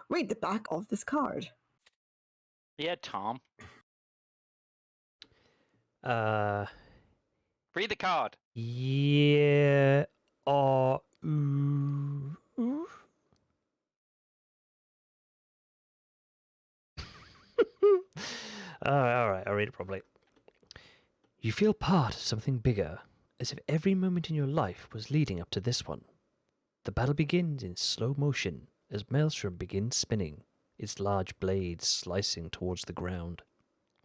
Read the back of this card. Yeah, Tom. Uh, Read the card. yeah. Ooh. All right, I'll read it properly. You feel part of something bigger, as if every moment in your life was leading up to this one. The battle begins in slow motion as Maelstrom begins spinning, its large blades slicing towards the ground.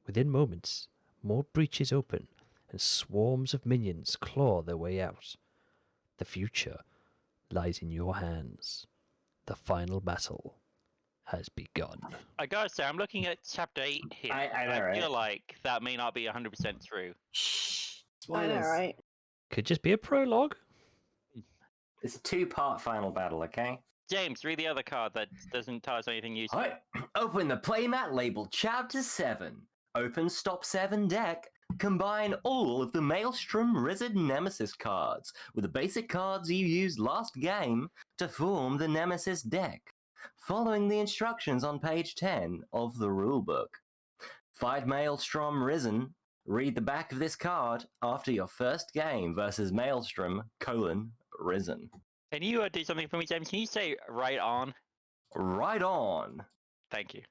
Within moments, more breaches open and swarms of minions claw their way out. The future lies in your hands. The final battle has begun. I gotta say, I'm looking at chapter 8 here. I know, right? feel like that may not be 100% true. Shh. I know, Spoilers. right? Could just be a prologue. It's a two-part final battle, okay? James, read the other card that doesn't tell us anything useful. Alright. Open the playmat labeled Chapter 7. Open Stop 7 deck. Combine all of the Maelstrom Wizard Nemesis cards with the basic cards you used last game to form the Nemesis deck, following the instructions on page 10 of the rulebook. Fight Maelstrom Risen. Read the back of this card after your first game versus Maelstrom, Risen. Can you do something for me, James? Can you say right on? Right on. Thank you.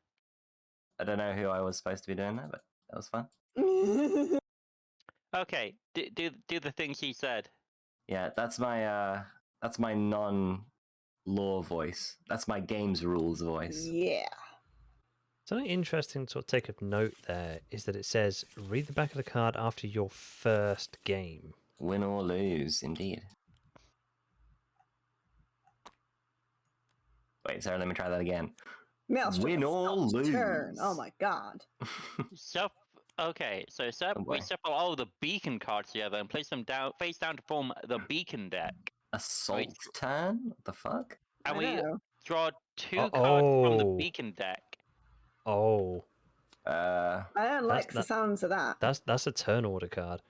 I don't know who I was supposed to be doing that, but that was fun. Okay, do the thing she said. Yeah, that's my non-law voice. That's my games rules voice. Yeah. Something interesting to take of note there is that it says, read the back of the card after your first game. Win or lose, indeed. Wait, sorry, let me try that again. Maelstrom Win or Assault lose. turn. Oh my god. Okay, so Oh we boy. shuffle all the beacon cards together and place them down face down to form the beacon deck. Assault turn? What the fuck? And I we know. draw two cards from the Oh. beacon deck. Oh, Uh, I don't like the that- sounds of that. that's a turn order card.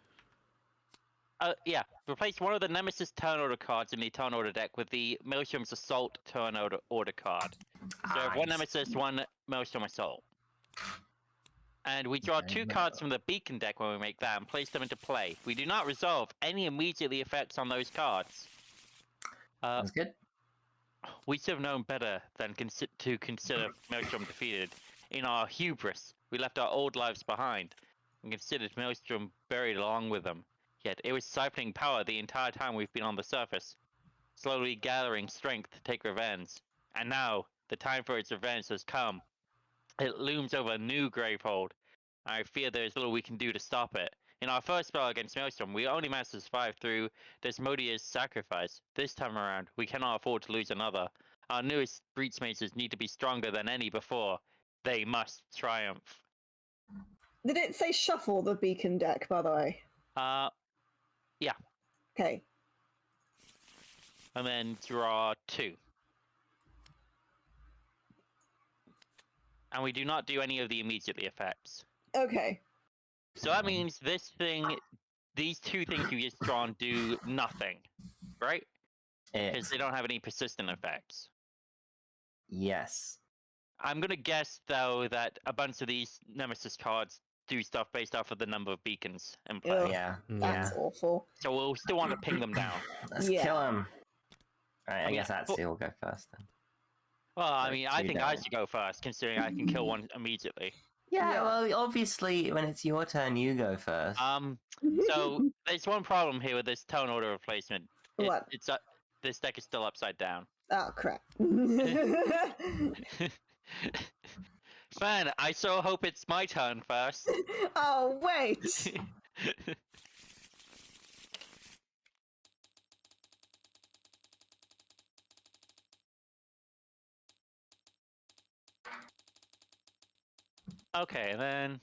Yeah, replace one of the Nemesis turn order cards in the turn order deck with the Maelstrom's Assault turn order card. So one nice. Nemesis, one Maelstrom Assault. And we draw Okay, two no. cards from the beacon deck when we make that and place them into play. We do not resolve any immediately effects on those cards. That's good. We should have known better than to consider Maelstrom defeated. In our hubris, we left our old lives behind and considered Maelstrom buried along with them. Yet it was siphoning power the entire time we've been on the surface, slowly gathering strength to take revenge. And now, the time for its revenge has come. It looms over a new gravehold. I fear there is little we can do to stop it. In our first spell against Maelstrom, we only managed to survive through Desmodia's sacrifice. This time around, we cannot afford to lose another. Our newest breach mages need to be stronger than any before. They must triumph. Did it say shuffle the beacon deck, by the way? Yeah. Okay. And then draw two. And we do not do any of the immediately effects. Okay. So that means these two things you just drawn do nothing, right? Because they don't have any persistent effects. Yes. I'm gonna guess though that a bunch of these Nemesis cards do stuff based off of the number of beacons in play. Ugh. Yeah. That's Yeah. awful. So we'll still want to ping them down. Let's Yeah. kill him. Alright, I mean, guess Atsy will go first then. Well, I Like mean, I two think I down. should go first, considering I can kill one immediately. Yeah, Yeah. well, obviously, when it's your turn, you go first. So there's one problem here with this tone order replacement. What? This deck is still upside down. Oh crap. Man, I so hope it's my turn first. Oh wait. Okay, then.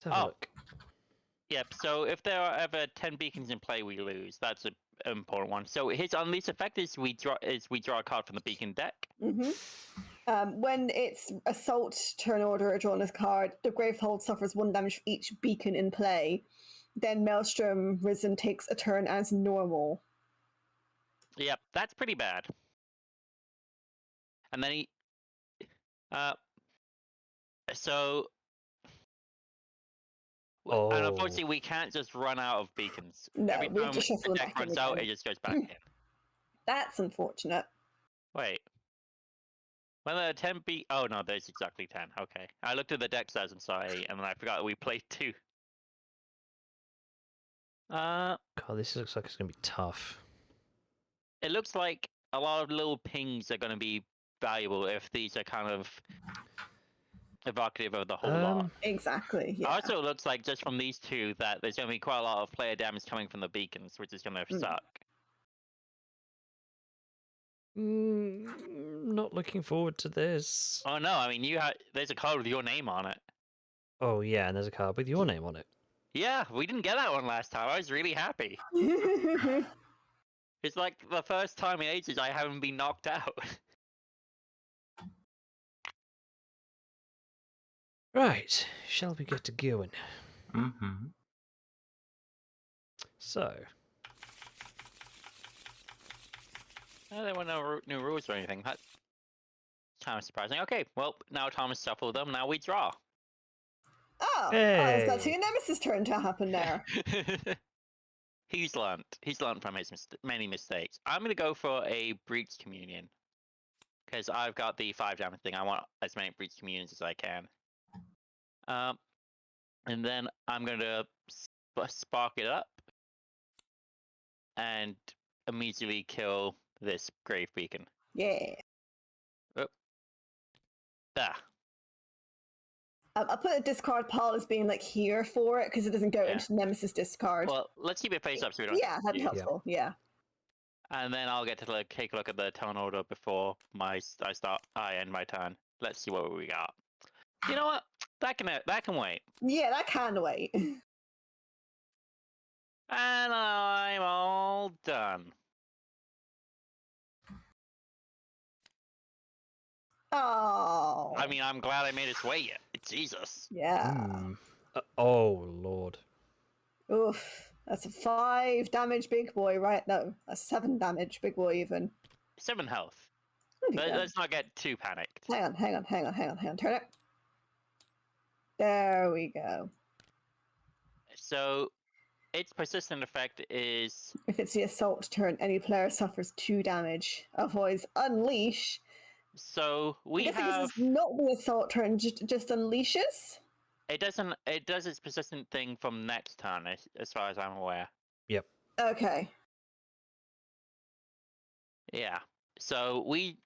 Let's have a look. Yep, so if there are ever 10 beacons in play, we lose. That's an important one. So his unleash effect is we draw a card from the beacon deck. When it's assault turn order or drawn this card, the Gravehold suffers 1 damage for each beacon in play. Then Maelstrom Risen takes a turn as normal. Yep, that's pretty bad. And then he, so, and unfortunately, we can't just run out of beacons. No, Every we have time to shuffle the them deck back in runs out, again. it just goes back in. That's unfortunate. Wait. When there are 10 oh no, there's exactly 10. Okay. I looked at the deck size and saw 8, and then I forgot that we played 2. God, this looks like it's going to be tough. It looks like a lot of little pings are going to be valuable if these are kind of evocative of the whole lot. Exactly, yeah. Also, it looks like just from these two that there's going to be quite a lot of player damage coming from the beacons, which is going to suck. Not looking forward to this. Oh no, I mean, there's a card with your name on it. Oh, yeah, and there's a card with your name on it. Yeah, we didn't get that one last time. I was really happy. It's like the first time in ages I haven't been knocked out. Right, shall we get to going? Mm-hmm. So, There were no new rules or anything. That's kind of surprising. Okay, well, now Thomas shuffled them. Now we draw. Oh, Hey. that's your Nemesis turn to happen there. He's learned. He's learned from his many mistakes. I'm gonna go for a breach communion because I've got the 5 damage thing. I want as many breach communions as I can. And then I'm gonna spark it up and immediately kill this grave beacon. Yeah. Ah. I put a discard pile as being like here for it because it doesn't go Yeah. into Nemesis discard. Well, let's keep it face up so we don't. Yeah, that'd be helpful. Yeah. And then I'll get to take a look at the turn order before I end my turn. Let's see what we got. You know what? That can wait. Yeah, that can wait. And I'm all done. Oh. I mean, I'm glad I made us wait it. Jesus. Yeah. Oh, Lord. Oof. That's a 5 damage big boy, right? No, that's 7 damage big boy even. 7 health. There we go. Let's not get too panicked. Hang on. Turn it. There we go. So, its persistent effect is If it's the assault turn, any player suffers 2 damage. Avoids unleash. so we I guess have. this is not the assault turn, just unleashes. It doesn't. It does its persistent thing from next turn, as far as I'm aware. Yep. Okay. Yeah. So we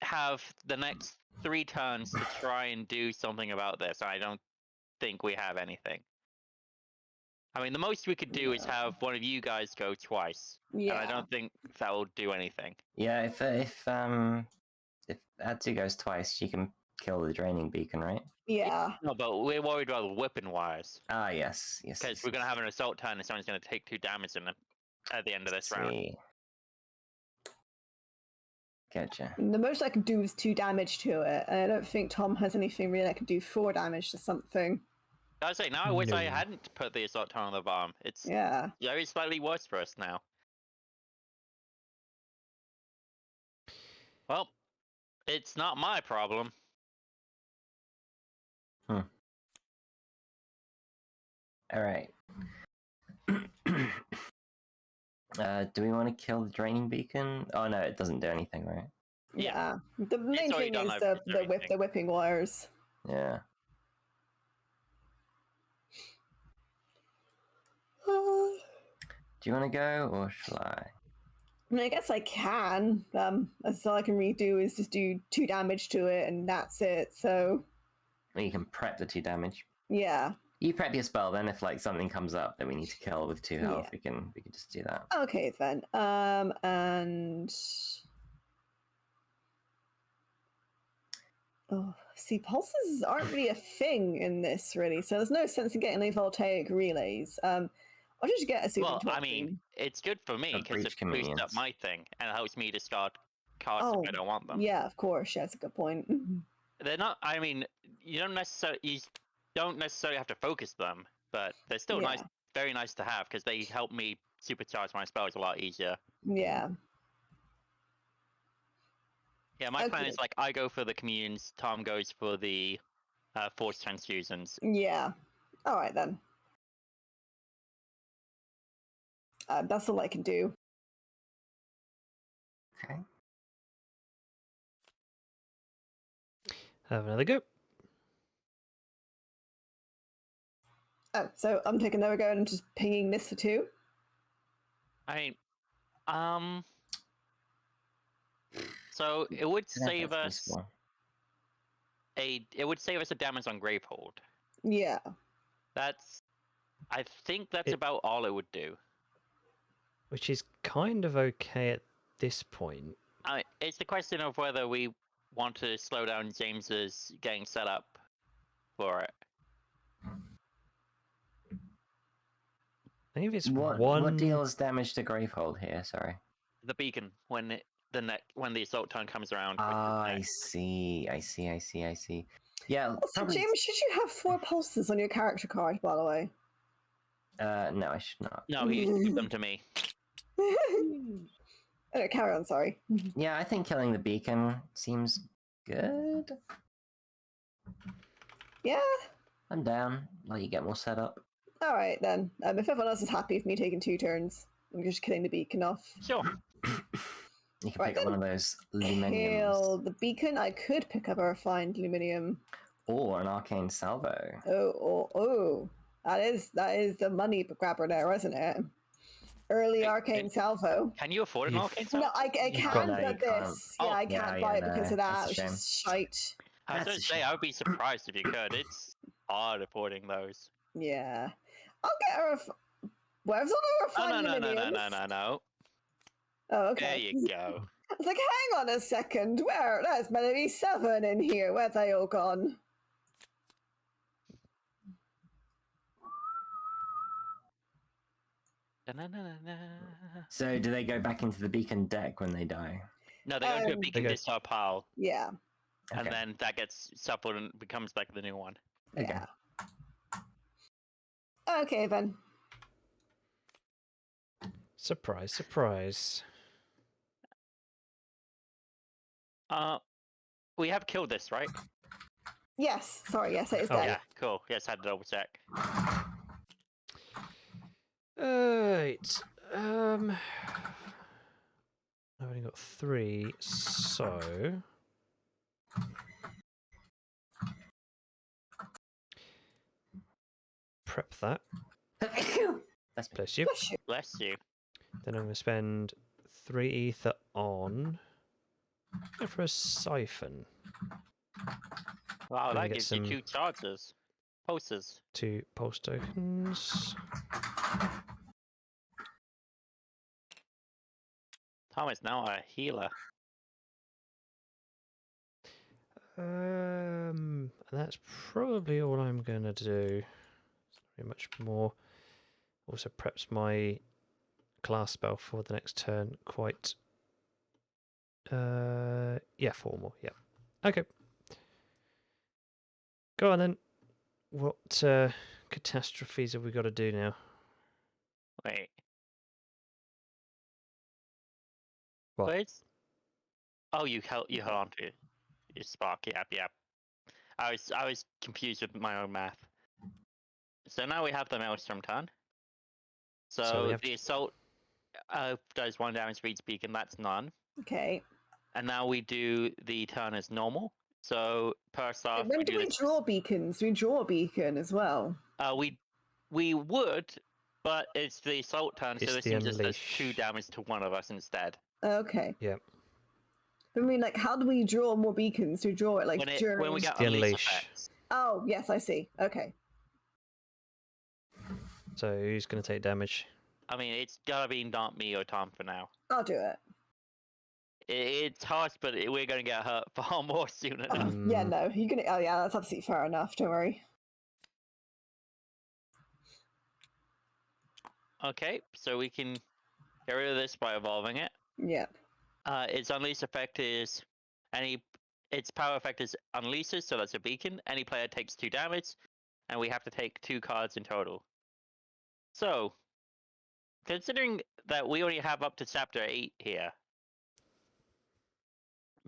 have the next 3 turns to try and do something about this. I don't think we have anything. I mean, the most we could do is have one of you guys go twice. Yeah. And I don't think that will do anything. Yeah, if Atsu goes twice, you can kill the draining beacon, right? Yeah. No, but we're worried about the whipping wires. Ah, yes. Because we're going to have an assault turn and someone's going to take 2 damage at the end of this round. See. Gotcha. The most I can do is 2 damage to it, and I don't think Tom has anything really that can do 4 damage to something. I say, now I wish I No. hadn't put the assault turn on the bomb. It's Yeah. very slightly worse for us now. Well, it's not my problem. All right. Do we want to kill the draining beacon? Oh no, it doesn't do anything, right? Yeah. The main already thing done is over the everything. whipping wires. Yeah. Do you want to go or shall I? I mean, I guess I can. That's all I can really do is just do 2 damage to it, and that's it. So Well, you can prep the 2 damage. yeah. You prep your spell, then if like something comes up that we need to kill with 2 health, we can just do that. Okay then. And oh, see, pulses aren't really a thing in this really, so there's no sense in getting any voltaic relays. I'll just get a super. Well, I mean, it's good for me A because breach it boosts up convenience. my thing and it helps me discard cards Oh, if I don't want them. yeah, of course. Yeah, that's a good point. They're not. I mean, you don't necessarily have to focus them, but they're still nice, Yeah. very nice to have because they help me supercharge my spells a lot easier. Yeah. Yeah, my plan Okay. is like I go for the communes, Tom goes for the force transfusions. Yeah. All right then. That's all I can do. Okay. Have another go. Oh, so I'm taking another go and just pinging this for 2. I mean, so it would save That's us a damage on Gravehold. Yeah. I think that's about all it would do. Which is kind of okay at this point. It's the question of whether we want to slow down James's getting set up for it. I think if it's What deals damage to Gravehold here? Sorry. The beacon when the assault turn comes around. I see. Yeah, Also, probably. James, should you have 4 pulses on your character card, by the way? No, I should not. No, you give them to me. Oh, carry on, sorry. Yeah, I think killing the beacon seems good. Yeah. I'm down. Let you get more set up. All right then. If everyone else is happy with me taking 2 turns, I'm just killing the beacon off. Sure. You can Right pick up one of those luminiums. Kill the beacon. I could pick up a refined luminium. Or an arcane salvo. Oh! That is the money grabber there, isn't it? Early arcane salvo. Can you afford an arcane salvo? No, I You've can, got but no, you this. can't. Yeah, I Oh. can't buy it no, because of that's that, a which shame. is shite. I was That's going a to say, shame. I would be surprised if you could. It's hard affording those. Yeah. I'll get a where's all the refined luminiums? No. Oh, okay. There you go. I was like, hang on a second. There's meant to be 7 in here. Where's they all gone? So do they go back into the beacon deck when they die? No, they go into a beacon go- discard pile, Yeah. and Okay. then that gets shuffled and becomes back the new one. Okay. Yeah. Okay then. Surprise, surprise. We have killed this, right? Yes. Sorry. Yes, it is Oh, dead. Yeah, cool. Yes, had to double check. Right. I've only got 3, so prep that. That's me. Bless you. Bless you. Bless you. Then I'm going to spend 3 ether on for a siphon. Wow, Gonna that get gives you some- 2 charges. Posters. 2 pulse tokens. Tom is now a healer. And that's probably all I'm going to do. Very much more. Also preps my class spell for the next turn quite. Yeah, 4 more. Yeah. Okay. Go on then. What catastrophes have we got to do now? Wait. What? Wait. Oh, you held on to your spark. Yep. I was confused with my own math. So now we have the Maelstrom turn. So, we have the assault does 1 damage for each beacon. That's none. Okay. And now we do the turn as normal. So first off, When we do do we this. draw beacons? Do we draw a beacon as well? We would, but it's the assault turn, so It's this the seems just does unleash. 2 damage to one of us instead. Okay. Yeah. I mean, like, how do we draw more beacons? Do we draw it like during? When we get the unleash unleash. effects. Oh, yes, I see. Okay. So who's going to take damage? I mean, it's gotta be not me or Tom for now. I'll do it. It's harsh, but we're gonna get hurt far more soon enough. Yeah, no, you're gonna. Oh, yeah, that's absolutely fair enough. Don't worry. Okay, so we can get rid of this by evolving it. Yep. Its unleash effect is its power effect is unleashes, so that's a beacon. Any player takes 2 damage, and we have to take 2 cards in total. So, considering that we only have up to chapter 8 here,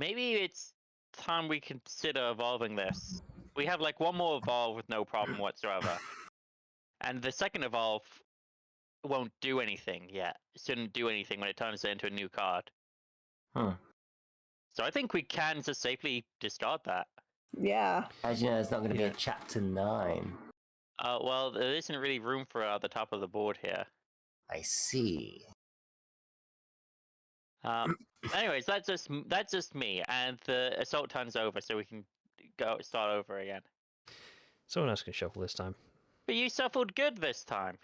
maybe it's time we consider evolving this. We have like one more evolve with no problem whatsoever, and the second evolve won't do anything yet. It shouldn't do anything when it turns into a new card. Hmm. So I think we can just safely discard that. Yeah. As you know, there's not going to be Yeah. a chapter 9. Well, there isn't really room for it at the top of the board here. I see. Anyways, that's just me, and the assault turn's over, so we can start over again. Someone else can shuffle this time. But you shuffled good this time.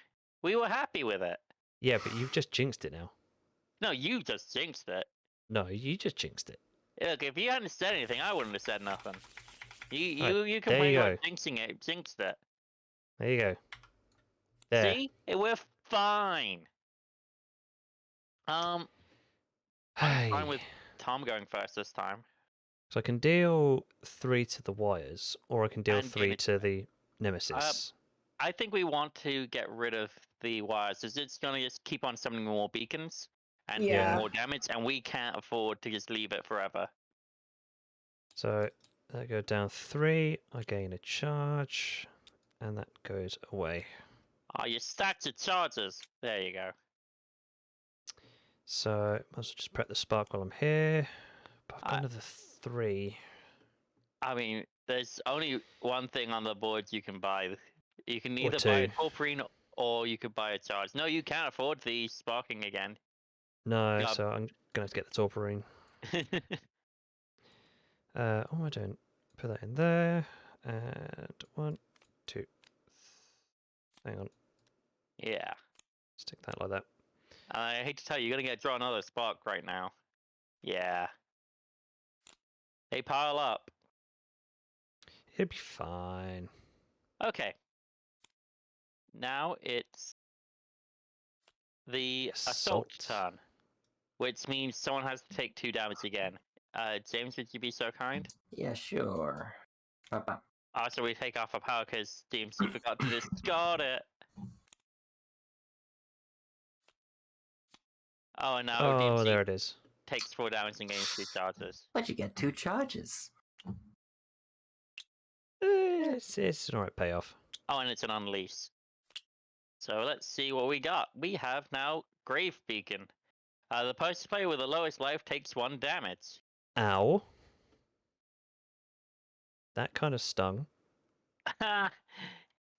We were happy with it. Yeah, but you've just jinxed it now. No, you just jinxed it. No, you just jinxed it. Look, if you hadn't said anything, I wouldn't have said nothing. You Right, you there complain you about jinxing it, jinxed it. There you go. There. See, we're fine. I'm fine with Tom going first this time. So I can deal 3 to the wires, or I can deal And give 3 it- to the Nemesis. I think we want to get rid of the wires, because it's gonna just keep on summoning more beacons and doing Yeah. more damage, and we can't afford to just leave it forever. So that goes down 3. I gain a charge, and that goes away. Oh, you stacked your charges. There you go. So might as well just prep the spark while I'm here. But I've got I- another 3. I mean, there's only one thing on the board you can buy. You can Or either buy a 2. Torphrine or you could buy a charge. No, you can't afford the sparking again. No, Yeah. so I'm gonna have to get the Torphrine. What am I doing? Put that in there. And 1, 2. Hang on. Yeah. Stick that like that. I hate to tell you, you're gonna draw another spark right now. Yeah. They pile up. It'll be fine. Okay. Now it's the assault Assault. turn, which means someone has to take 2 damage again. James, would you be so kind? Yeah, sure. Ba-ba. Also, we take off our power because DMC forgot to discard it. Oh, and now Oh, DMC there it is. takes 4 damage and gains 2 charges. But you get 2 charges. It's an alright payoff. Oh, and it's an unleash. So let's see what we got. We have now Grave Beacon. The post player with the lowest life takes 1 damage. Ow. That kind of stung.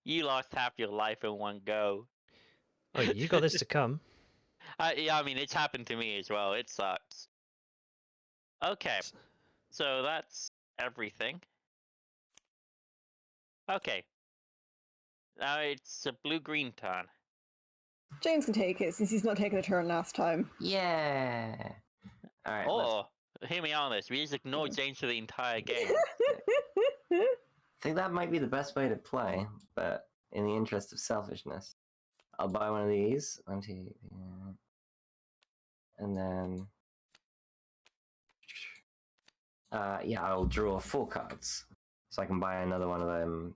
You lost half your life in one go. Oh, you got this to come. Yeah, I mean, it's happened to me as well. It sucks. Okay, so that's everything. Okay. Now it's a blue-green turn. James can take it since he's not taken a turn last time. Yeah. All right. Or, hear me on this, we just ignore James for the entire game. I think that might be the best way to play, but in the interest of selfishness, I'll buy one of these. 1, 2, yeah. And then, yeah, I'll draw 4 cards, so I can buy another one of them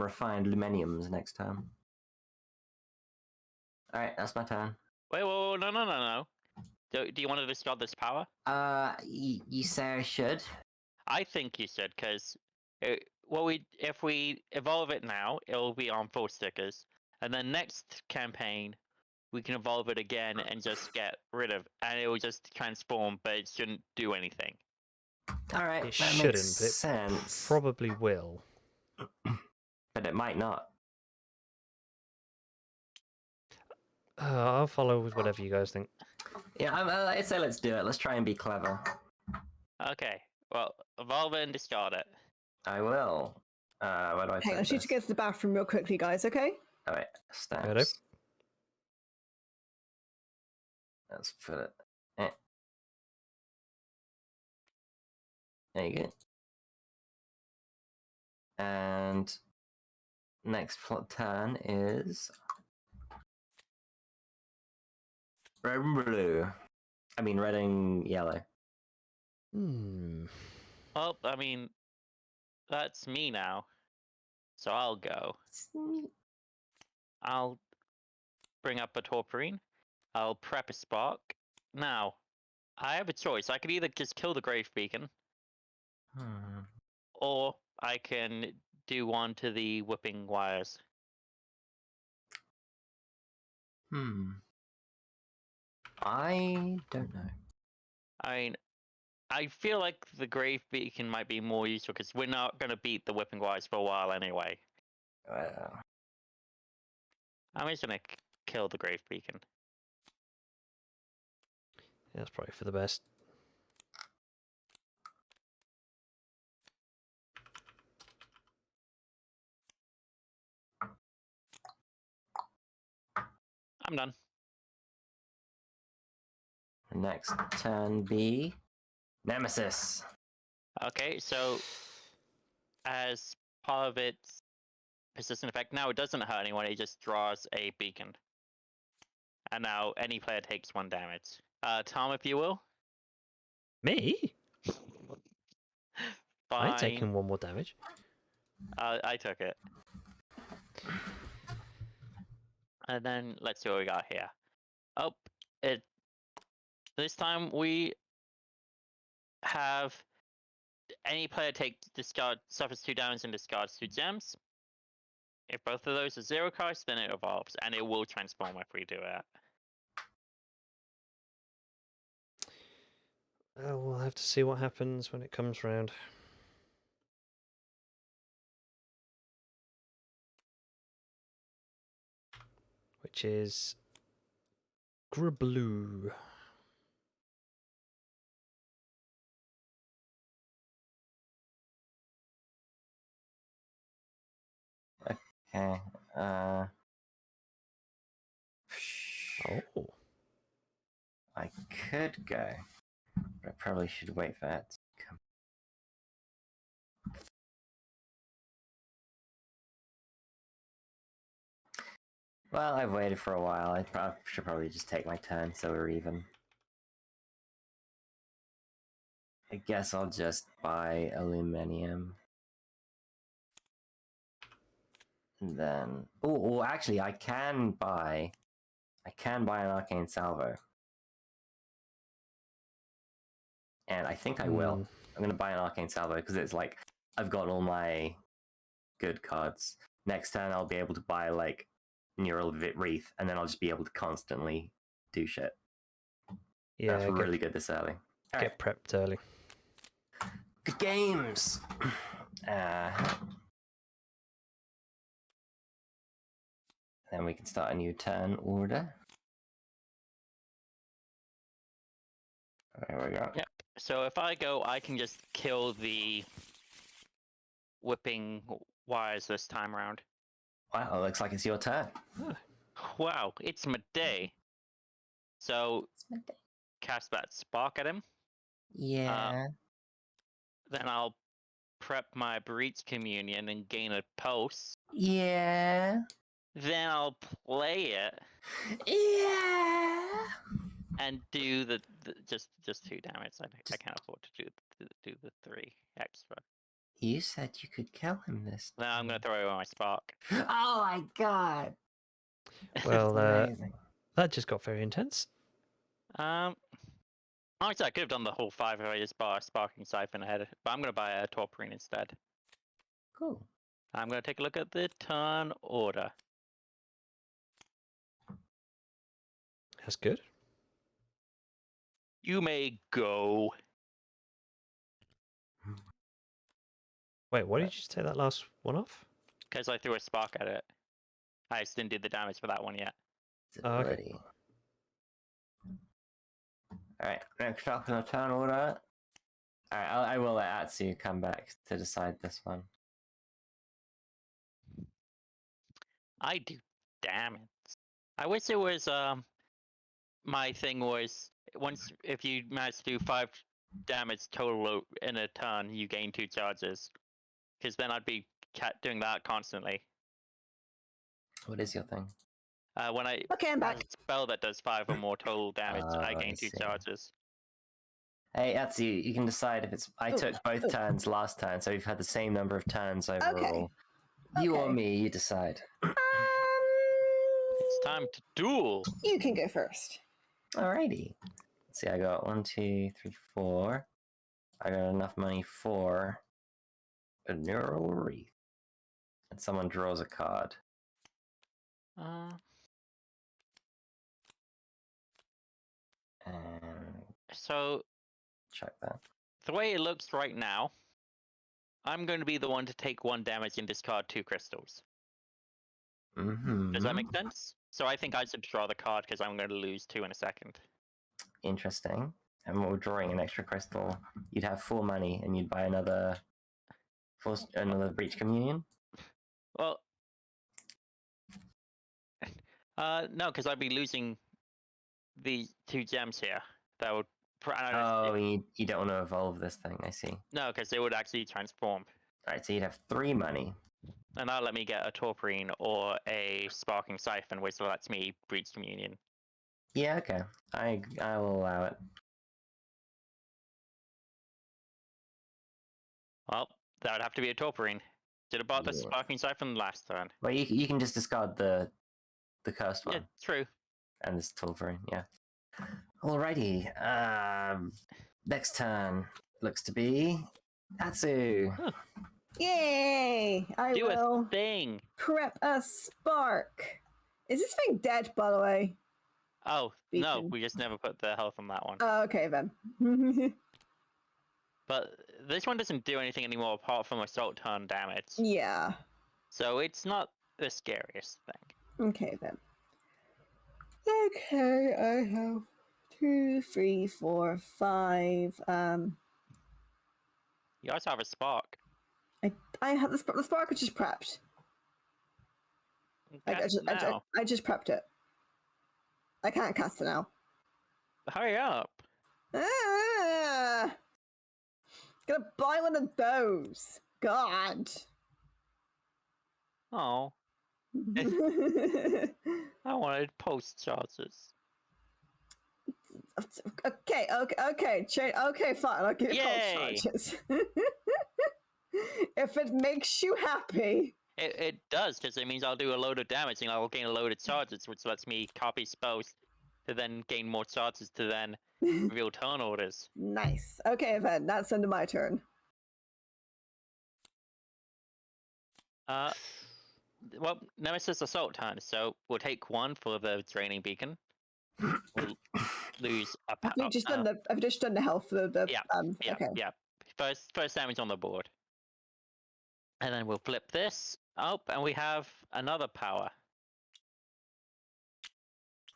refined luminiums next time. All right, that's my turn. Wait, whoa, no. Do you want to discard this power? You say I should? I think you should, because if we evolve it now, it'll be on 4 stickers, and then next campaign we can evolve it again and just get rid of, and it will just transform, but it shouldn't do anything. All right, It that shouldn't, makes but it sense. probably will. But it might not. I'll follow with whatever you guys think. Yeah, I'd say let's do it. Let's try and be clever. Okay, well, evolve it and discard it. I will. Where do I Hang on, I put need to this? go to the bathroom real quickly, guys, okay? All right, stamps. Righto. Let's put it. There you go. And next turn is red and blue. I mean red and yellow. Well, I mean, that's me now. So I'll go. I'll bring up a Torphrine. I'll prep a spark. Now, I have a choice. I could either just kill the Grave Beacon, Hmm. or I can do one to the whipping wires. I don't know. I mean, I feel like the Grave Beacon might be more useful because we're not going to beat the whipping wires for a while anyway. Well, I'm just going to kill the Grave Beacon. Yeah, that's probably for the best. I'm done. next turn be Nemesis. Okay, so as part of its persistent effect, now it doesn't hurt anyone, it just draws a beacon. And now any player takes 1 damage. Tom, if you will. Me? I ain't Fine. taking 1 more damage. I took it. And then let's see what we got here. Oh, this time we have any player suffers 2 damage and discards 2 gems. If both of those are 0 cost, then it evolves, and it will transform if we do it. We'll have to see what happens when it comes round. Which is Gribblue. Okay. Oh. I could go, but I probably should wait for that to come. Well, I've waited for a while. I should probably just take my turn so we're even. I guess I'll just buy aluminium. And then, oh, actually, I can buy an arcane salvo, and I think I will. I'm gonna buy an arcane salvo because it's like I've got all my good cards. Next turn, I'll be able to buy like Neural Wreath, and then I'll just be able to constantly do shit. Yeah, that's really good this early. Get prepped early. Good games. Then we can start a new turn order. There we go. Yep. So if I go, I can just kill the whipping wires this time around. Wow, it looks like it's your turn. Wow, it's midday. So cast that spark at him. Yeah. Then I'll prep my Breach Communion and gain a pulse. Yeah. Then I'll play it. Yeah. And do the just 2 damage. I can't afford to do the 3 extra. You said you could kill him this time. Then I'm gonna throw away my spark. Oh my god. Well, Amazing. that just got very intense. Honestly, I could have done the whole 5 if I just bought a Sparking Siphon ahead, but I'm gonna buy a Torpurine instead. Cool. I'm gonna take a look at the turn order. That's good. You may go. Wait, why did you just take that last one off? Because I threw a spark at it. I just didn't do the damage for that one yet. Oh, okay. Alright, next up in the turn order. Alright, I will let Atsu come back to decide this one. I do damage. I wish it was my thing was if you manage to do 5 damage total in a turn, you gain 2 charges. Because then I'd be doing that constantly. What is your thing? When I Okay, I'm back. have a spell that does 5 or more total damage, I gain 2 see. charges. Hey, Atsu, you can decide if it's. I took both turns last turn, so we've had the same number of turns overall. You or me, you decide. It's time to duel. You can go first. Alrighty. Let's see, I got 1, 2, 3, 4. I got enough money for a neural wreath. And someone draws a card. Uh, And so check that. the way it looks right now, I'm going to be the one to take 1 damage and discard 2 crystals. Mm-hmm. Does that make sense? So I think I should draw the card because I'm going to lose 2 in a second. Interesting. And we're drawing an extra crystal. You'd have 4 money, and you'd buy another breach communion. Well, no, because I'd be losing the 2 gems here. That would. Oh, you don't want to evolve this thing. I see. No, because it would actually transform. All right, so you'd have 3 money. And that'll let me get a Torporine or a Sparking Siphon, which lets me breach communion. Yeah, okay. I will allow it. Well, that would have to be a Torporine. Should have bought the Yeah. Sparking Siphon last turn. Well, you can just discard the cursed one. Yeah, true. And this Tulfrine, yeah. Alrighty. Next turn looks to be Atsu. Yay! I Do will a thing. prep a spark. Is this thing dead, by the way? Oh, no, Beacon. we just never put the health on that one. Oh, okay then. But this one doesn't do anything anymore apart from assault turn damage. Yeah. So it's not the scariest thing. Okay then. Okay, I have 2, 3, 4, 5. You also have a spark. I have the spark is just prepped. I just prepped it. I can't cast it now. Hurry up. Ah! Gonna buy one of those. God. Oh, I wanted post charges. Okay, fine. I'll give you Yay! pulse charges. If it makes you happy. It does, because it means I'll do a load of damage and I'll gain a load of charges, which lets me copy spells to then gain more charges to then reveal turn orders. Nice. Okay, then that's into my turn. Well, Nemesis Assault turn, so we'll take 1 for the draining beacon. We'll lose a I've just done the health for the yeah, okay. yeah. First damage on the board. And then we'll flip this up, and we have another power.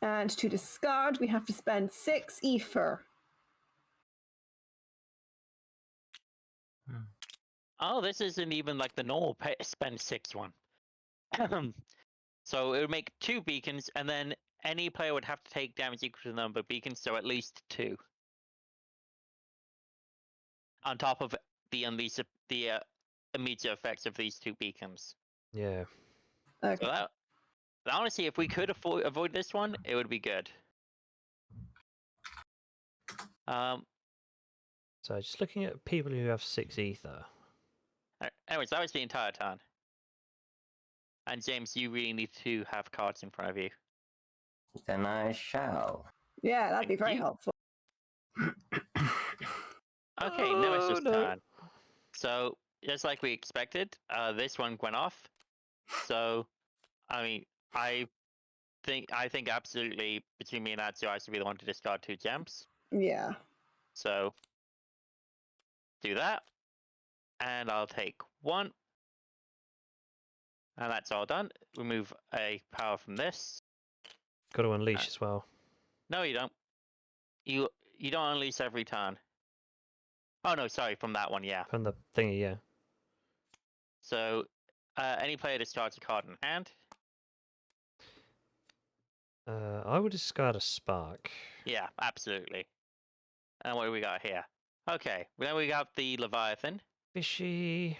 And to discard, we have to spend 6 ether. Oh, this isn't even like the normal spend 6 one. So it would make 2 beacons, and then any player would have to take damage equal to the number of beacons, so at least 2. On top of the immediate effects of these 2 beacons. Yeah. Okay. So honestly, if we could avoid this one, it would be good. So just looking at people who have 6 ether. Anyways, that was the entire turn. And James, you really need to have cards in front of you. Then I shall. Yeah, that'd be very you. helpful. Okay, Nemesis turn. So, just like we expected, this one went off. So, I mean, I think absolutely between me and Atsu, I should be the one to discard 2 gems. Yeah. So, do that. And I'll take 1. And that's all done. Remove a power from this. Got to unleash as well. No, you don't. You don't unleash every turn. Oh no, sorry, from that one, yeah. From the thingy, yeah. So, any player discards a card in hand. I would discard a spark. Yeah, absolutely. And what do we got here? Okay, then we got the Leviathan. Fishy.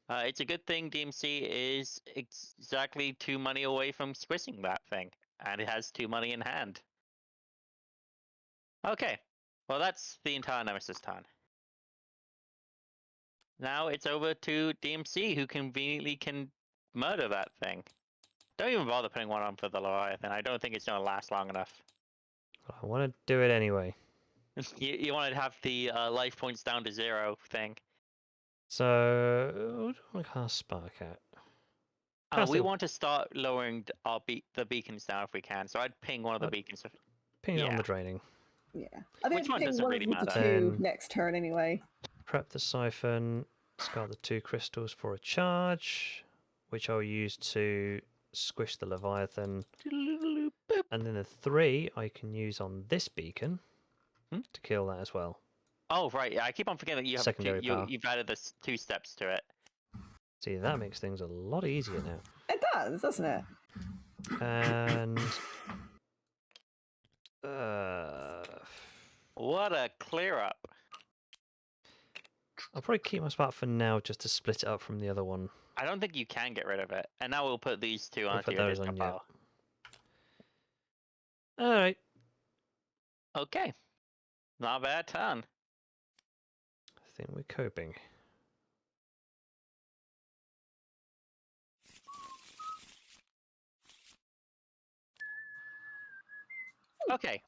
It's a good thing DMC is exactly 2 money away from squishing that thing, and it has 2 money in hand. Okay, well that's the entire Nemesis turn. Now it's over to DMC, who conveniently can murder that thing. Don't even bother putting one on for the Leviathan. I don't think it's going to last long enough. I want to do it anyway. You want to have the life points down to 0 thing. So, what do I want to cast Spark at? Cast We it- want to start lowering the beacons down if we can. So I'd ping one of the beacons. Ping it on yeah. the draining. Yeah. I Which think one ping doesn't one really of the matter? two Then- next turn anyway. Prep the siphon, discard the 2 crystals for a charge, which I'll use to squish the Leviathan. And then the 3 I can use on this beacon to kill that as well. Oh right, yeah. I keep on forgetting that you have Secondary power. you've added this 2 steps to it. See, that makes things a lot easier now. It does, doesn't it? And uh, What a clear up! I'll probably keep my spark for now just to split it up from the other one. I don't think you can get rid of it. And now we'll put these 2 We'll onto put your those discard on, yeah. pile. Alright. Okay, not a bad turn. I think we're coping. Okay,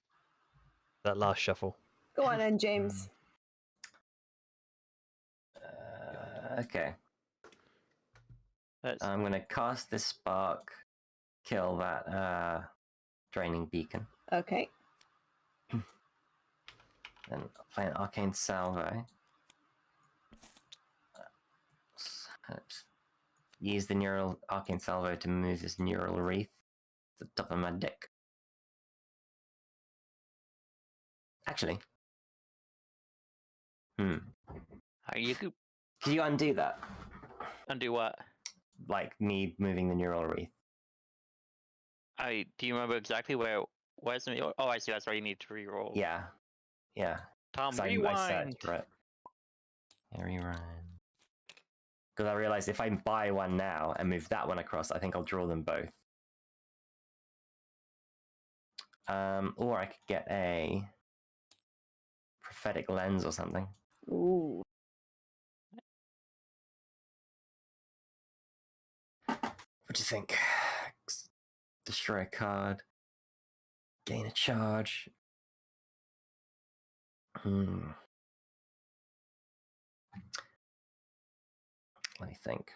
That last shuffle. Go on then, James. Okay. let's I'm gonna cast this spark, kill that draining beacon, Okay. then play an arcane salvo. Use the neural arcane salvo to move this neural wreath to the top of my deck. Actually, you could could you undo that? undo what? Like me moving the neural wreath. Do you remember exactly where's the? Oh, I see. That's why you need to re-roll. Yeah, yeah. Tom, 'Cause I rewind. searched, right. Yeah, rewind. Because I realized if I buy one now and move that one across, I think I'll draw them both. Or I could get a prophetic lens or something. Ooh. What do you think? Destroy a card. Gain a charge. Let me think.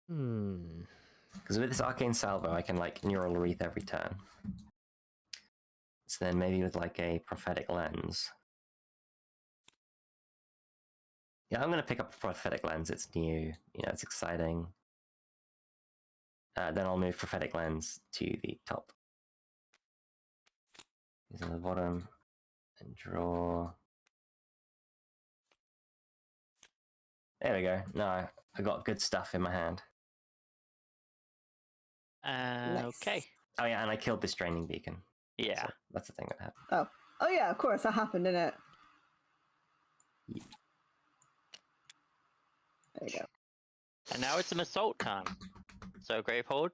Because with this arcane salvo, I can like neural wreath every turn. So then maybe with like a prophetic lens. Yeah, I'm gonna pick up a prophetic lens. It's new, it's exciting. Then I'll move prophetic lens to the top. These are the bottom, and draw. There we go. No, I got good stuff in my hand. Nice. Okay. Oh yeah, and I killed this draining beacon. Yeah. So that's the thing that happened. Oh yeah, of course, that happened, didn't it? Yeah. There you go. And now it's an assault turn. So Gravehold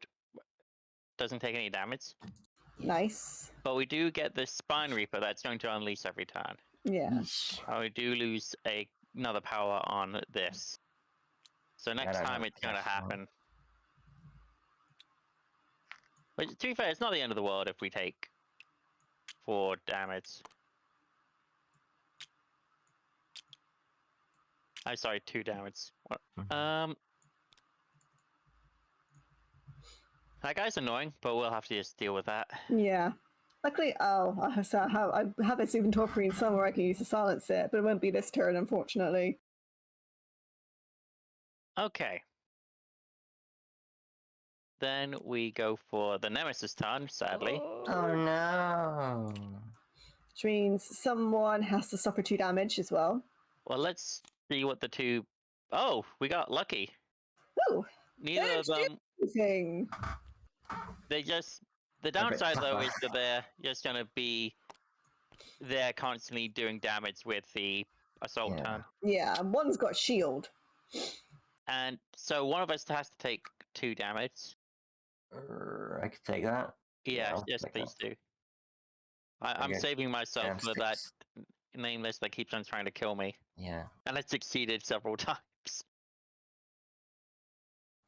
doesn't take any damage, Nice. but we do get the Spine Reaper that's going to unleash every turn. Yeah. Yeesh. We do lose another power on this. So next don't time know. it's going to Yeah. happen. But to be fair, it's not the end of the world if we take 4 damage. I'm sorry, 2 damage. That guy's annoying, but we'll have to just deal with that. Yeah. Luckily, I have this inventory somewhere I can use to silence it, but it won't be this turn, unfortunately. Okay. Then we go for the Nemesis turn, sadly. Oh no. Which means someone has to suffer 2 damage as well. Well, let's see what the 2... Oh, we got lucky. Ooh. Neither of them... Thing. They just... The bit downside, though, tougher. is that they're just going to be there constantly doing damage with the assault Yeah. turn. Yeah, and one's got shield. And so one of us has to take 2 damage. I could take that. Yeah, I'll yes, take please that. do. I'm Okay. saving myself Down for that 6. nameless that keeps on trying to kill me. Yeah. And I succeeded several times.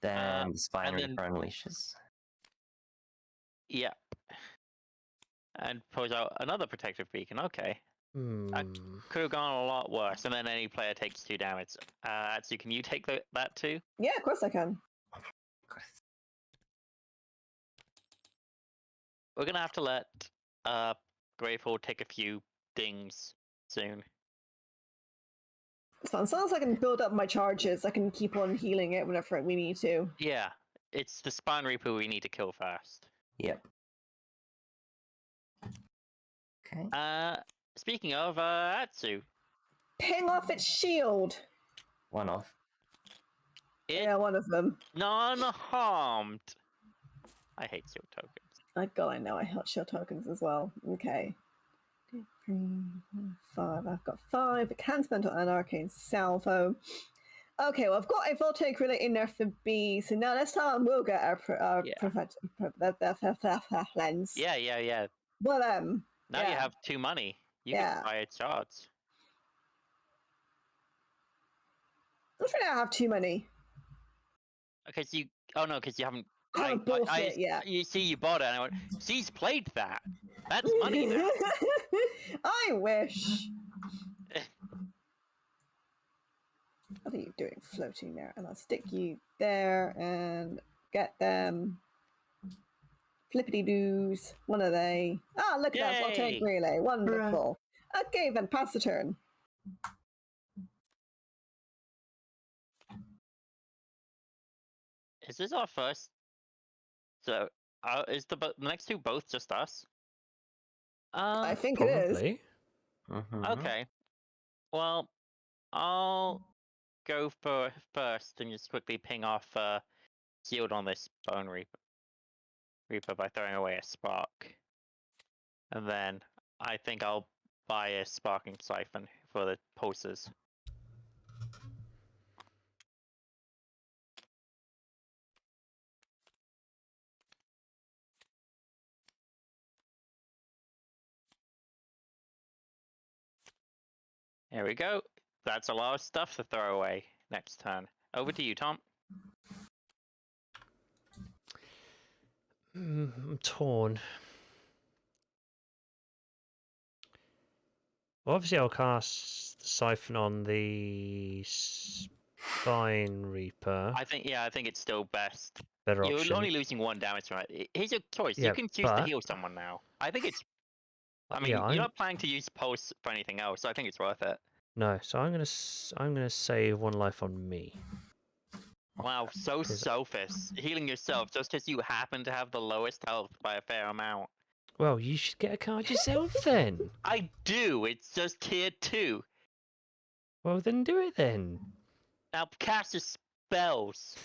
Then the spine and then- reaper unleashes. Yep. And pose out another protective beacon. Okay. Could have gone a lot worse. And then any player takes 2 damage. Atsu, can you take that too? Yeah, of course I can. We're gonna have to let Gravehold take a few dings soon. It's fun. As long as I can build up my charges, I can keep on healing it whenever we need to. Yeah, it's the Spine Reaper we need to kill first. Yep. Okay. Speaking of, Atsu. Ping off its shield! One off. Yeah, one of them. Non-harmed. I hate shield tokens. I know, I hate shield tokens as well. Okay. 2, 3, 4, 5. I've got 5. It can spend on an arcane salvo. Okay, well, I've got a voltaic relay in there for B, so now let's start and we'll get our lens. Yeah. Well, Now you have 2 money. You can buy its shards. I'm trying to have too many. Because you... Oh no, because you haven't... I haven't bought it yet. You see, you bought it, and I went, she's played that. That's money now. I wish. What are you doing floating there? And I'll stick you there and get them. Flippity doos. One of they. Ah, look at that. I'll take relay. Wonderful. Okay, then pass the turn. Is this our first? So, is the next 2 both just us? I think Probably. it is. Okay. Well, I'll go for first and just quickly ping off shield on this Bone Reaper by throwing away a spark. And then I think I'll buy a sparking siphon for the pulses. There we go. That's a lot of stuff to throw away next turn. Over to you, Tom. I'm torn. Well, obviously, I'll cast the Siphon on the Spine Reaper. I think it's still best. Better You're option. only losing 1 damage from it. Here's your choice. Yeah, You can choose to heal someone now. I think it's... I mean, yeah, you're not planning to use pulse for anything else, so I think it's worth it. No, so I'm gonna save 1 life on me. Wow, so selfish. Healing yourself just because you happen to have the lowest health by a fair amount. Well, you should get a card yourself then. I do. It's just tier 2. Well, then do it then. Now cast your spells.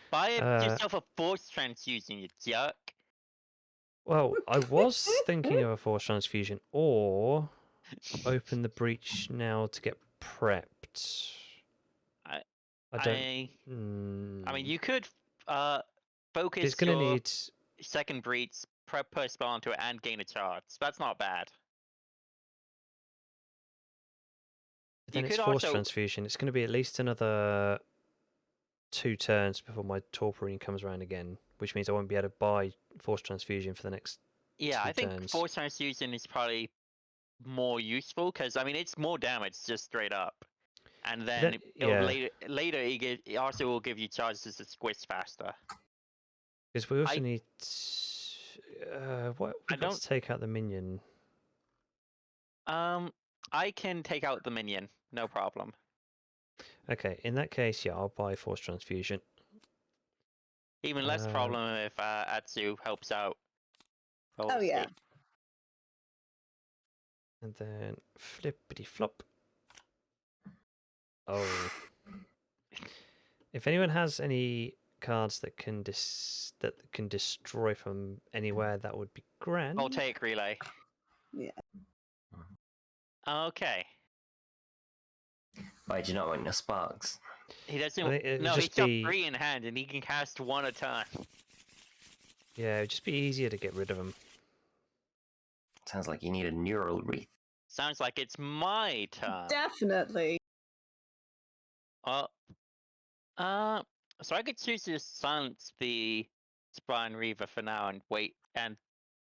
Buy yourself a force transfusion, you jerk. Well, I was thinking of a Force Transfusion, or open the breach now to get prepped. I don't. I mean, you could focus It's gonna your need second breach, prep per spell onto it, and gain a charge. That's not bad. Then it's Force Transfusion. It's going to be at least another 2 turns before my Torporine comes around again, which means I won't be able to buy Force Transfusion for the next 2 I think turns. Force Transfusion is probably more useful, because, I mean, it's more damage just straight up. And then later it also will give you charges to squish faster. Because we also need... what? We've got to take out the minion. I can take out the minion, no problem. Okay, in that case, yeah, I'll buy Force Transfusion. Even less problem if Atsu helps out. Oh, yeah. And then flippity flop. Oh. If anyone has any cards that can destroy from anywhere, that would be grand. I'll take relay. Yeah. Okay. Why do you not want your sparks? He doesn't. No, he's got 3 in hand, and he can cast 1 a time. Yeah, it'd just be easier to get rid of them. Sounds like you need a neural wreath. Sounds like it's my turn. Definitely. So I could choose to silence the Spine Reaver for now and wait, and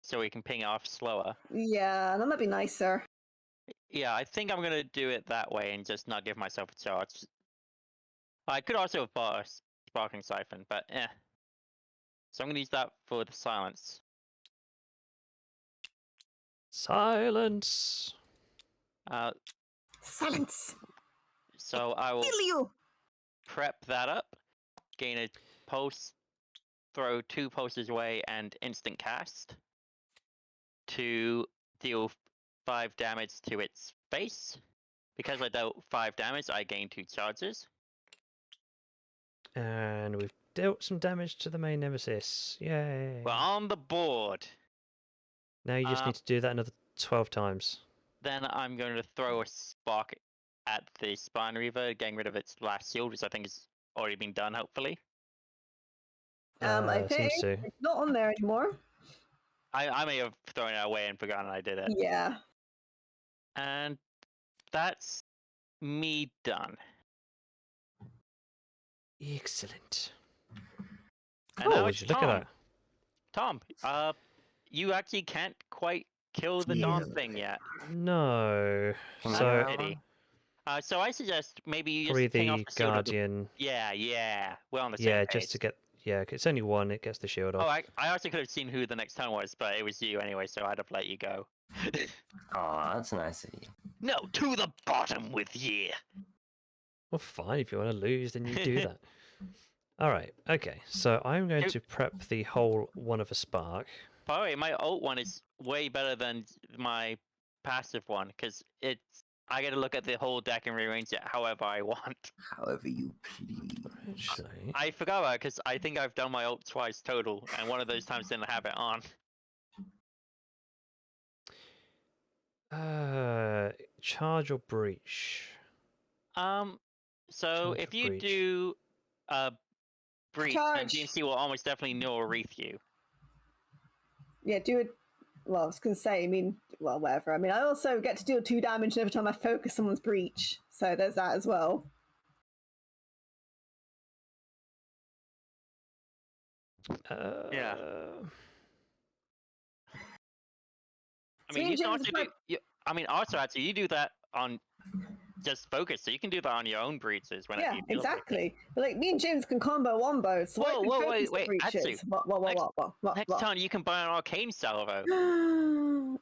so we can ping it off slower. Yeah, that might be nicer. Yeah, I think I'm gonna do it that way and just not give myself a charge. I could also have bought a Sparking Siphon, but eh. So I'm gonna use that for the silence. Silence. Silence! So I will Kill you! prep that up, gain a pulse, throw 2 pulses away, and instant cast to deal 5 damage to its face. Because I dealt 5 damage, I gain 2 charges. And we've dealt some damage to the main nemesis. Yay. We're on the board. Now you just need to do that another 12 times. Then I'm going to throw a spark at the Spine Reaver, getting rid of its last shield, which I think has already been done, hopefully. I Seems think to. it's not on there anymore. I may have thrown it away and forgotten I did it. Yeah. And that's me done. Excellent. And now Oh, it's would you look at that? Tom, you actually can't quite kill the darn thing yet. No. Can So, I pity. So I suggest maybe you probably just ping off the the shield of the... Guardian. Yeah, we're on the same Yeah, page. just to get. Yeah, it's only one, it gets the shield off. Oh, I also could have seen who the next turn was, but it was you anyway, so I'd have let you go. Oh, that's nice of you. No, to the bottom with ye! Well, fine, if you want to lose, then you do that. Alright, okay, so I'm going Nope. to prep the whole one of a spark. By the way, my ult one is way better than my passive one, because I get to look at the whole deck and rearrange it however I want. However you please. Actually, I forgot about it, because I think I've done my ult twice total, and one of those times didn't have it on. charge or breach? So Charge if or you breach? do breach, then Charge. DMC will almost definitely no wreath you. Yeah, do it. Well, I was going to say, well, whatever. I mean, I also get to deal 2 damage every time I focus someone's breach. So there's that as well. Yeah. I So mean, you can James also do. Also, actually, you do that on just focus, so you can do that on your own breaches whenever Yeah, you feel like it. exactly. But like me and James can combo wombo. So I Whoa, can whoa, focus wait, the Atsu. breaches. What? Next turn, you can buy an arcane salvo.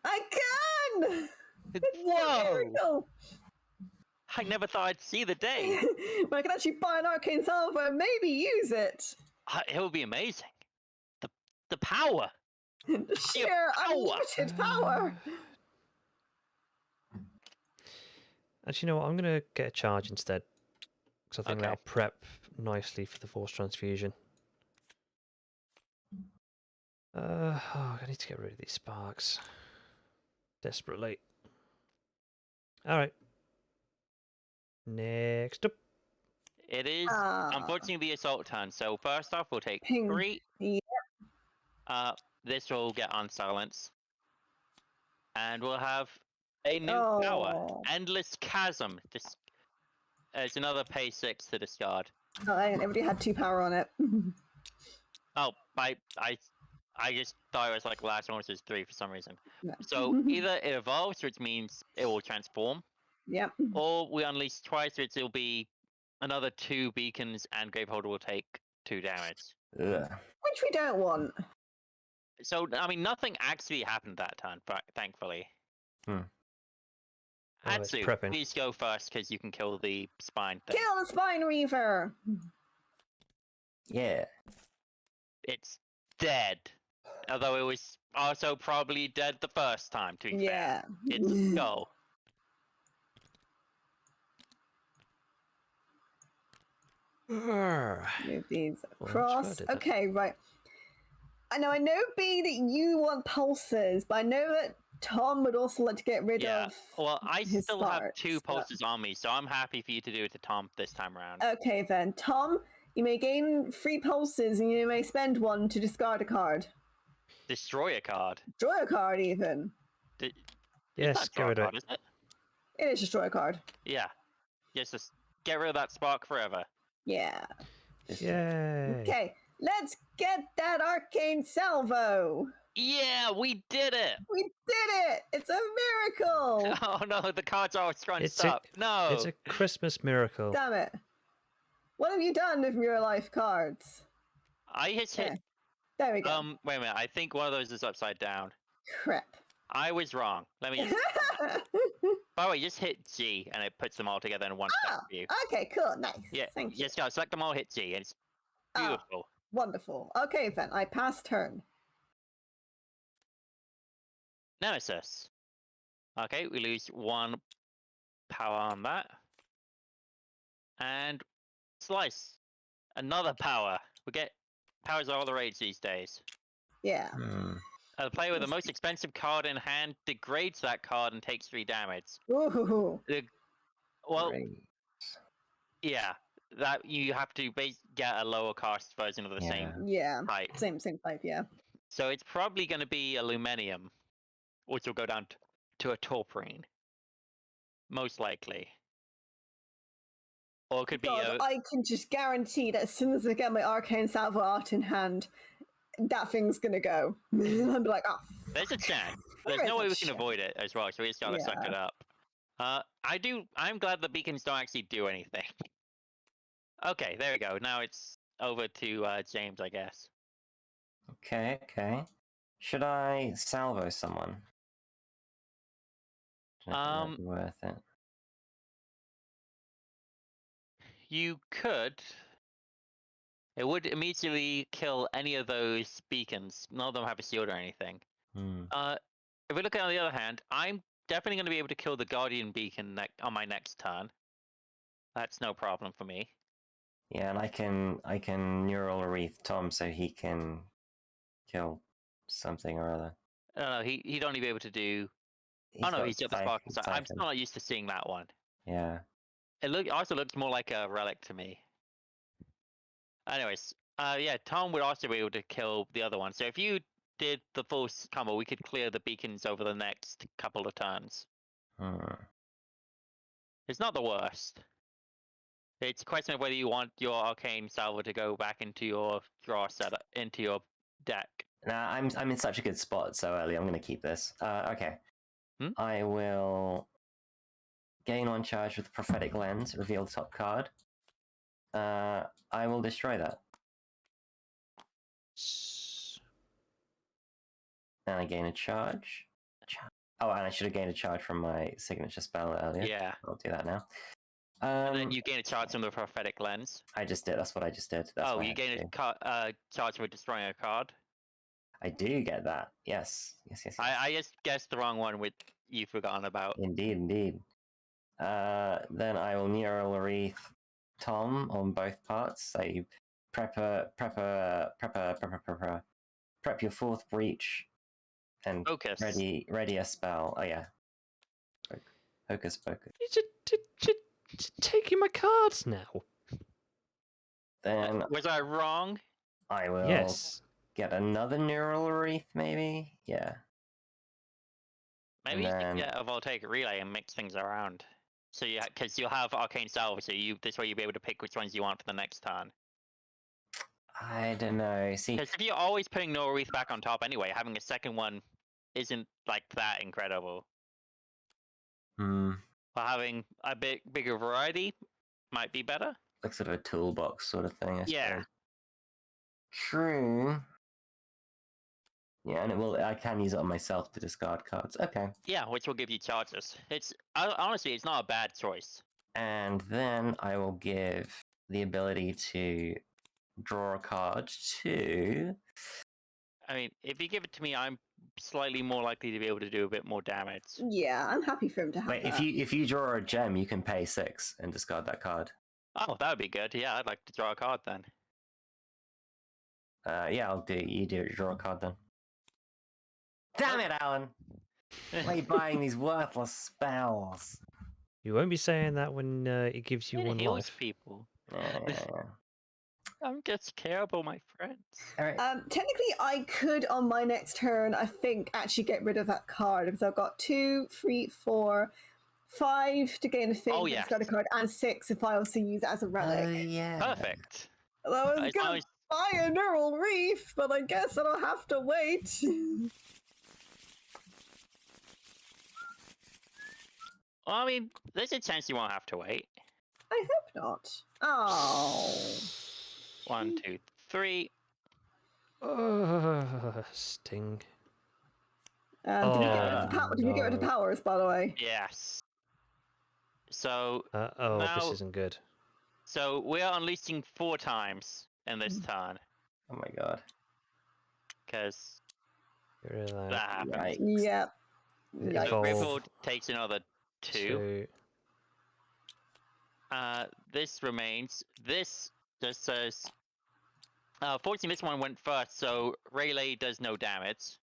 I can. It's Whoa! a miracle. I never thought I'd see the day. But I can actually buy an arcane salvo and maybe use it. It would be amazing. The power. The sheer unlimited power. Actually, you know what? I'm going to get a charge instead. Because I think Okay. that'll prep nicely for the Force Transfusion. I need to get rid of these sparks. Desperately. Alright. Next up. It is, unfortunately, the assault turn. So first off, we'll take Ping. 3. Yeah. This will get unsilenced. And we'll have a new power. Endless Chasm. It's another pay 6 to discard. Oh, everybody had 2 power on it. Oh, I just thought it was like last one, which is 3 for some reason. No. So either it evolves, which means it will transform, Yep. or we unleash twice, which will be another 2 beacons, and Graveholder will take 2 damage. Ugh. Which we don't want. So, I mean, nothing actually happened that turn, thankfully. Oh, it's Atsu, prepping. please go first, because you can kill the spine thing. Kill the Spine Reaver! Yeah. It's dead. Although it was also probably dead the first time, to be Yeah. fair. It's a skull. Move these Well, across. that's what I did Okay, right. I know, B, that you want pulses, but I know that Tom would also like to get rid of. Well, I his still have sparks, 2 but- pulses on me, so I'm happy for you to do it to Tom this time around. Okay, then. Tom, you may gain 3 pulses and you may spend 1 to discard a card. Destroy a card. Draw a card, even. It's Yes, not get draw a rid of card, it. isn't it? It is destroy a card. Yeah. Just get rid of that spark forever. Yeah. Yay. Okay. Let's get that arcane salvo. Yeah, we did it! We did it! It's a miracle! Oh no, the cards are scrunched It's a- up. No! It's a Christmas miracle. Damn it. What have you done with your life cards? I just hit. There we go. Wait a minute. I think one of those is upside down. Crap. I was wrong. Let me just. By the way, just hit G and it puts them all together in one stack for you. Okay, cool. Nice. Yeah, Thank you. just go select them all, hit G, and it's beautiful. Wonderful. Okay, then. I pass turn. Nemesis. Okay, we lose 1 power on that. And slice. Another power. We get powers are all the rage these days. Yeah. The player with the most expensive card in hand degrades that card and takes 3 damage. Ooh. Well, Great. yeah, that you have to get a lower cost version of the same Yeah. type. Same type, yeah. So it's probably going to be aluminium, which will go down to a tauprine. Most likely. Or it could be God, I can just guarantee that as soon as I get my arcane salvo art in hand, that thing's gonna go. I'll be like, oh. There's a chance. There's There no is way a we can chance. avoid it as well, so we just gotta suck it up. I'm glad the beacons don't actually do anything. Okay, there we go. Now it's over to James, I guess. Okay, okay. Should I salvo someone? Do you think it might be worth it? You could. It would immediately kill any of those beacons. None of them have a shield or anything. If we look at it on the other hand, I'm definitely going to be able to kill the Guardian beacon on my next turn. That's no problem for me. Yeah, and I can neural wreath Tom so he can kill something or other. No, he'd only be able to do. He's got the spark. I'm still not used to seeing that one. Yeah. It also looks more like a relic to me. Anyways, yeah, Tom would also be able to kill the other one. So if you did the full combo, we could clear the beacons over the next couple of turns. It's not the worst. It's a question of whether you want your arcane salvo to go back into your draw setup, into your deck. Nah, I'm in such a good spot so early. I'm gonna keep this. Okay. I will gain 1 charge with the prophetic lens. Reveal the top card. I will destroy that. And I gain a charge. Oh, and I should have gained a charge from my signature spell earlier. Yeah. I'll do that now. And then you gain a charge from the prophetic lens. I just did. That's what I just did. That's you gain a charge for destroying a card. I do get that. Yes. I just guessed the wrong one, which you've forgotten about. Indeed. Then I will neural wreath Tom on both parts. So you prep your 4th breach and Focus. ready a spell. Oh yeah. Hocus pocus. You're taking my cards now. Then Was I wrong? I will get another neural wreath, maybe? Yeah. Maybe you should get a voltaic relay and mix things around. So because you'll have arcane salvo, so this way you'll be able to pick which ones you want for the next turn. I don't know. See, because if you're always putting neural wreath back on top anyway, having a second one isn't like that incredible. But having a bit bigger variety might be better. Like sort of a toolbox sort of thing. I Yeah. suppose. True. Yeah, and I can use it on myself to discard cards. Okay. Yeah, which will give you charges. Honestly, it's not a bad choice. And then I will give the ability to draw a card to. I mean, if you give it to me, I'm slightly more likely to be able to do a bit more damage. Yeah, I'm happy for him to have Wait, that. if you draw a gem, you can pay 6 and discard that card. Oh, that would be good. Yeah, I'd like to draw a card then. Yeah, I'll do. You draw a card then. Damn it, Alan! Why are you buying these worthless spells? You won't be saying that when it gives you It 1 heals life. people. Yeah. I'm just terrible, my friends. All right. Technically, I could on my next turn, I think, actually get rid of that card because I've got 2, 3, 4, 5 to gain a thing. Oh, yeah. Discard a card, and 6 if I also use it as a relic. Yeah. Perfect. That was As gonna long as fire neural reef, but I guess I'll have to wait. Well, I mean, there's a chance you won't have to wait. I hope not. Oh. 1, 2, 3. Sting. Did we get rid of the Oh, Did we get rid of no. powers, by the way? Yes. So Oh, this now, isn't good. so we are unleashing 4 times in this turn Oh my god. because Get rid of that that. happens. Right. Yep. Yikes. So Evolve. Greyboard takes another 2. 2. This remains. This just says. Fortunately, this one went first, so Relay does no damage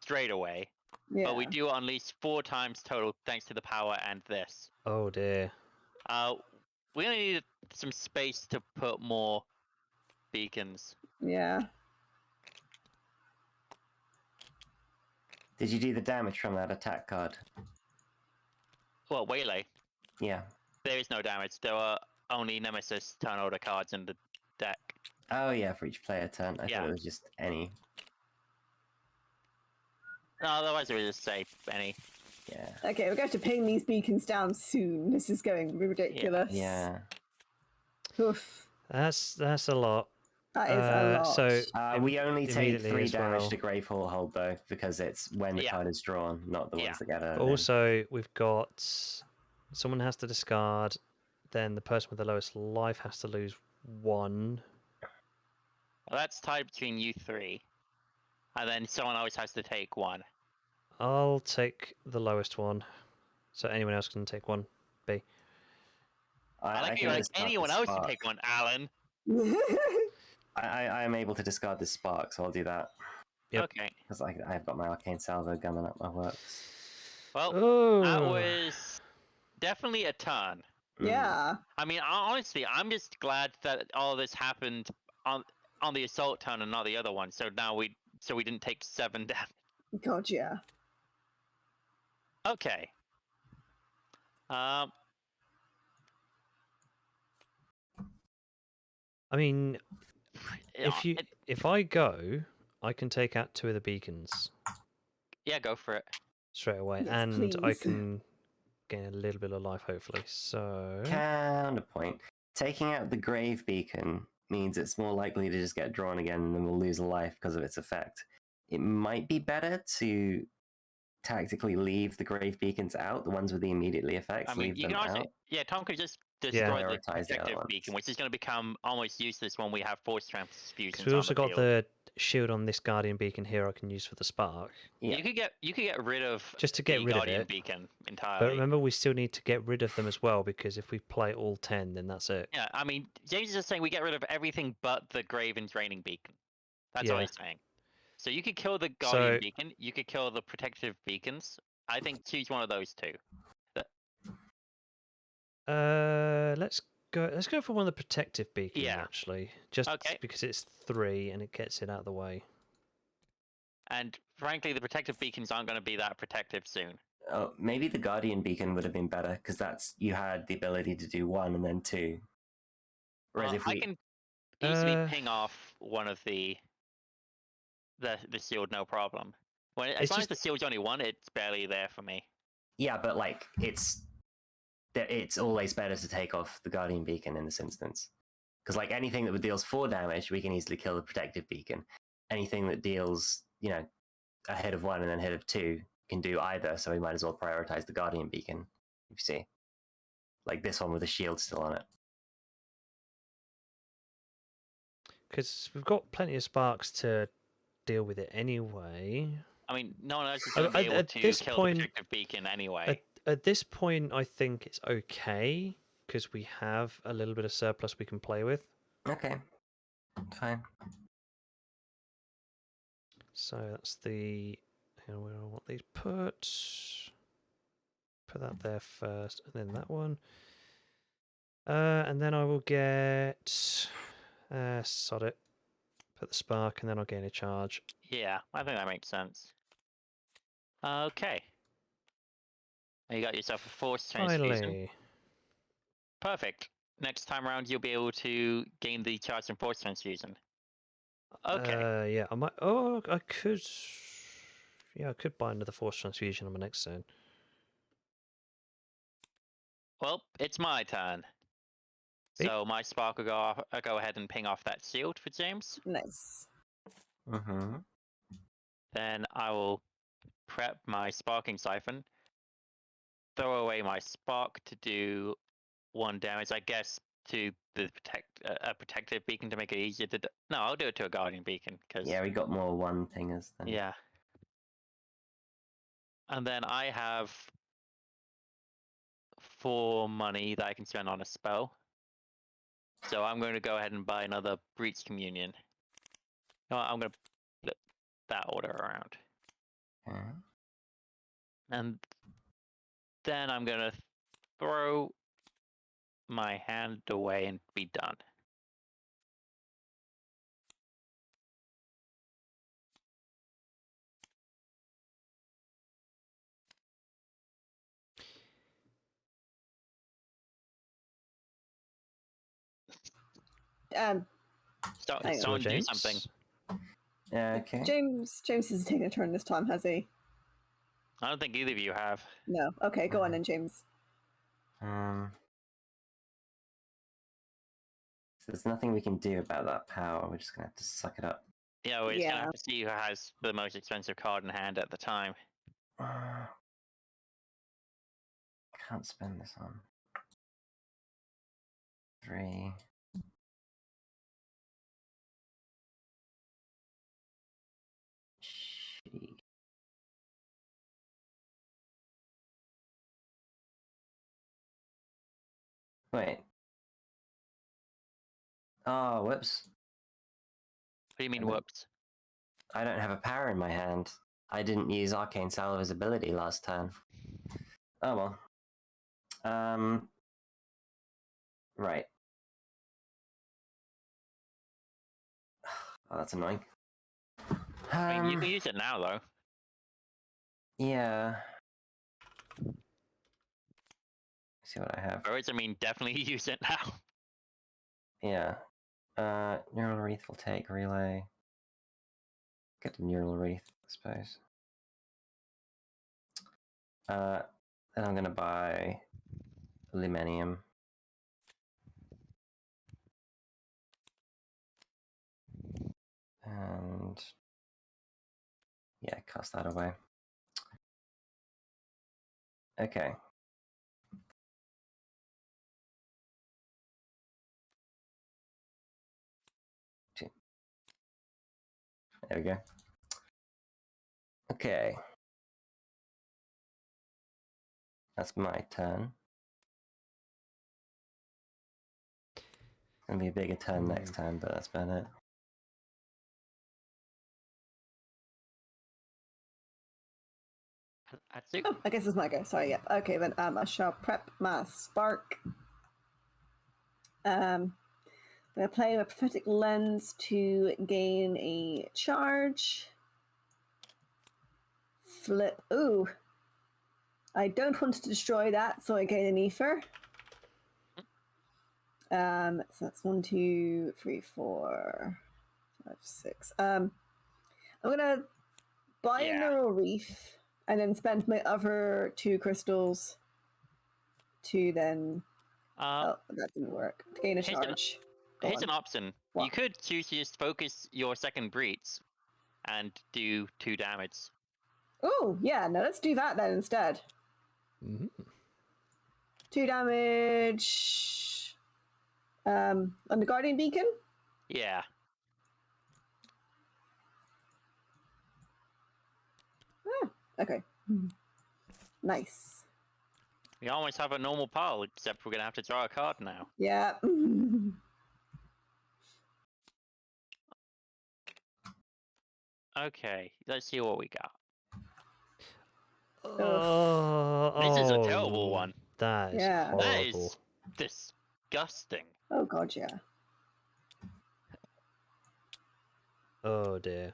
straight away. Yeah. But we do unleash 4 times total thanks to the power and this. Oh dear. We only need some space to put more beacons. Yeah. Did you do the damage from that attack card? Well, Waylay, Yeah. there is no damage. There are only Nemesis turn order cards in the deck. Oh yeah, for each player turn. I Yeah. thought it was just any. No, otherwise, it would just say any. Yeah. Okay, we're going to ping these beacons down soon. This is going to be ridiculous. Yeah. Oof. That's a lot. That is a lot. So We only take immediately 3 as damage well. to Gravehall Hold though, because it's when the Yeah. card is drawn, not the Yeah. ones that get out. Also, we've got someone has to discard, then the person with the lowest life has to lose 1. Well, that's tied between you 3. And then someone else has to take 1. I'll take the lowest one, so anyone else can take 1. B. I like you can like discard anyone the else to spark. take 1, Alan. I am able to discard this spark, so I'll do that. Yep. Okay. Because I've got my Arcane Salvo gumming up my works. Well, Oh. that was definitely a turn. yeah. I mean, honestly, I'm just glad that all this happened on the assault turn and not the other one. So now we didn't take 7 damage. God, yeah. Okay. I mean, Yeah, if I go, I can take out 2 of the beacons yeah, go for it. straight away, Yes, and I please. can gain a little bit of life, hopefully. So Counterpoint. Taking out the Grave Beacon means it's more likely to just get drawn again and then we'll lose a life because of its effect. It might be better to tactically leave the Grave Beacons out, the ones with the immediately effects, I mean, leave you them can also, out. yeah, Tom could just destroy the Prioritize the other protective ones. beacon, which is going to become almost useless when we have force transfusions because we also on the got field. the shield on this Guardian beacon here, I can use for the spark. Yeah. You could get rid of Just to get the rid of Guardian it. beacon entirely. But remember, we still need to get rid of them as well, because if we play all 10, then that's it. Yeah, I mean, James is just saying we get rid of everything but the Grave and Draining beacon. That's all Yeah. he's saying. So you could kill the Guardian So- beacon. You could kill the protective beacons. I think choose one of those 2. Let's go for one of the protective beacons, Yeah. actually. Just Okay. because it's 3 and it gets it out of the way. And frankly, the protective beacons aren't going to be that protective soon. Oh, maybe the Guardian Beacon would have been better because you had the ability to do 1 and then 2. Whereas if we I can easily Uh, ping off one of the shield, no problem. As It's long as just- the shield's only 1, it's barely there for me. yeah, but like it's always better to take off the Guardian Beacon in this instance. Because like anything that deals 4 damage, we can easily kill the protective beacon. Anything that deals, a hit of 1 and then hit of 2 can do either, so we might as well prioritize the Guardian Beacon, if you see. Like this one with the shield still on it. Because we've got plenty of sparks to deal with it anyway. I mean, no one else is going to be able At to this kill point- the protective beacon anyway. At this point, I think it's okay, because we have a little bit of surplus we can play with. Okay. Fine. So that's the... Where I want these put. Put that there first, and then that one. And then I will get... sod it. Put the spark, and then I'll gain a charge. Yeah, I think that makes sense. Okay. You got yourself a force transfusion. Finally. Perfect. Next time around, you'll be able to gain the charge and force transfusion. Okay. Yeah, I might. Oh, I could. Yeah, I could buy another force transfusion on my next turn. Well, it's my turn. Hey. So my spark will go off. I'll go ahead and ping off that shield for James. Nice. Mm-hmm. Then I will prep my sparking siphon. Throw away my spark to do 1 damage, I guess, to the a protective beacon to make it easier to. No, I'll do it to a guardian beacon because Yeah, we got more one thingers than. yeah. And then I have 4 money that I can spend on a spell. So I'm going to go ahead and buy another Breach Communion. No, I'm going to flip that order around. Okay. And then I'm going to throw my hand away and be done. Um, Start, Hang on. someone do James? something. Yeah. Okay. James isn't taking a turn this time, has he? I don't think either of you have. No. Okay, go on then, James. So there's nothing we can do about that power. We're just gonna have to suck it up. Yeah, we're just going to Yeah. have to see who has the most expensive card in hand at the time. Can't spend this on 3. Shitty. Wait. Oh, whoops. What do you mean, Hello? whoops? I don't have a power in my hand. I didn't use Arcane Salvo's ability last turn. Oh well. Right. Oh, that's annoying. I mean, you can use it now, though. Yeah. See what I have. Or I mean, definitely use it now. Yeah. Neural Wreath will take relay. Get the Neural Wreath, I suppose. Then I'm gonna buy Lumenium. And yeah, cast that away. Okay. There we go. Okay. That's my turn. Gonna be a bigger turn next time, but that's about it. Atsu? Oh, I guess it's my go. Sorry, yep. Okay, then I shall prep my spark. I'm going to play with Prophetic Lens to gain a charge. Flip. Ooh. I don't want to destroy that, so I gain an ether. So that's 1, 2, 3, 4, 5, 6. I'm gonna buy a neural reef and then spend my other 2 crystals to then. Oh, that didn't work. To gain a charge. Here's an option. What? You could choose to just focus your second breach and do 2 damage. Oh, yeah, no, let's do that then instead. Mm-hmm. 2 damage. On the Guardian Beacon? Yeah. Okay. Nice. We almost have a normal pile, except we're going to have to draw a card now. Yeah. Okay, let's see what we got. This is a terrible one. That is Yeah. horrible. That is disgusting. Oh, God, yeah. Oh dear.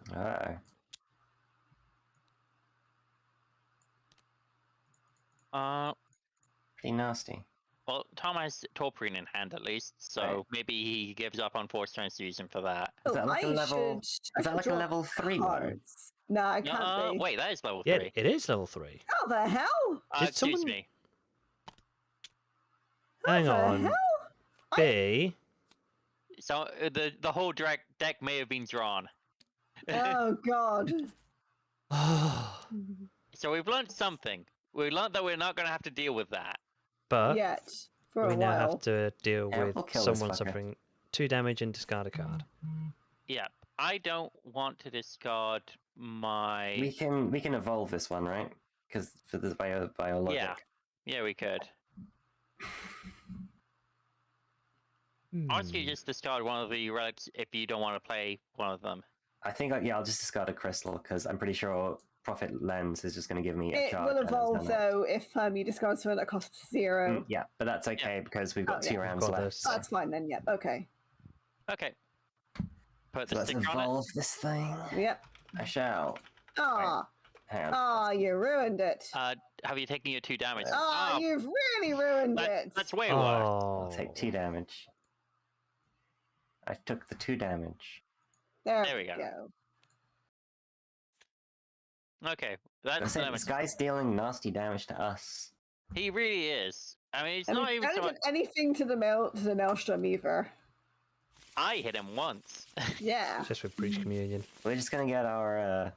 Uh, Pretty nasty. Well, Tom has Torpurine in hand at least, so Right. maybe he gives up on Force turns to use him for that. Is that like a level? Is Is that like a level 3 one? No, I can't be. Wait, that is level Yeah, 3. it is level 3. How the hell? Did Excuse someone- me. How Hang the on. hell? B. So the whole deck may have been drawn. Oh god. So we've learned something. We learned that we're not going to have to deal with that. But Yet. For we a now while. have to deal Yeah, with we'll kill this someone fucker. suffering 2 damage and discard a card. Yeah, I don't want to discard my. We can evolve this one, right? Because for the bio logic. Yeah, we could. Honestly, Hmm. just discard one of the relics if you don't want to play one of them. I think I'll just discard a crystal because I'm pretty sure Prophet Lens is just going to give me a It charge. will and it's evolve done it. though if you discard something that costs 0. Yeah, but that's okay because we've got Oh, 2 yeah. rounds Got left. this. So, That's fine then, yep, okay. Okay. Put so the let's sticker on it. evolve this thing. Yep. I shall. Ah, Hang on. ah, you ruined it. Have you taken your 2 damage? Ah, you've really ruined it. That's way worse. Oh. I'll take 2 damage. I took the 2 damage. There There we we go. go. Okay, I that's said, this Nemesis. guy's dealing nasty damage to us. He really is. I mean, it's And not we even so don't much. do anything to the Maelstrom either. I hit him once. Yeah. Just with Breach Communion. We're just gonna get our,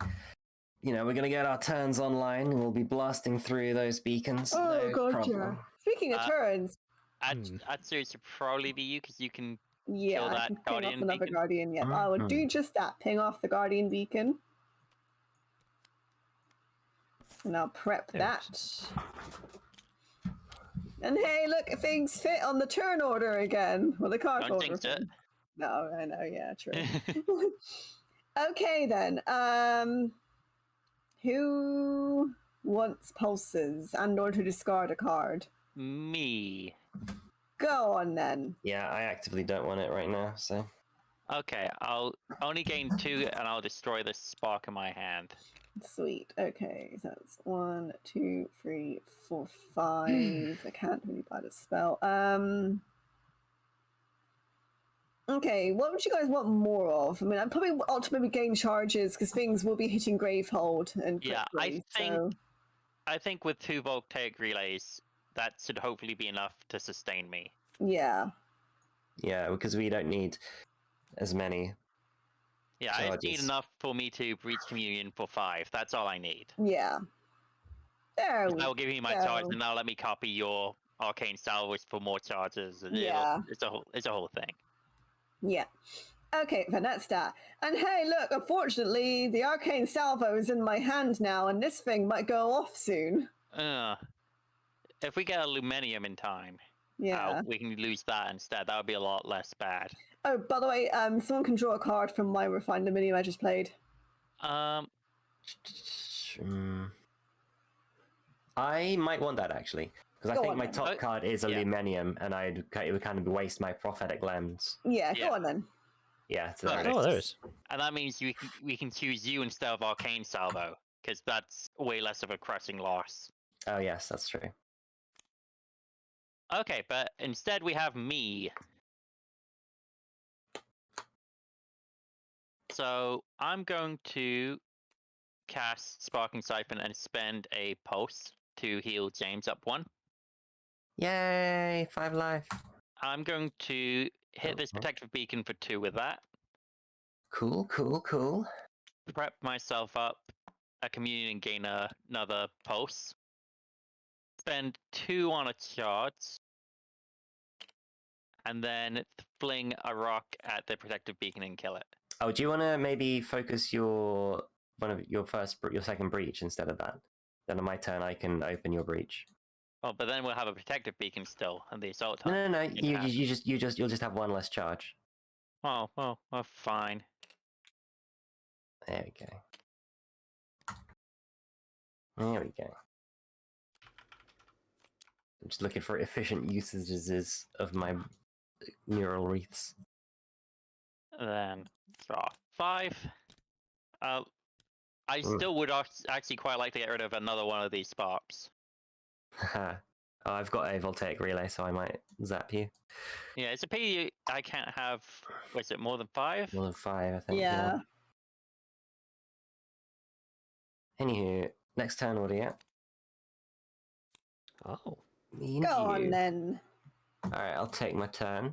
we're gonna get our turns online. We'll be blasting through those beacons. Oh, no gotcha. problem. Speaking of turns, Atsu should probably be you because you can. yeah, Kill I that can ping off Guardian another beacon? Guardian. Yep, I would do just that. Ping off the Guardian beacon. And I'll prep There it that. And hey, look, things fit on the turn order again. Well, the card Don't order. jinx it. thing. No, I know, yeah, true. Okay then. Who wants pulses and or to discard a card? Me. Go on then. Yeah, I actively don't want it right now, so. Okay, I'll only gain 2 and I'll destroy the spark in my hand. Sweet. Okay, so that's 1, 2, 3, 4, 5. I can't really buy the spell. Okay, what would you guys want more of? I mean, I'd probably want to maybe gain charges because things will be hitting Gravehold and Yeah, quickly, I think with 2 voltaic relays, that should hopefully be enough to sustain me. yeah. Yeah, because we don't need as many. Yeah, I just need Charges. enough for me to breach communion for 5. That's all I need. Yeah. There we That'll give me my go. charge, and that'll let me copy your arcane salvage for more charges. And Yeah. it's a whole thing. Yeah. Okay, then that's that. And hey, look, unfortunately, the arcane salvo is in my hand now, and this thing might go off soon. If we get a Lumenium in time, Yeah. we can lose that instead. That would be a lot less bad. Oh, by the way, someone can draw a card from my refined minium I just played. I might want that actually, because I Go think on my then. top card is a Yeah. Lumenium, and it would kind of waste my prophetic lens. Yeah, Yeah. go on then. Yeah, so Okay. Oh, there is. And that means we can choose you instead of arcane salvo, because that's way less of a crushing loss. Oh yes, that's true. Okay, but instead we have me. So I'm going to cast Sparking Siphon and spend a pulse to heal James up 1. Yay, 5 life. I'm going to hit this Okay. protective beacon for 2 with that. Cool. Prep myself up a communion and gain another pulse. Spend 2 on a charge. And then fling a rock at the protective beacon and kill it. Oh, do you want to maybe focus your second breach instead of that? Then on my turn, I can open your breach. Oh, but then we'll have a protective beacon still, and the assault. No. Yeah. You'll just have 1 less charge. Oh, well, fine. There we go. I'm just looking for efficient usages of my neural wreaths. Then draw 5. I still would actually quite like to get rid of another one of these sparks. Oh, I've got a voltaic relay, so I might zap you. Yeah, it's a pity I can't have. Was it more than 5? More than 5, I think. Yeah. Anywho, next turn, what do you get? Oh. Go on then. Alright, I'll take my turn.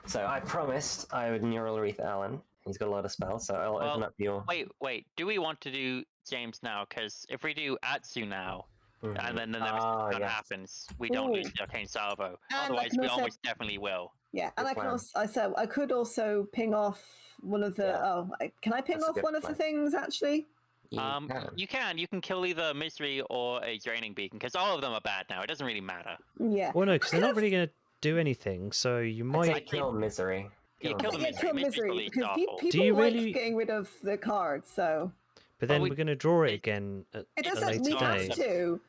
So I promised I would Neural Wreath Alan. He's got a lot of spells, so I'll open up your... Wait. Do we want to do James now? Because if we do Atsu now, and then the Nemesis happens, we don't lose the Arcane Salvo. And Otherwise, we almost definitely will. Yeah, and Good I can plan. also, I could also ping off one of the. Yeah. Can I ping That's a off good one of the plan. things actually? You can kill either Misery or a Draining Beacon, because all of them are bad now. It doesn't really matter. Yeah. Well, no, because they're not really going to do anything, so you I'd might... say kill Misery. Yeah, kill the Yeah, Misery. kill Misery's the misery least because awful. Do people you like really- getting rid of the cards. So But then we- we're going to draw it again at it a doesn't. later We have date. to.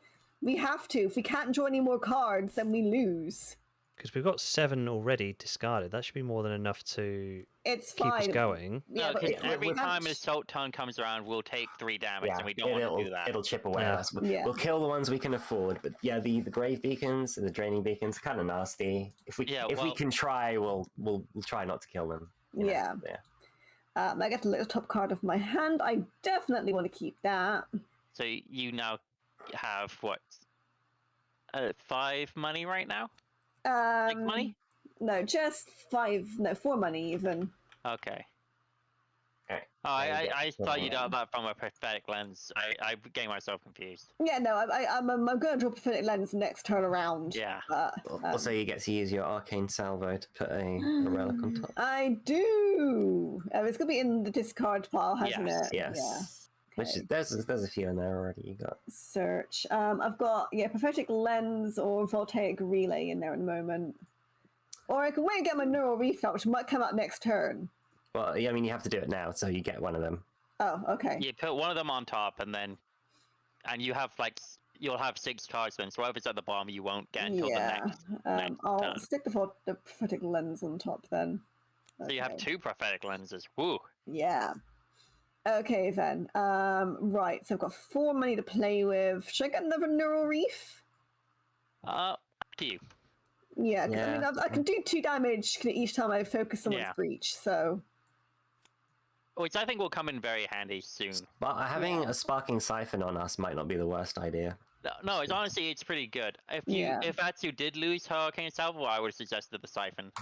We have to. If we can't draw any more cards, then we lose. Because we've got 7 already discarded. That should be more than enough to It's keep us fine. going. Yeah, No, but because every we can't time an assault turn comes around, we'll take 3 damage, Yeah, and we don't want to do that. It'll chip away Yeah. at us. Yeah. We'll kill the ones we can afford, but yeah, the grave beacons and the draining beacons are kind of nasty. If we can try, we'll try not to kill them. you know? Yeah. Yeah. I get the little top card of my hand. I definitely want to keep that. So you now have what? 5 money right now? 6 money? No, just 5. No, 4 money even. Okay. Alright. Oh, I thought you'd Yeah. got that from a prophetic lens. I getting myself confused. Yeah, no, I'm going to draw Prophetic Lens next turn around. Yeah. Also, you get to use your arcane salvo to put a relic on top. I do. It's going to be in the discard pile, hasn't Yes, it? Yes. Yeah. Which is, there's a few in there already. You got. Search. I've got Prophetic Lens or Voltaic Relay in there at the moment. Or I can wait and get my Neural Wreath out, which might come out next turn. Well, yeah, I mean, you have to do it now, so you get one of them. Oh, okay. You put one of them on top, and you have you'll have 6 cards then. So whatever's at the bottom, you won't get until the next. I'll turn. stick the Prophetic Lens on top then. So you have 2 prophetic lenses. Woo. Yeah. Okay then. Right. So I've got 4 money to play with. Should I get another Neural Reef? Up to you. Yeah. 'Cause I mean, I can do 2 damage each time I focus someone's breach. So. Which I think will come in very handy soon. Well, having a sparking siphon on us might not be the worst idea. No, it's honestly it's pretty good. If Atsu did lose her Arcane Salvo, I would have suggested the Siphon.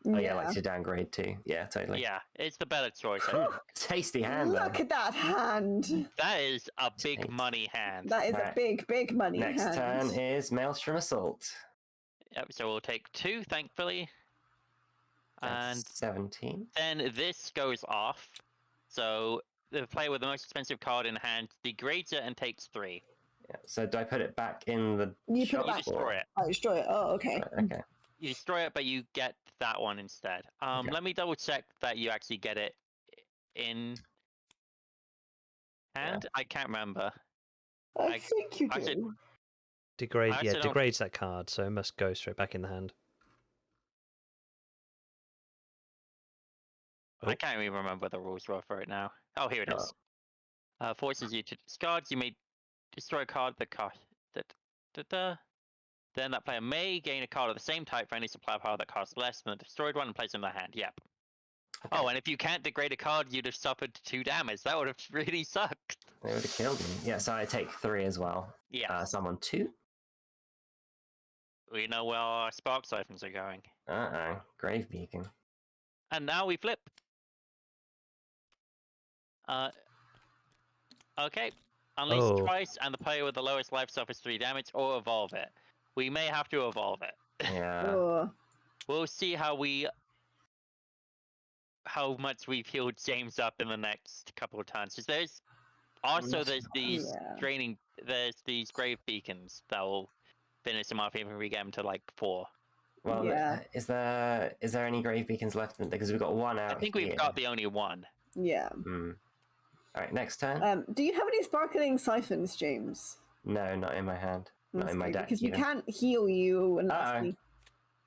Oh yeah, like to downgrade too. Yeah, totally. Yeah, it's the better choice. I think. Tasty hand. Look at that hand. That is a big money hand. That is a big money hand. Next turn is Maelstrom Assault. Yep, so we'll take 2, thankfully. And 17. then this goes off. So the player with the most expensive card in hand degrades it and takes 3. Yeah. So do I put it back in the You shop? put it back. You destroy it. I destroy it. Oh, okay. Right, okay. You destroy it, but you get that one instead. Okay. Let me double check that you actually get it in hand. I can't remember. I think you I should- do. Degrade, I yeah, actually don't- degrades that card, so it must go straight back in the hand. I can't even remember what the rules were for it now. Oh, here it is. Forces you to discard. You may destroy a card that costs. Then that player may gain a card of the same type for any supply power that costs less than the destroyed one and place it in their hand. Yep. Okay. Oh, and if you can't degrade a card, you'd have suffered 2 damage. That would have really sucked. They would have killed me. Yeah, so I take 3 as well. Yeah. So I'm on 2. We know where our spark siphons are going. Uh-oh. Grave Beacon. And now we flip. Okay. Unleash twice, and the player with the lowest life suffers 3 damage, or evolve it. We may have to evolve it. Yeah. Oh. We'll see how much we've healed James up in the next couple of turns. 'Cause there's these there's these grave beacons that will finish him off even if we get him to like 4. Well, Yeah. is there any grave beacons left? Because we've got 1 out. I think we've here. got the only one. Yeah. All right, next turn. Do you have any sparkling siphons, James? No, not in my hand. Not in my deck. Because we even. can't heal you unless we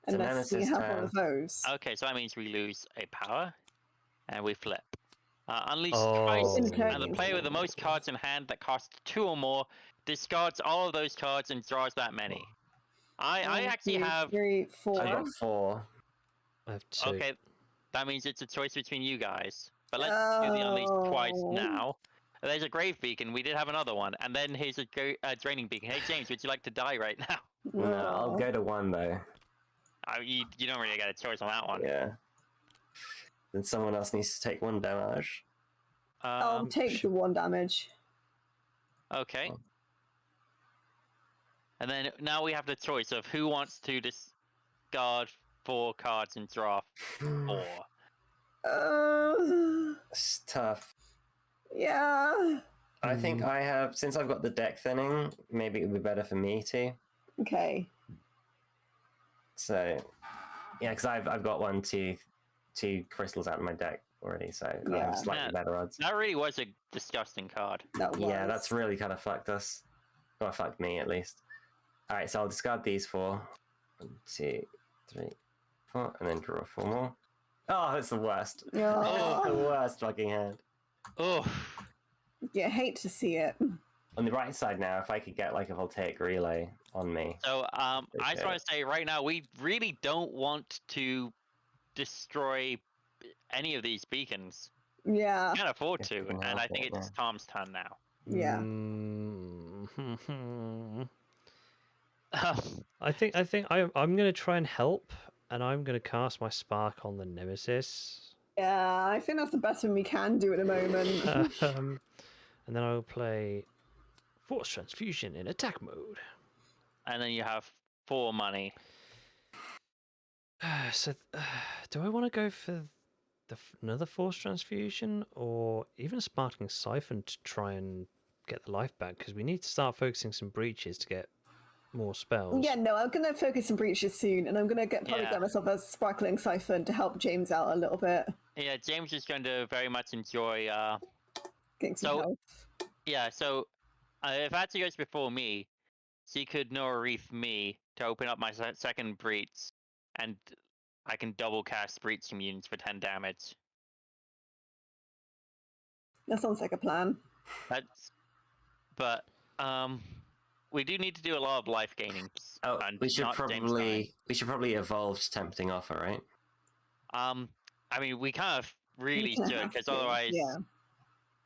Nemesis have turn. one of those. Okay, so that means we lose a power, and we flip. Unleash Oh. twice, and Okay. the player with the most cards in hand that cost 2 or more discards all of those cards and draws that many. I One, actually two, have. 3, 4. I got 4. I have 2. Okay, that means it's a choice between you guys. But let's do the unleash twice Oh. now. There's a grave beacon. We did have another one, and then here's a draining beacon. Hey James, would you like to die right now? No, I'll go to 1 though. You don't really get a choice on that one. Yeah. Then someone else needs to take 1 damage. I'll take the 1 damage. Okay. And then now we have the choice of who wants to discard 4 cards and draw 4. It's tough. Yeah. I think I have, since I've got the deck thinning, maybe it would be better for me to. Okay. So, yeah, because I've got 1, 2 crystals out of my deck already, so I Yeah. have slightly better odds. That really was a disgusting card. That was. Yeah, that's really kind of fucked us. Well, fucked me, at least. Alright, so I'll discard these 4. 1, 2, 3, 4, and then draw 4 more. Oh, that's the worst. Oh. The worst fucking hand. Oh, You hate to see it. On the right side now, if I could get like a voltaic relay on me. so I just Okay. want to say right now, we really don't want to destroy any of these beacons. Yeah. Can't afford If to, we can and help I it, think it's yeah. Tom's turn now. Yeah. I think I'm gonna try and help, and I'm gonna cast my spark on the Nemesis. Yeah, I think that's the best thing we can do at the moment. And then I'll play Force Transfusion in attack mode. And then you have 4 money. So, do I want to go for another Force Transfusion, or even a Sparkling Siphon to try and get the life back? Because we need to start focusing some breaches to get more spells. Yeah, no, I'm gonna focus on breaches soon, and I'm gonna probably Yeah. get myself a sparkling siphon to help James out a little bit. Yeah, James is going to very much enjoy. Getting some So- health. Yeah, so if Atsu goes before me, she could Nora Wreath me to open up my second breach, and I can double cast breach immunes for 10 damage. That sounds like a plan. But we do need to do a lot of life gaining. Oh, and we should not James dying. probably evolve to Tempting Offer, right? I mean, we kind of really kinda should, have because to, otherwise yeah.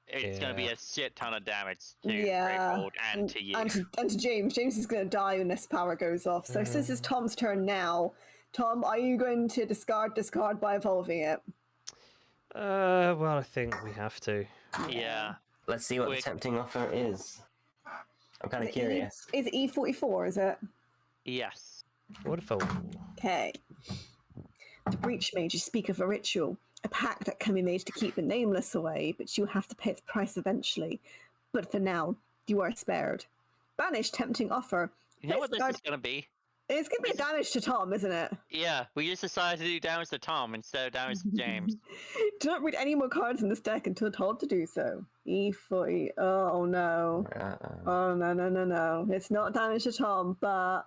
it's going to be Yeah. a shit ton of damage to Yeah, Greyfold and to you. and to James. James is going to die when this power goes off. So since it's Tom's turn now, Tom, are you going to discard by evolving it? Well, I think we have to. Yeah. Let's see what the Quick. Tempting Offer is. I'm kind of Is it curious. Is it E44, is it? Yes. Wonderful. Okay. The Breach Mages speak of a ritual, a pact that can be made to keep the Nameless away, but you have to pay the price eventually. But for now, you are spared. Banish Tempting Offer. You know what this Discard- is going to be? It's going to be damage to Tom, isn't it? Yeah, we just decided to do damage to Tom instead of damage to James. Do not read any more cards in this deck until told to do so. E40. Oh no. Oh no. It's not damage to Tom, but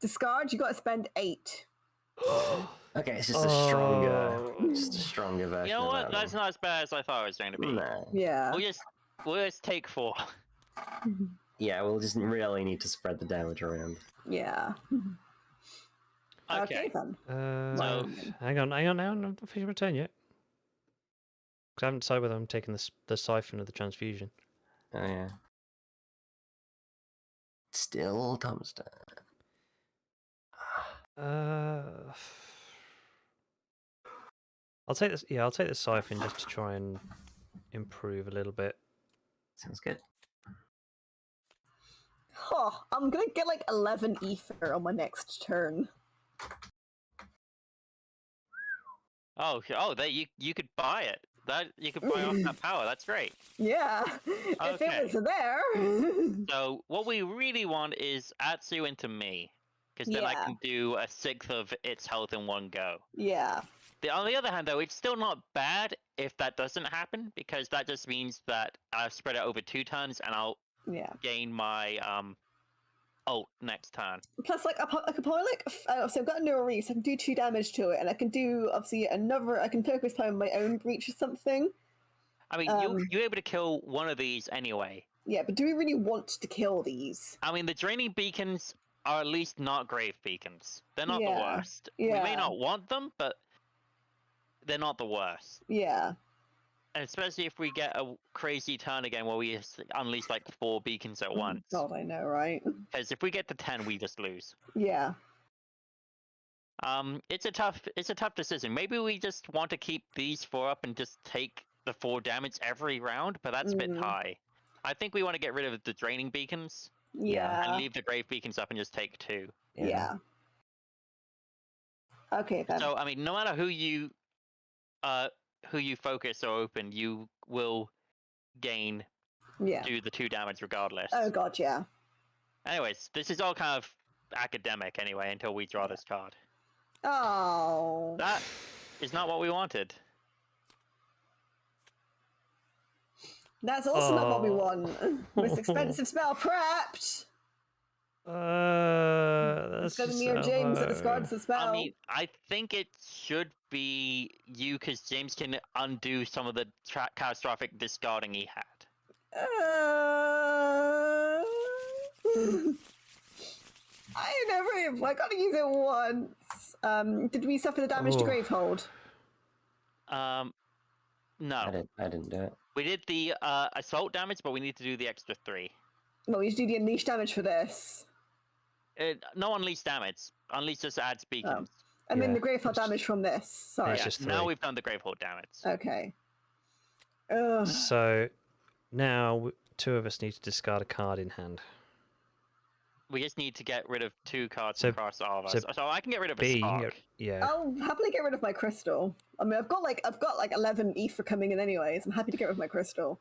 discard, you gotta spend 8. Okay, it's just a stronger version. You know of what? that That's one. not as bad as I thought it was going to be. No. Yeah. We'll just take 4. Yeah, we'll just really need to spread the damage around. Yeah. Okay. then. So- Hang on. I'm not finished my turn yet. Because I haven't decided whether I'm taking the siphon or the transfusion. Oh yeah. Still Tom's turn. I'll take this. Yeah, I'll take the siphon just to try and improve a little bit. Sounds good. Oh, I'm gonna get like 11 ether on my next turn. Oh, that you could buy it. That you could buy off that power. That's great. Yeah. If Okay. it was there. So what we really want is Atsu into me, because then I Yeah. can do a 1/6 of its health in one go. Yeah. On the other hand, though, it's still not bad if that doesn't happen, because that just means that I've spread it over 2 turns, and I'll Yeah. gain my ult next turn. Plus, like, I could probably, like, so I've got a Neural Reef, so I can do 2 damage to it, and I can do, obviously, I can focus on my own breach or something. I mean, you're able to kill one of these anyway. Yeah, but do we really want to kill these? I mean, the draining beacons are at least not grave beacons. They're not the Yeah, worst. We may yeah. not want them, but they're not the worst. Yeah. And especially if we get a crazy turn again where we unleash like 4 beacons at once. God, I know, right? Because if we get to 10, we just lose. Yeah. It's a tough decision. Maybe we just want to keep these 4 up and just take the 4 damage every round, but that's a bit high. I think we want to get rid of the draining beacons Yeah. and leave the grave beacons up and just take 2. Yeah. Okay then. So I mean, no matter who you focus or open, you will gain Yeah. do the 2 damage regardless. Oh god, yeah. Anyways, this is all kind of academic anyway until we draw this card. Oh. That is not what we wanted. That's also not what we want. Most expensive spell prepped. That's It's gonna just be your James that so discards the spell. I mean, I think it should be you because James can undo some of the catastrophic discarding he had. I gotta use it once. Did we suffer the damage to Oh. Gravehold? No. I didn't do it. We did the assault damage, but we need to do the extra 3. Well, we should do the unleash damage for this. No unleash damage. Unleash just adds beacons. I mean Yeah, the Gravehold it's- damage from this. Sorry. It's Yeah, just now 3. we've done the Gravehold damage. Okay. Ugh. So now 2 of us need to discard a card in hand. We just need to get rid of 2 cards So- across all of us. so So I can get rid of a B, spark. yeah. I'll happily get rid of my crystal. I mean, I've got like 11 ether coming in anyways. I'm happy to get rid of my crystal.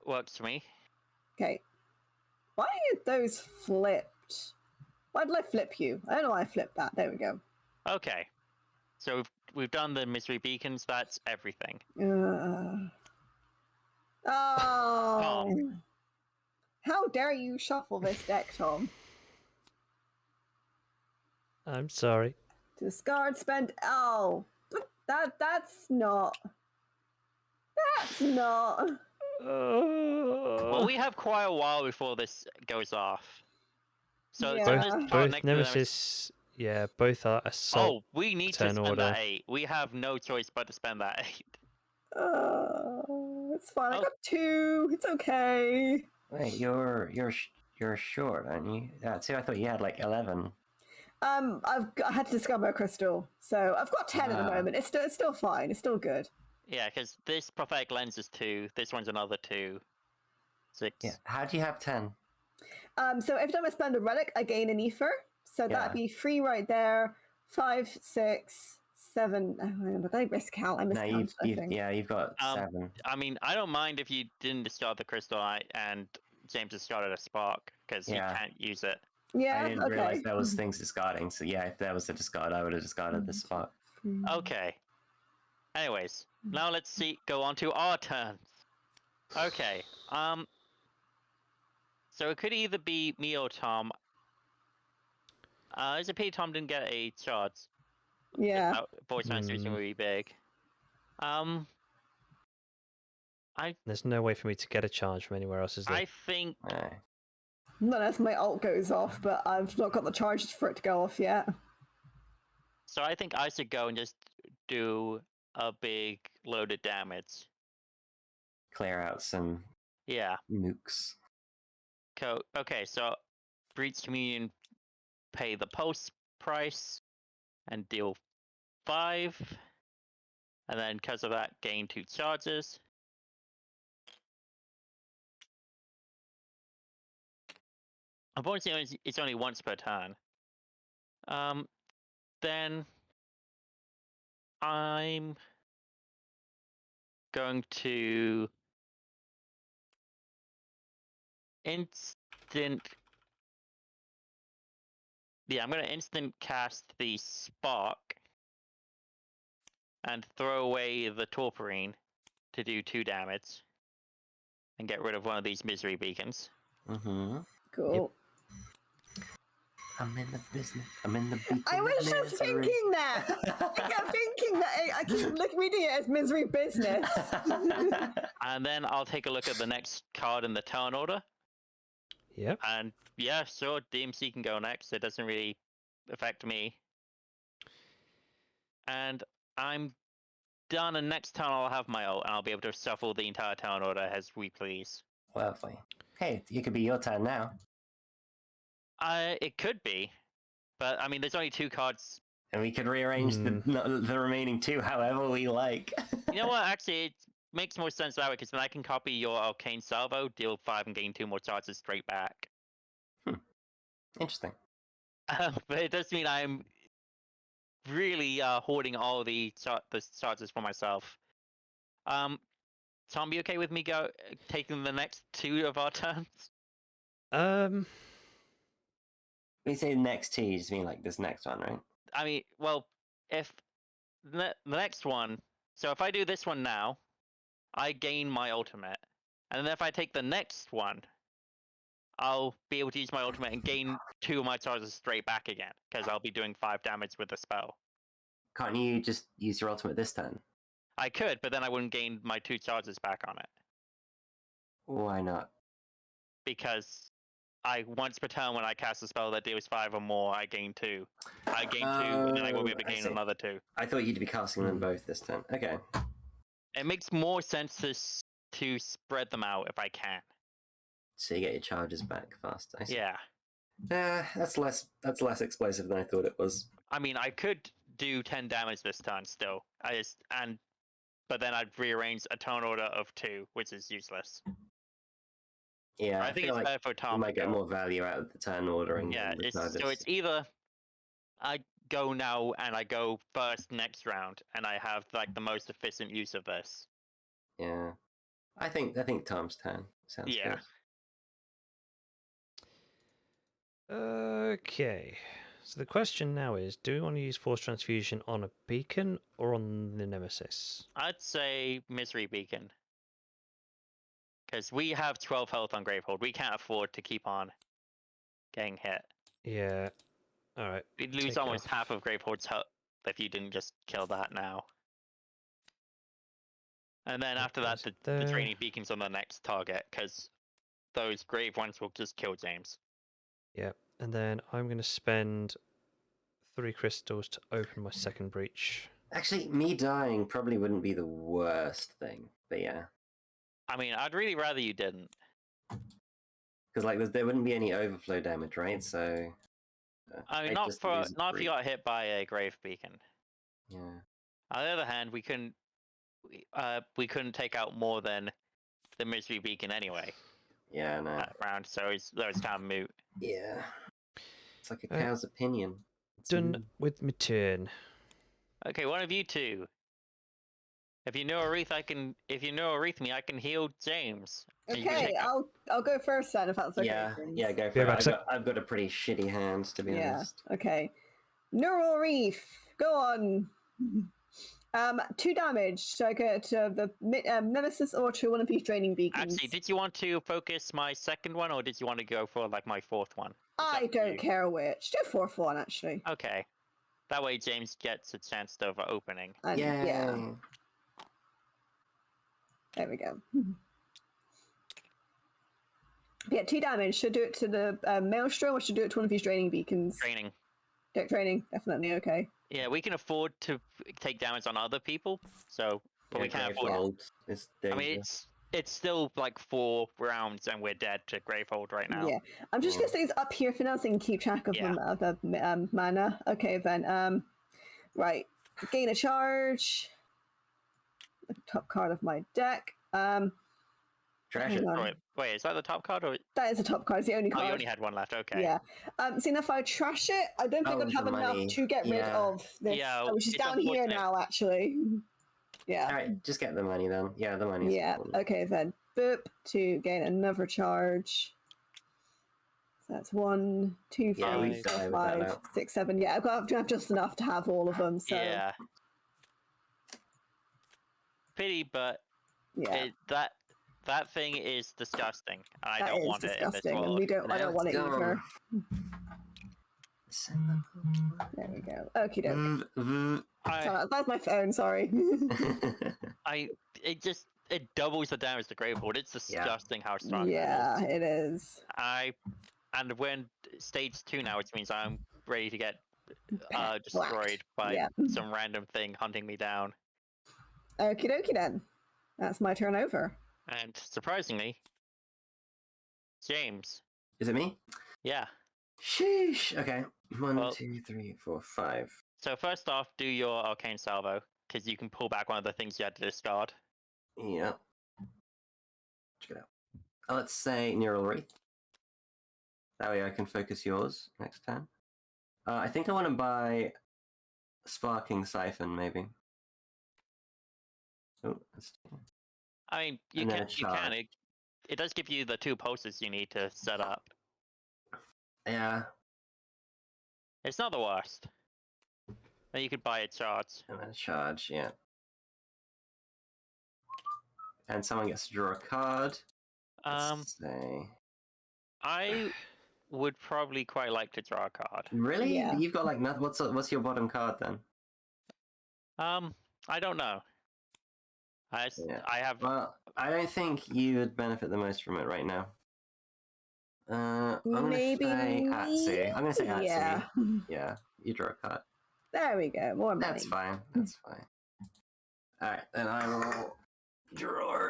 Works for me. Okay. Why are those flipped? Why did I flip you? I don't know why I flipped that. There we go. Okay. So we've done the mystery beacons. That's everything. Oh. How dare you shuffle this deck, Tom? I'm sorry. Discard, spend. Oh, that's not. That's not. Well, we have quite a while before this goes off. So Yeah. this card Both next to them is- Nemesis, yeah, both are assault. Oh, we need to turn spend order. that 8. We have no choice but to spend that 8. It's fine. I Oh. got 2. It's okay. Wait, you're short, aren't you? That's it. I thought you had like 11. I had to discard my crystal, so I've got 10 at the Ah. moment. It's still fine. It's still good. Yeah, because this prophetic lens is 2. This one's another 2. 6. Yeah. How do you have 10? So every time I spend a relic, I gain an ether. So Yeah. that'd be 3 right there. 5, 6, 7. Oh, I miscount. I No, miscounted. I think. you've got 7. I mean, I don't mind if you didn't discard the crystal and James discarded a spark because Yeah. you can't use it. Yeah. I didn't okay. realize there was things discarding. So yeah, if there was a discard, I would have discarded the spot. Okay. Anyways, now let's go on to our turns. Okay. So it could either be me or Tom. It's a pity Tom didn't get a charge. Yeah. Voice transmission would be big. There's no way for me to get a charge from anywhere else, is there? I think No. Not unless my ult goes off, but I've not got the charges for it to go off yet. so. I think I should go and just do a big load of damage. Clear out some Yeah. nukes. Okay, so Breach Communion pay the post price and deal 5. And then because of that, gain 2 charges. Unfortunately, it's only once per turn. Then I'm going to instant. Yeah, I'm going to instant cast the spark and throw away the torporine to do 2 damage and get rid of one of these misery beacons. Mm-hmm. Cool. I'm in the business. I'm in the beacon I was of just misery. thinking that. I kept thinking that. I keep reading it as misery business. And then I'll take a look at the next card in the turn order. Yep. And yeah, sure, DMC can go next. It doesn't really affect me. And I'm done, and next turn I'll have my ult, and I'll be able to shuffle the entire turn order as we please. Lovely. Hey, it could be your turn now. It could be, but I mean, there's only 2 cards. And we could rearrange the remaining 2 however we like. You know what? Actually, it makes more sense that way, because then I can copy your Arcane Salvo, deal 5, and gain 2 more charges straight back. Interesting. But it does mean I'm really hoarding all the charges for myself. Tom, you okay with me taking the next 2 of our turns? When you say next 2, you just mean like this next one, right? I mean, well, if the next one, so if I do this one now, I gain my ultimate, and then if I take the next one, I'll be able to use my ultimate and gain 2 of my charges straight back again, because I'll be doing 5 damage with the spell. Can't you just use your ultimate this turn? I could, but then I wouldn't gain my 2 charges back on it. Why not? Because once per turn when I cast a spell that deals 5 or more, I gain 2. I gain 2, and then I won't be able to gain another 2. I thought you'd be casting them both this turn. Okay. It makes more sense to spread them out if I can. So you get your charges back faster. Yeah. That's less explosive than I thought it was. I mean, I could do 10 damage this turn still. But then I'd rearrange a turn order of 2, which is useless. Yeah, I think it's better for Tom. You might get more value out of the turn ordering. Yeah, so it's either I go now and I go first next round, and I have like the most efficient use of this. Yeah, I think Tom's turn sounds good. Okay. So the question now is, do we want to use Force Transfusion on a beacon or on the Nemesis? I'd say Misery Beacon. Because we have 12 health on Gravehold. We can't afford to keep on getting hit. Yeah. Alright. We'd lose almost half of Gravehold's health if you didn't just kill that now. And then after that, the Draining Beacon's on the next target, because those Grave ones will just kill James. Yeah. And then I'm going to spend 3 crystals to open my second breach. Actually, me dying probably wouldn't be the worst thing, but yeah. I mean, I'd really rather you didn't. Because like there wouldn't be any overflow damage, right? So. I mean, not if you got hit by a Grave Beacon. Yeah. On the other hand, we couldn't take out more than the Misery Beacon anyway. Yeah, no. That round, so it's kind of moot. Yeah. It's like a cow's opinion. Done with my turn. Okay, one of you two. If you know Arrhythmia, I can heal James. Okay, I'll go first then, if that's okay. Yeah, go for it. I've got a pretty shitty hand, to be honest. Okay. Neural Reef, go on. 2 damage. So I get the Nemesis or to one of these draining beacons. Actually, did you want to focus my second one, or did you want to go for like my fourth one? I don't care which. Do 4th one, actually. Okay. That way James gets a chance of opening. And, yeah. There we go. Yeah, 2 damage. Should do it to the Maelstrom, or should do it to one of these draining beacons? Draining. Draining, definitely okay. Yeah, we can afford to take damage on other people, but we can't afford. I mean, it's still like 4 rounds, and we're dead to Gravehold right now. Yeah, I'm just gonna say it's up here for now, so you can keep track of the mana. Okay, then. Right, gain a charge. The top card of my deck. Trash it. Wait, is that the top card, or that is the top card? It's the only card. Oh, you only had one left. Okay. Yeah. Seeing if I trash it, I don't think I'd have enough to get rid of this. Yeah, which is down here now, actually. Yeah. All right, just get the money then. Yeah, the money. Yeah. Okay then. Boop to gain another charge. So that's 1, 2, 3, 4, 5, 6, 7. Yeah, I've got to have just enough to have all of them. So. Yeah. Pity, but yeah. That thing is disgusting. I don't want it in this world. And I don't want it either. Send the There we go. Okie doke. Pokemon. Sorry, that's my phone. Sorry. It doubles the damage to Great Board. It's disgusting how strong Yeah, that is. it is. And when stage 2 now, which means I'm ready to get destroyed Whacked. by Yeah. some random thing hunting me down. Okie dokie then. That's my turn over. And surprisingly, James. Is it me? Yeah. Sheesh. Okay. One, Well- 2, 3, 4, 5. So first off, do your Arcane Salvo, because you can pull back one of the things you had to discard. Yeah. Check it out. Let's say Neural Wraith. That way I can focus yours next time. I think I want to buy Sparking Siphon, maybe. Oh, that's... I mean, you And then can. a You can. charge. It does give you the 2 pulses you need to set up. Yeah. It's not the worst. Then you could buy a charge. And then a charge, yeah. And someone gets to draw a card. Let's say... I would probably quite like to draw a card. Really? Yeah. You've got like nothing. What's your bottom card then? I don't know. Yeah. I have. Well, I don't think you would benefit the most from it right now. I'm gonna Maybe say Atsu. I'm gonna say Atsu. Yeah. Yeah, you draw a card. There we go. More money. That's fine. That's fine. All right, then I will draw.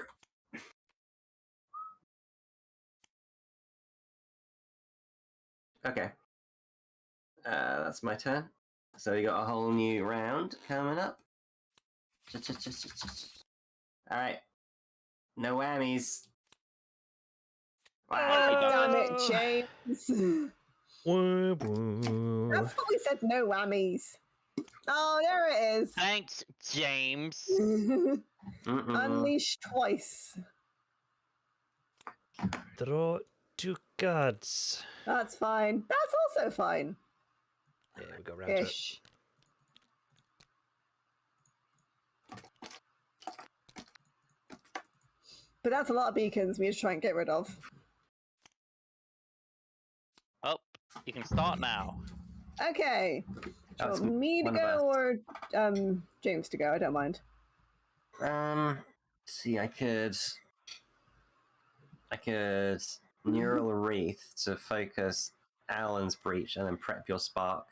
Okay. That's my turn. So we got a whole new round coming up. All right. No whammies. Oh, damn it, James. Woo, woo. That's what we said, no whammies. Oh, there it is. Thanks, James. Mm-mm. Unleash twice. Draw 2 cards. That's fine. That's also fine. Yeah, we go round to it. Ish. But that's a lot of beacons we need to try and get rid of. Oh, you can start now. Okay. Do you That's want me to one of us. go or James to go? I don't mind. See, I could Neural Wraith to focus Alan's Breach and then prep your Spark.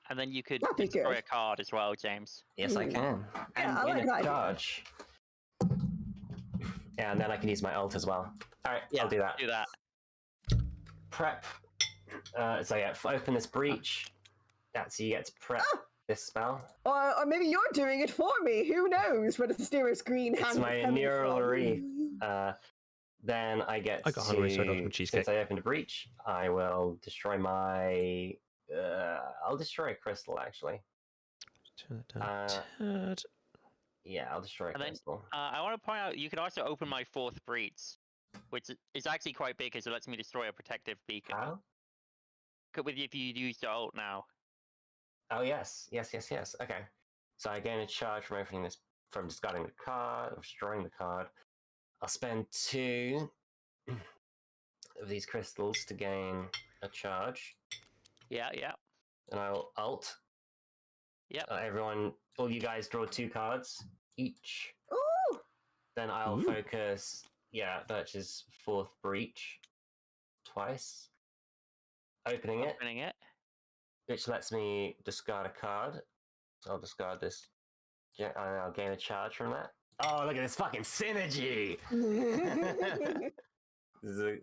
And then you could That'd be destroy good. a card as well, James. Yes, I Ooh. can. Yeah, And I like in that a idea. charge. Yeah, and then I can use my ult as well. Alright, Yeah, I'll do that. Do that. Prep. So yeah, open this breach. So you get to prep this spell. Or maybe you're doing it for me. Who knows where the mysterious green It's hand my is coming Neural from. Wraith. Then I get I got hungry, so I got some cheesecake. since I opened a breach, I will destroy my... I'll destroy a crystal, actually. Turn that down. Tad. Yeah, I'll destroy a And then, crystal. I want to point out you can also open my 4th breach, which is actually quite big because it lets me destroy a protective beacon. How? With if you use your ult now. Oh, yes. Yes. Okay. So I gain a charge from opening this, from discarding the card, or destroying the card. I'll spend 2 of these crystals to gain a charge. Yeah. And I'll ult. Yep. Everyone, all you guys draw 2 cards each. Ooh! Then I'll Ooh. focus, Birch's 4th breach twice. Opening it, which lets me discard a card. So I'll discard this, and I'll gain a charge from that. Oh, look at this fucking synergy!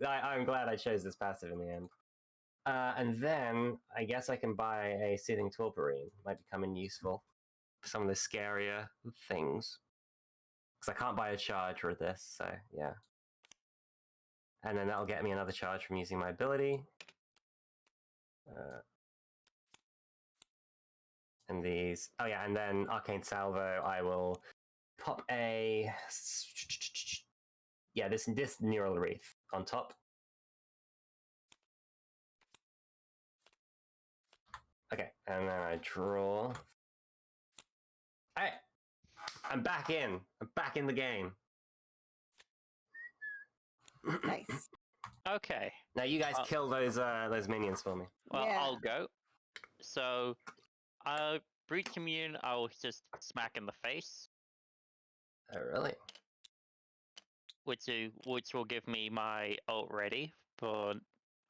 I'm glad I chose this passive in the end. And then I guess I can buy a Seething Torporine. Might become useful for some of the scarier things. Because I can't buy a charge with this, so yeah. And then that'll get me another charge from using my ability. And these... Oh yeah, and then Arcane Salvo, I will pop a... Yeah, this Neural Wraith on top. Okay, and then I draw... Hey! I'm back in! I'm back in the game! Nice. Okay. Now you guys kill those minions for me. Well, Yeah. I'll go. So, breach immune, I'll just smack in the face, Oh, really? which will give me my ult ready for.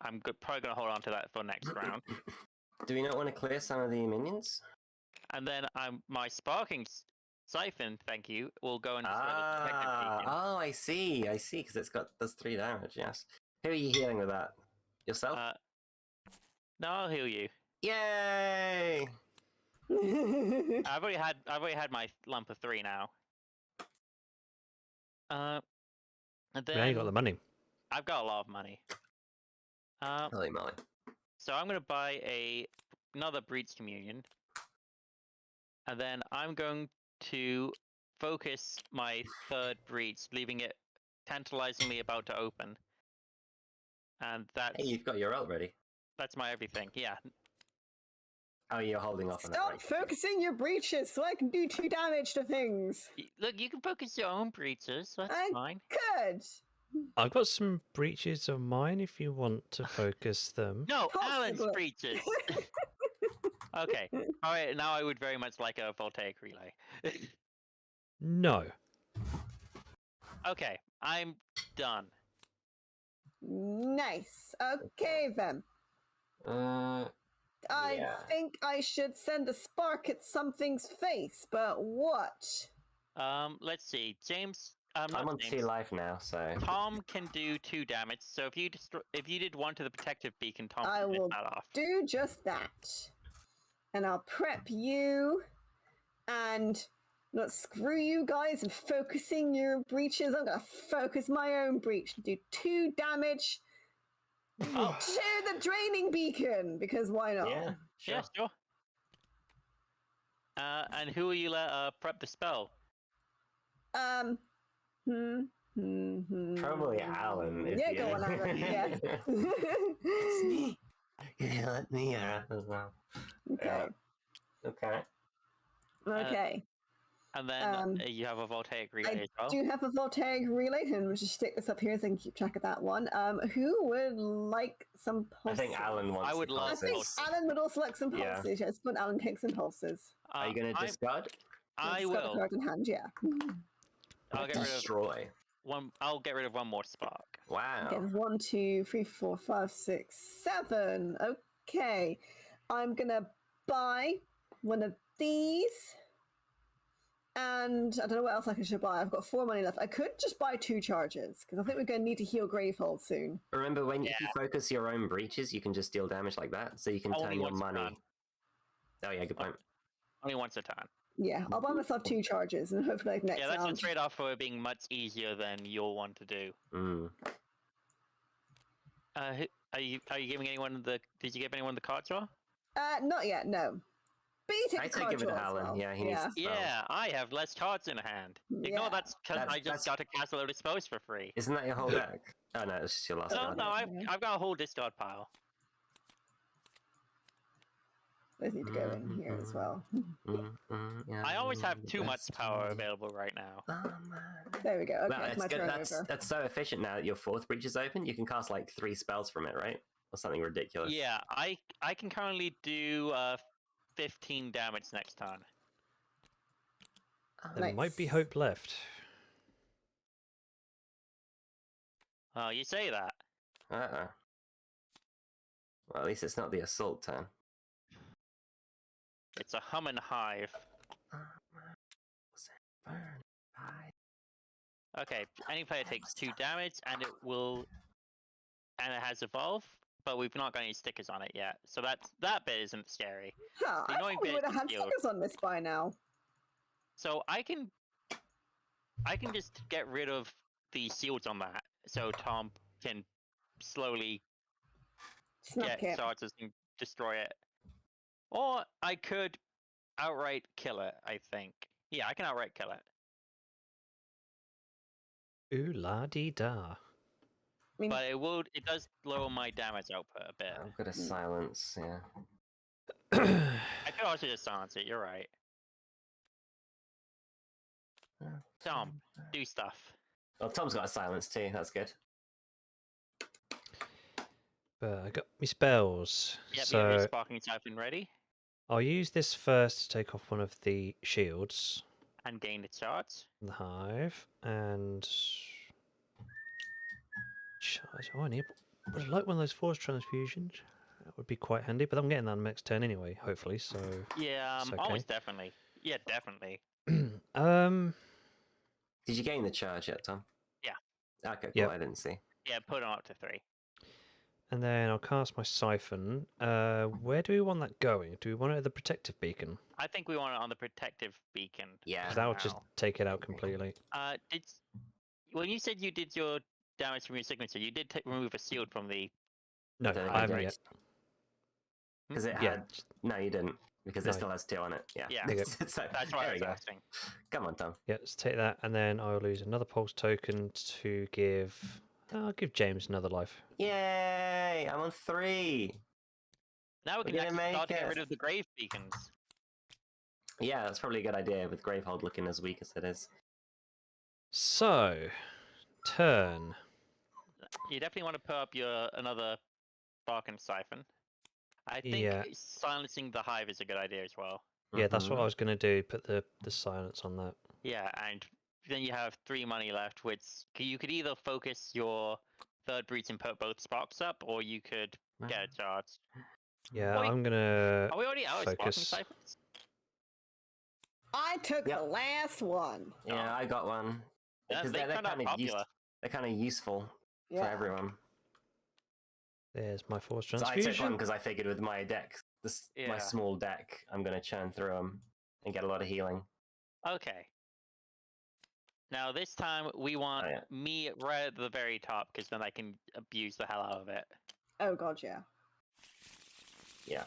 I'm probably gonna hold on to that for next round, Do we not want to clear some of the minions? and then my sparking siphon, thank you, will go and destroy the protective beacon. Oh, I see, because does 3 damage, yes. Who are you healing with that? Yourself? No, I'll heal you. Yay! I've already had my lump of 3 now. And then Now you got the money. I've got a lot of money. Holy moly. So I'm gonna buy another breach communion, and then I'm going to focus my 3rd breach, leaving it tantalizingly about to open. And Hey, you've got your ult ready. that's my everything. Yeah. Oh, you're holding off on that, Stop right? focusing your breaches so I can do 2 damage to things. Look, you can focus your own breaches. That's I fine. could. I've got some breaches of mine if you want to focus them. No, Alan's Possibly. breaches. Okay. All right. Now I would very much like a voltaic relay. No. Okay, I'm done. Nice. Okay then. I Yeah. think I should send a spark at something's face, but what? Let's see. James. I'm Not on James. 2 life now, so... Tom can do 2 damage. So if you did 1 to the protective beacon, Tom I can finish will that off. do just that. And I'll prep you and not screw you guys and focusing your breaches. I'm gonna focus my own breach to do 2 damage Oh, to the draining beacon, because why not? Yeah, sure. yeah, sure. And who will you let prep the spell? Probably Alan. If Yeah, you... go on, Alan. Yeah. It's me. Yeah, let me as well. Okay. Okay. Okay. And then you have a voltaic relay I as well. do have a voltaic relay, and we'll just stick this up here so I can keep track of that one. Who would like some I pulses? think Alan wants I would the love I pulses. think pulses. Alan would also like some Yeah. pulses. Yes, but Alan takes some pulses. Are you going to discard? I He's got a will. card in hand, yeah. I'll get rid of Destroy. one. I'll get rid of 1 more spark. Wow. Okay, 1, 2, 3, 4, 5, 6, 7. Okay. I'm gonna buy one of these. And I don't know what else I should buy. I've got 4 money left. I could just buy 2 charges, because I think we're going to need to heal Gravehold soon. Remember, if you focus your own breaches, you can just deal damage like that, so you can Only turn your once a money. turn. Oh yeah, good point. Only once a turn. Yeah, I'll buy myself 2 charges, and hopefully next Yeah, that's a round. trade-off for it being much easier than you'll want to do. Mm. Are you giving anyone the? Did you give anyone the card draw? Not yet, no. But you take I a say card give it draw to as Alan. well. Yeah, he needs to spell. Yeah, I have less cards in hand. Ignore Yeah. that's because I That's- just got a Castle of Dispose for free. Isn't that your whole deck? Oh no, it's just your last No, card. no, Yeah. I've got a whole discard pile. Those need to go in here as well. I always have too much power available right now. There we go. Okay, Well, it's my good. turn That's over. so efficient now that your 4th breach is open. You can cast like 3 spells from it, right? Or something ridiculous. Yeah, I can currently do 15 damage next turn. There might be Nice. hope left. Oh, you say that. Uh-oh. Well, at least it's not the assault turn. It's a humming hive. Okay, any player takes 2 damage, and it has evolved, but we've not got any stickers on it yet, so that bit isn't scary. Huh, The I annoying thought we bit would have is had the stickers on this by now. So I can just get rid of the shields on that, so Tom can slowly Snuck get it. charges and destroy it. Or I could outright kill it, I think. Yeah, I can outright kill it. Ooh la dee da. I mean, But it does lower my damage output a bit. I've got a silence, yeah. I could also just silence it, you're right. Tom, do stuff. Well, Tom's got a silence too, that's good. But I got my spells. Yep, you have your So Sparking Siphon ready I'll use this first to take off one of the shields and gain the charge. in the hive. And... Charge. Oh, would I like one of those force transfusions? That would be quite handy, but I'm getting that next turn anyway, hopefully, so... Yeah, it's okay. almost definitely. Yeah, definitely. Did you gain the charge yet, Tom? Yeah. Okay, cool. Yep. I didn't see. Yeah, put them up to 3. And then I'll cast my siphon. Where do we want that going? Do we want it at the protective beacon? I think we want it on the protective beacon. Yeah. Because that would just now. take it out completely. When you said you did your damage from your signature, you did remove a shield from the. No, don't think I I haven't did. yet. Because it Yeah, had... No, you didn't. Because it No. still has 2 on it. Yeah. Yeah. Okay. So, That's why there I we was go. asking. Come on, Tom. yeah, let's take that, and then I'll lose another pulse token to give... I'll give James another life. Yay! I'm on 3. Now we We're can gonna actually make start to get it. rid of the grave beacons. Yeah, that's probably a good idea with Gravehold looking as weak as it is. So, turn. You definitely want to put up another Sparking Siphon. I think Yeah. silencing the hive is a good idea as well. Yeah, that's what Mhm. I was going to do, put the silence on that. Yeah, and then you have 3 money left, which you could either focus your third breach and put both sparks up, or you could get a charge. Yeah, Wait, I'm going to Are we already out of Sparking focus. Siphons? I took Yep. the last one. Yeah, I got one. Yeah, Because they they're turned out kind of popular. they're kind of useful Yeah. for everyone. There's my force So I took one transfusion. because I figured with my deck, my Yeah. small deck, I'm going to churn through them and get a lot of healing. Okay. Now this time we want yeah. me right at the very top, because then I can abuse the hell out of it. Oh god, yeah. Yeah.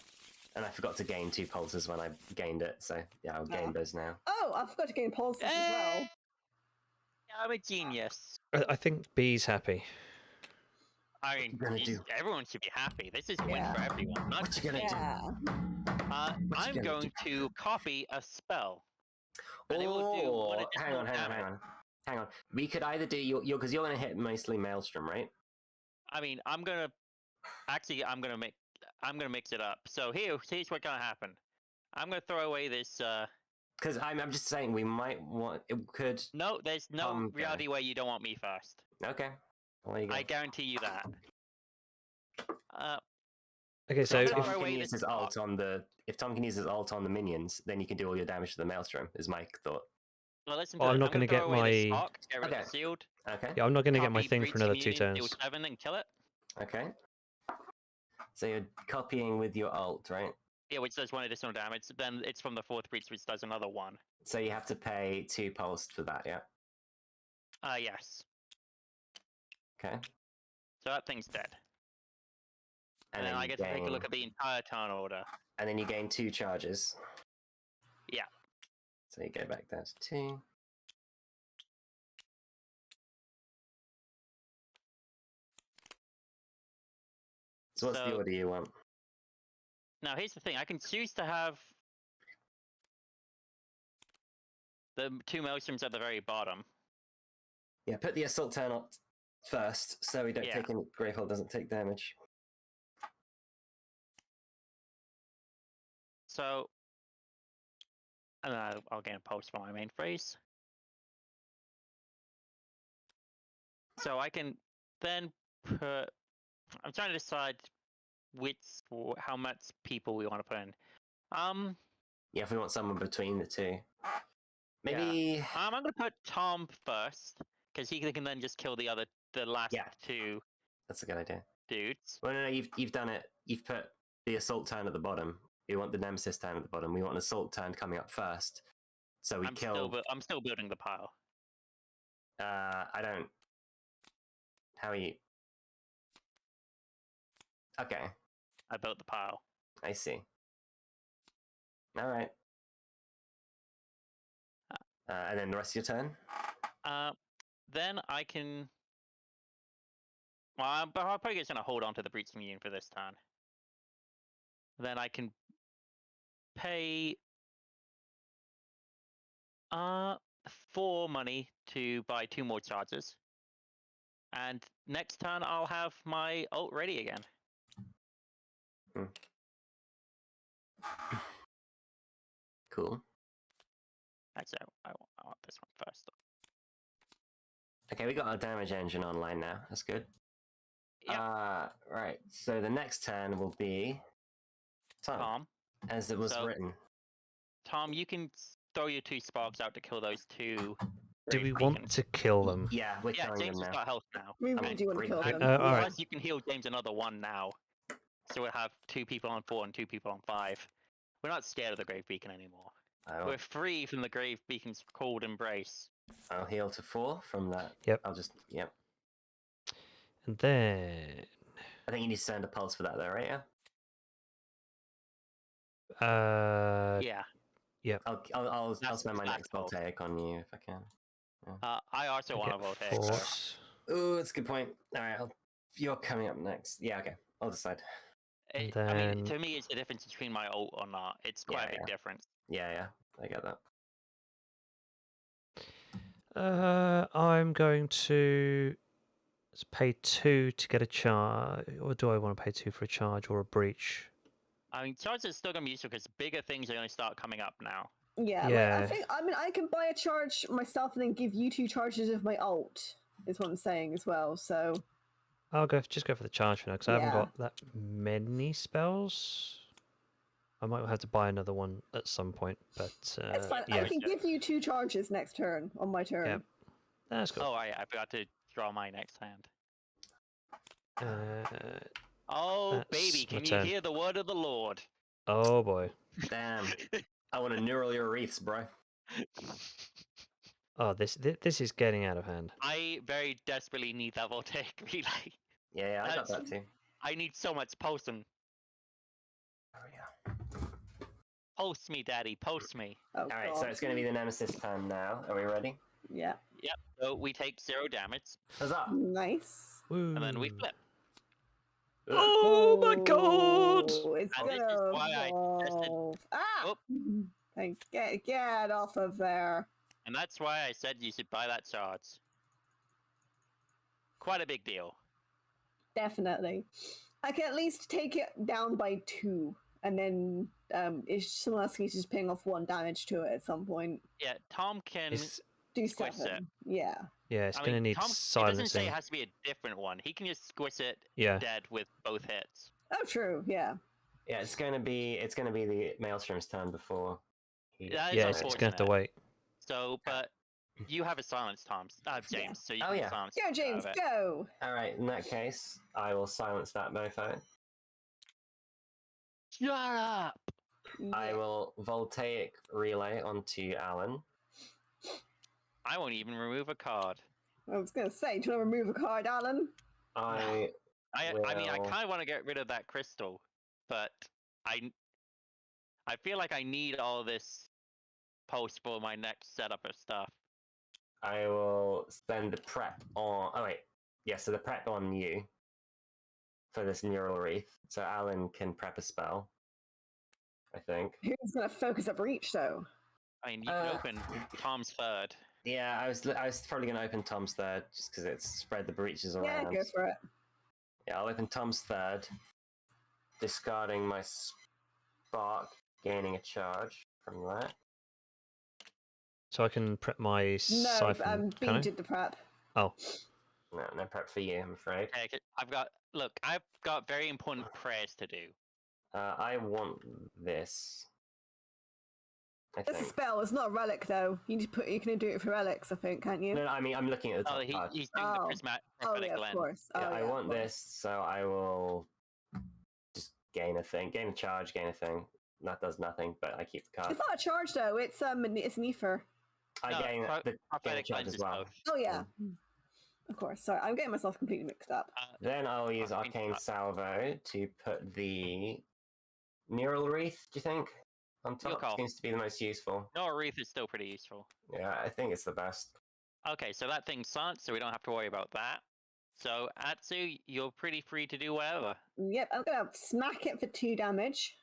And I forgot to gain 2 pulses when I gained it, so yeah, I'll gain those now. Oh, I forgot to gain pulses as well. I'm a genius. I think B's happy. I mean, What you gonna do? everyone should be happy. This is a win Yeah. for everyone. Not What you just gonna me. do? Yeah. What you I'm gonna going to copy a spell. And it will do Oh, one hang on, additional damage. hang on. We could either do because you're going to hit mostly Maelstrom, right? I mean, I'm gonna mix it up. So here's what's gonna happen. I'm gonna throw away this. Because I'm just saying we might want it could. No, there's no Okay. reality where you don't want me first. Okay, well, there you go. I guarantee you that. Okay, so If- Tom throw can away use this his ult on the. If Tom can use his ult on the minions, then you can do all your damage to the Maelstrom. Is my thought. Well, listen. Well, to I'm this. not gonna gonna throw get away this my- spark, get rid of Okay. the shield. Okay. yeah, I'm not going to get my Copy thing for another 2 Breach Immunity, turns. Deal 7 and kill it. Okay. So you're copying with your ult, right? Yeah, which does 1 additional damage. Then it's from the 4th breach, which does another 1. So you have to pay 2 pulse for that, yeah. Yes. Okay. So that thing's dead. And then then I you get to take a gain- look at the entire turn order. And then you gain 2 charges. Yeah. So you go back down to 2. So what's the So- order you want? Now here's the thing. I can choose to have the 2 Maelstroms at the very bottom. Yeah, put the assault turn up first, so we don't Yeah. take any. Gravehold doesn't take damage. So, and then I'll gain a pulse for my main phrase. So I can then put. I'm trying to decide how much people we want to put in. Yeah, if we want someone between the 2, maybe. I'm gonna put Tom first because he can then just kill the last Yeah. 2 That's a good idea. dudes. Well, no, you've done it. You've put the assault turn at the bottom. We want the Nemesis turn at the bottom. We want an assault turn coming up first. So we I'm kill. still building the pile. I don't. How are you? Okay, I built the pile. I see. All right. And then the rest of your turn. Then I can. Well, I'm probably just gonna hold on to the breach immune for this turn. Then I can pay 4 money to buy 2 more charges. And next turn I'll have my ult ready again. Cool. Actually, I want this one first. Okay, we got our damage engine online now. That's good. Yep. Right. So the next turn will be Tom. as it was So- written. Tom, you can throw your 2 sparks out to kill those 2. Do we grave want beacons. to kill them? Yeah, we're Yeah, killing James them has now. got health now. We I'm really do want to kill pretty- them. Alright. Plus, you can heal James another 1 now. So we'll have 2 people on 4 and 2 people on 5. We're not scared of the grave beacon anymore. We're free from the grave beacon's cold embrace. I'll heal to 4 from that. Yep. Yep. And then... I think you need to send a pulse for that, though, right? Yeah. Yeah. I'll That's spend my fast next pulse. voltaic on you if I can. I also want to get vote Hector. force. Oh, that's a good point. All right, you're coming up next. Yeah, okay. I'll decide. I mean, Then- to me, it's the difference between my ult or not. It's quite a big difference. Yeah, I get that. I'm going to pay 2 to get a charge, or do I want to pay 2 for a charge or a breach? I mean, charges are still going to be useful because bigger things are going to start coming up now. Yeah, Yeah. Like, I can buy a charge myself and then give you 2 charges of my ult, is what I'm saying as well. So I'll just go for the charge for now, because I haven't Yeah. got that many spells. I might have to buy another one at some point, but it's fine. yeah, I can give you 2 charges next turn on my turn. Yep. That's cool. Oh, I forgot to draw my next hand. Oh, That's baby, my can you turn. hear the word of the Lord? Oh boy. Damn. I want to neural your wreaths, bro. Oh, this is getting out of hand. I very desperately need that voltaic relay. Yeah, I got that That's- too. I need so much potion. Oh, yeah. Post me, daddy, post me. Oh, All right, God. so it's going to be the Nemesis turn now. Are we ready? Yeah. Yep. So we take 0 damage, Huzzah! Nice. Woo. and then we flip. Oh my god! Oh, it's And this gonna is why I suggested- evolve. Ah! Oh. Thank get off of there. And that's why I said you should buy that charge. Quite a big deal. Definitely. I can at least take it down by 2, and then if someone else can just ping off 1 damage to it at some point. Yeah, Tom can. It's, Do Squish 7. Yeah. yeah, it's I gonna mean, need Tom, it doesn't silencing. say it has to be a different one. He can just squish it Yeah. dead with both hits. Oh, true. Yeah. Yeah, it's going to be the Maelstrom's turn before. That is Yeah, it's gonna have to unfortunate. wait. So, but you have a silence, James, Yeah. so you Oh, can yeah. silence. Go, the shit out James, of it. go. All right, in that case, I will silence that mofo. Shut up! I Yeah. will voltaic relay onto Alan. I won't even remove a card. I was going to say, do you want to remove a card, Alan? I I mean, I Well- kind of want to get rid of that crystal, but I feel like I need all this post for my next setup of stuff. I will send the prep on. Oh wait, yeah. So the prep on you for this neural wreath, so Alan can prep a spell. I think. Who's going to focus up reach, though? I mean, you can Uh, open Tom's third. Yeah, I was probably going to open Tom's third just because it's spread the breaches Yeah, around. go for it. Yeah, I'll open Tom's third, discarding my spark, gaining a charge from that. So I can prep my No, siphon. B Can I? did the prep. Oh, No prep for you, I'm afraid. Okay, I've got very important prayers to do. I want this. I It's a think. spell. It's not a relic, though. You can do it for relics, I think, can't you? No, I mean I'm looking at the Oh, top card. he's doing the Oh. prismatic Oh, prophetic yeah, of lens. course. Yeah, Oh, I yeah, of want course. this, so I will just gain a thing, gain a charge, gain a thing. That does nothing, but I keep the card. It's not a charge, though. It's an ether. I No, gain pro- the gain a prophetic charge lens as is well. both. Oh, yeah. Of course. Sorry, I'm getting myself completely mixed up. Then I'll use Arcane Arcane Salvo to put the Neural Wreath, do you think? On Your top call. seems to be the most useful. No, a wreath is still pretty useful. Yeah, I think it's the best. Okay, so that thing's silenced, so we don't have to worry about that. So, Atsu, you're pretty free to do whatever. Yep, I'm going to smack it for 2 damage.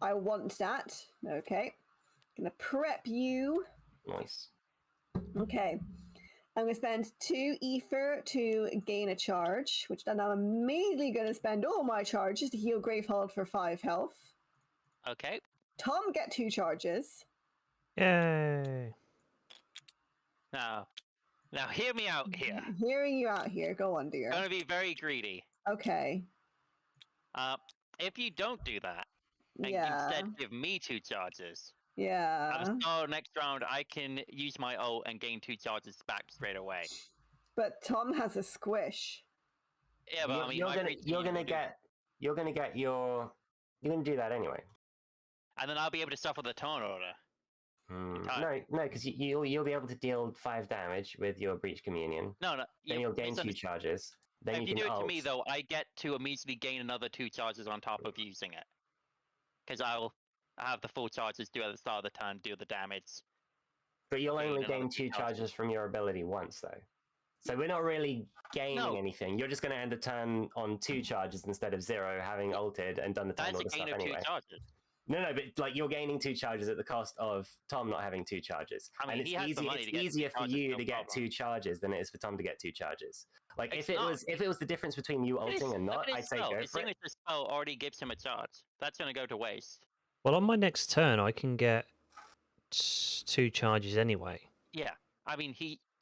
I want that. Okay. Gonna prep you. Nice. Okay. I'm going to spend 2 ether to gain a charge, which then I'm immediately going to spend all my charges to heal Gravehold for 5 health. Okay. Tom, get 2 charges. Yay! Now hear me out here. Hearing you out here. Go on, dear. Gonna be very greedy. Okay. If you don't do that, and Yeah. instead give me 2 charges, at Yeah. the start of next round, I can use my ult and gain 2 charges back straight away. But Tom has a squish. Yeah, but I mean, my free you're team gonna will do- get you're gonna do that anyway. and then I'll be able to suffer the turn order. No, because you'll be able to deal 5 damage with your Breach Communion. No, Then you'll gain it's 2 charges. Then if you you can do it to ult. me, though, I get to immediately gain another 2 charges on top of using it. Because I'll have the full charges do at the start of the turn, do the damage. But you'll gain only another gain 2 2 charges charges. from your ability once, though. So we're not really gaining No. anything. You're just going to end the turn on 2 charges instead of 0, having ulted and done the turn That's a order gain stuff of 2 anyway. charges. No, but like you're gaining 2 charges at the cost of Tom not having 2 charges. I mean, And he has the money it's to get 2 easier for charges, you no to get problem. 2 charges than it is for Tom to get 2 charges. Like It's if not. it was the difference between you ulting and not, I'd say go His for it. signature spell already gives him a charge. That's gonna go to waste. Well, on my next turn, I can get 2 charges anyway. Yeah, I mean,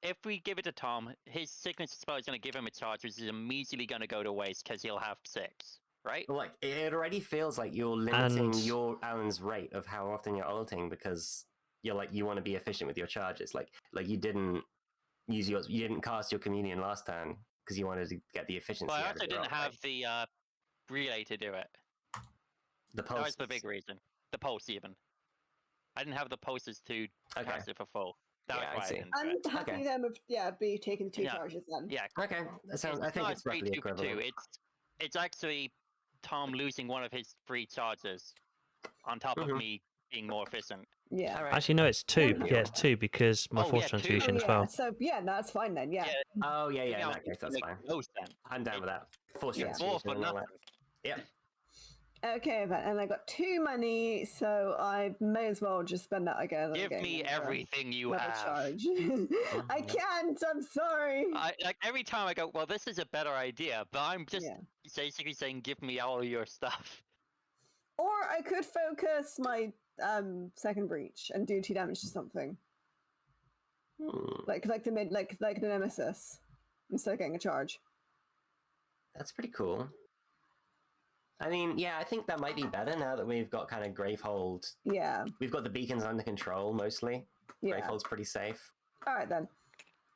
if we give it to Tom, his signature spell is gonna give him a charge, which is immediately gonna go to waste because he'll have 6, right? Like it already feels like you're limiting And- your Alan's rate of how often you're ulting because you're like you want to be efficient with your charges. Like you didn't you didn't cast your communion last turn because you wanted to get the efficiency. But I out of also your didn't ult, have the relay to do it. the That was the pulses. big reason. The pulse even. I didn't have the pulses to Okay. cast it for full. That Yeah, I was why I see. didn't do I'm it. happy Okay. then with be taking 2 Yeah. charges then. Yeah, Okay, that sounds. I think not it's roughly 3 2 for 2. equivalent. It's actually Tom losing one of his 3 charges on top of Mhm. me being more efficient. Yeah. All right. Actually, no, it's 2. Yeah. Yeah, it's 2 because my Oh, force yeah, 2. transfusion Oh, as yeah. well. So yeah, that's fine then. Yeah. Oh yeah, Maybe in I'll that case, make that's fine. no sense. I'm down with that. Force Yeah. transfusion More for and all that. nothing. Yep. Okay, then, and I got 2 money, so I may as well just spend that again. Give me everything you Another have. charge. I can't. I'm sorry. Like every time I go, well, this is a better idea, but I'm just Yeah. basically saying, give me all your stuff. Or I could focus my second breach and do 2 damage to something, like the like the Nemesis, instead of getting a charge. That's pretty cool. I mean, yeah, I think that might be better now that we've got kind of Gravehold. Yeah. We've got the beacons under control mostly. Yeah. Gravehold's pretty safe. All right then.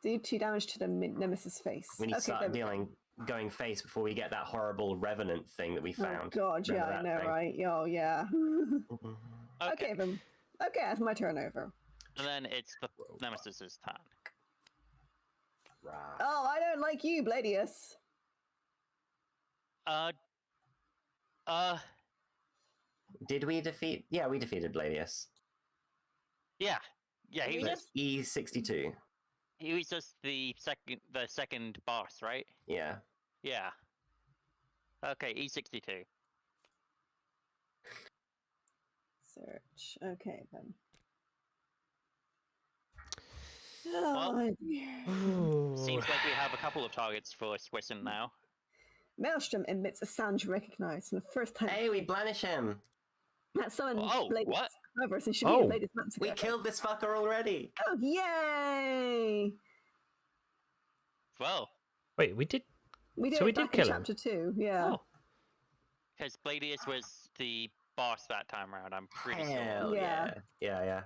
Do 2 damage to the Nemesis face. We need to there start we go. going face before we get that horrible Revenant thing that we Oh found. god, yeah, Remember I that know, thing? right? Oh yeah. Okay. Okay then. Okay, that's my turn over. And then it's the Nemesis's turn. Right. Oh, I don't like you, Bladius. Did we defeat? Yeah, we defeated Bladius. Yeah, he was Yes. just E62. the second boss, right? Yeah. Yeah. Okay, E62. Search. Okay then. Well, Oh, dear. Seems like we have a couple of targets for Swisson now. Maelstrom emits a sound you recognize from the first time. Hey, we blanish him. That summoned Oh, Bladius. what? However, since she Oh. Bladius months ago. We killed this fucker already. Oh, yay! Well, Wait, we did. We did So we it did back kill in him? chapter 2. Yeah. Oh, because Bladius was the boss that time around, I'm pretty sure. Hell Yeah. yeah.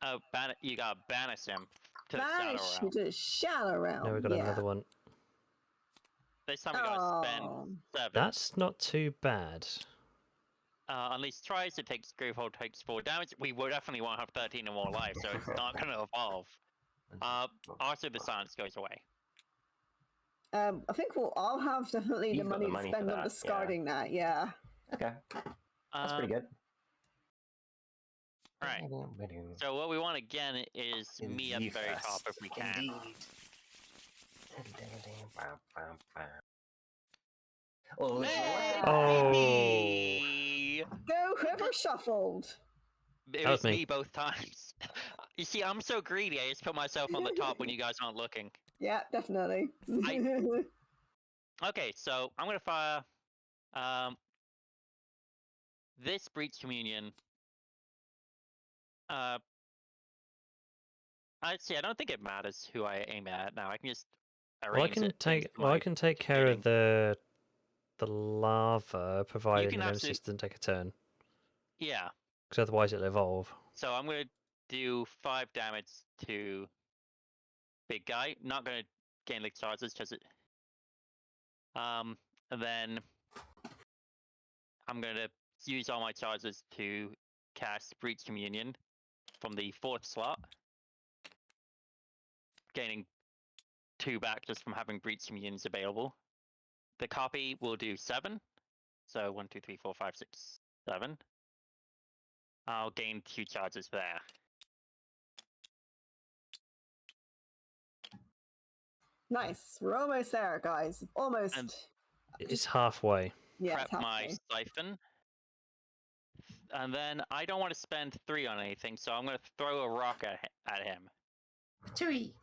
Oh, you gotta banish him to the Vanish Shadow you Realm. to the Shadow Realm. now we've got yeah. another one. This time we gotta spend Oh. 7. That's not too bad. Unleash tries, it takes Gravehold takes 4 damage. We will definitely won't have 13 or more lives, so it's not gonna evolve. Also the silence goes away. I think I'll have definitely the You've got money the to money for spend on that, yeah. discarding that. Yeah. Okay, that's pretty good. Alright, so what we want again is me at the very top if we can. Indeed. Oh, Oh. Maybe. Go whoever shuffled. It That was was me. me both times. You see, I'm so greedy. I just put myself on the top when you guys aren't looking. Yeah, definitely. Okay, so I'm gonna fire this breach communion. I'd say I don't think it matters who I aim at now. I can just Well, I arrange can it. take. Well, I can take care of the lava, providing can the Nemesis absolute- doesn't take a turn, Yeah. because otherwise it'll evolve. So I'm gonna do 5 damage to big guy. Not gonna gain like charges because it. And then I'm gonna use all my charges to cast Breach Communion from the 4th slot, gaining 2 back just from having Breach Communions available. The copy will do 7. So 1, 2, 3, 4, 5, 6, 7. I'll gain 2 charges there. Nice. We're almost there, guys. Almost. And- It's halfway. Yeah, it's Prep my halfway. siphon. And then I don't want to spend 3 on anything, so I'm going to throw a rock at him. Tui.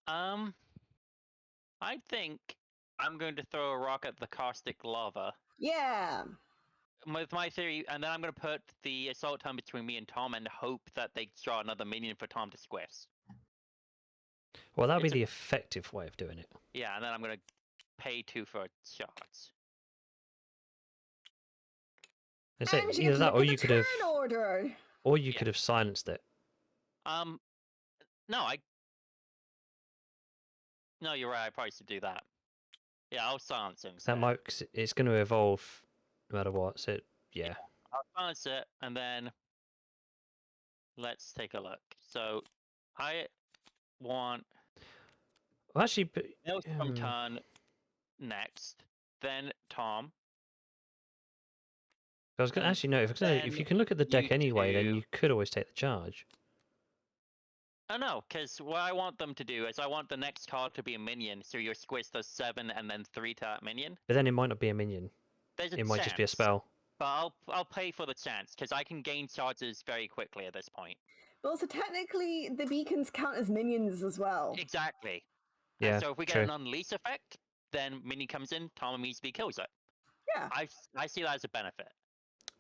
I think I'm going to throw a rock at the caustic lava. Yeah. With my theory, and then I'm going to put the assault time between me and Tom and hope that they draw another minion for Tom to squish. Well, that'll be It's a- the effective way of doing it. Yeah, and then I'm going to pay 2 for shots. I say And either that, or you could have, turn order. or you Yeah. could have silenced it. No, No, you're right. I probably should do that. Yeah, I'll silence him. That might. 'Cause it's going to evolve, no matter what. So yeah. I'll silence it, and then let's take a look. So, I want Well, actually, but, Maelstrom turn next, then Tom. I was going to and actually no. If then you can look at the deck you anyway, then two- you could always take the charge. Oh no, because what I want them to do is I want the next card to be a minion, so your squish does 7 and then 3 to that minion. But then it might not be a minion. There's a It might just be a chance, spell. But I'll pay for the chance because I can gain charges very quickly at this point. But also, technically, the beacons count as minions as well. Exactly. Yeah, And so if we get true. an unleash effect, then minion comes in, Tom immediately kills it. Yeah, I see that as a benefit.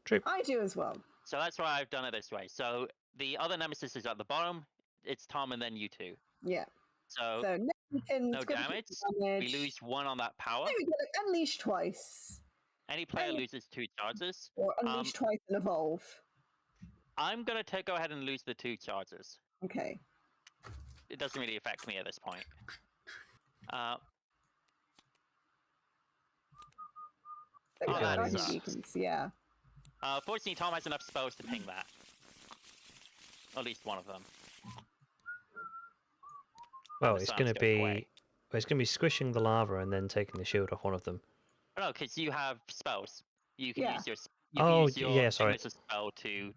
True. I do as well. So that's why I've done it this way. So the other nemesis is at the bottom. It's Tom and then you 2. Yeah. So, So no beacons, no good damage. damage. We lose 1 on that power. There we go. Unleash twice. Any player Hey. loses 2 charges. Or unleash twice and evolve. I'm gonna go ahead and lose the 2 charges. Okay. It doesn't really affect me at this point. There we Oh, go, that guardian sucks. beacons, yeah. Fortunately, Tom has enough spells to ping that. At least one of them. Well, the it's sounds going to go be. away. Well, it's going to be squishing the lava and then taking the shield off one of them. Oh, no, because you have spells. You can Yeah. use your. Oh, use your yeah, sorry. Nemesis spell to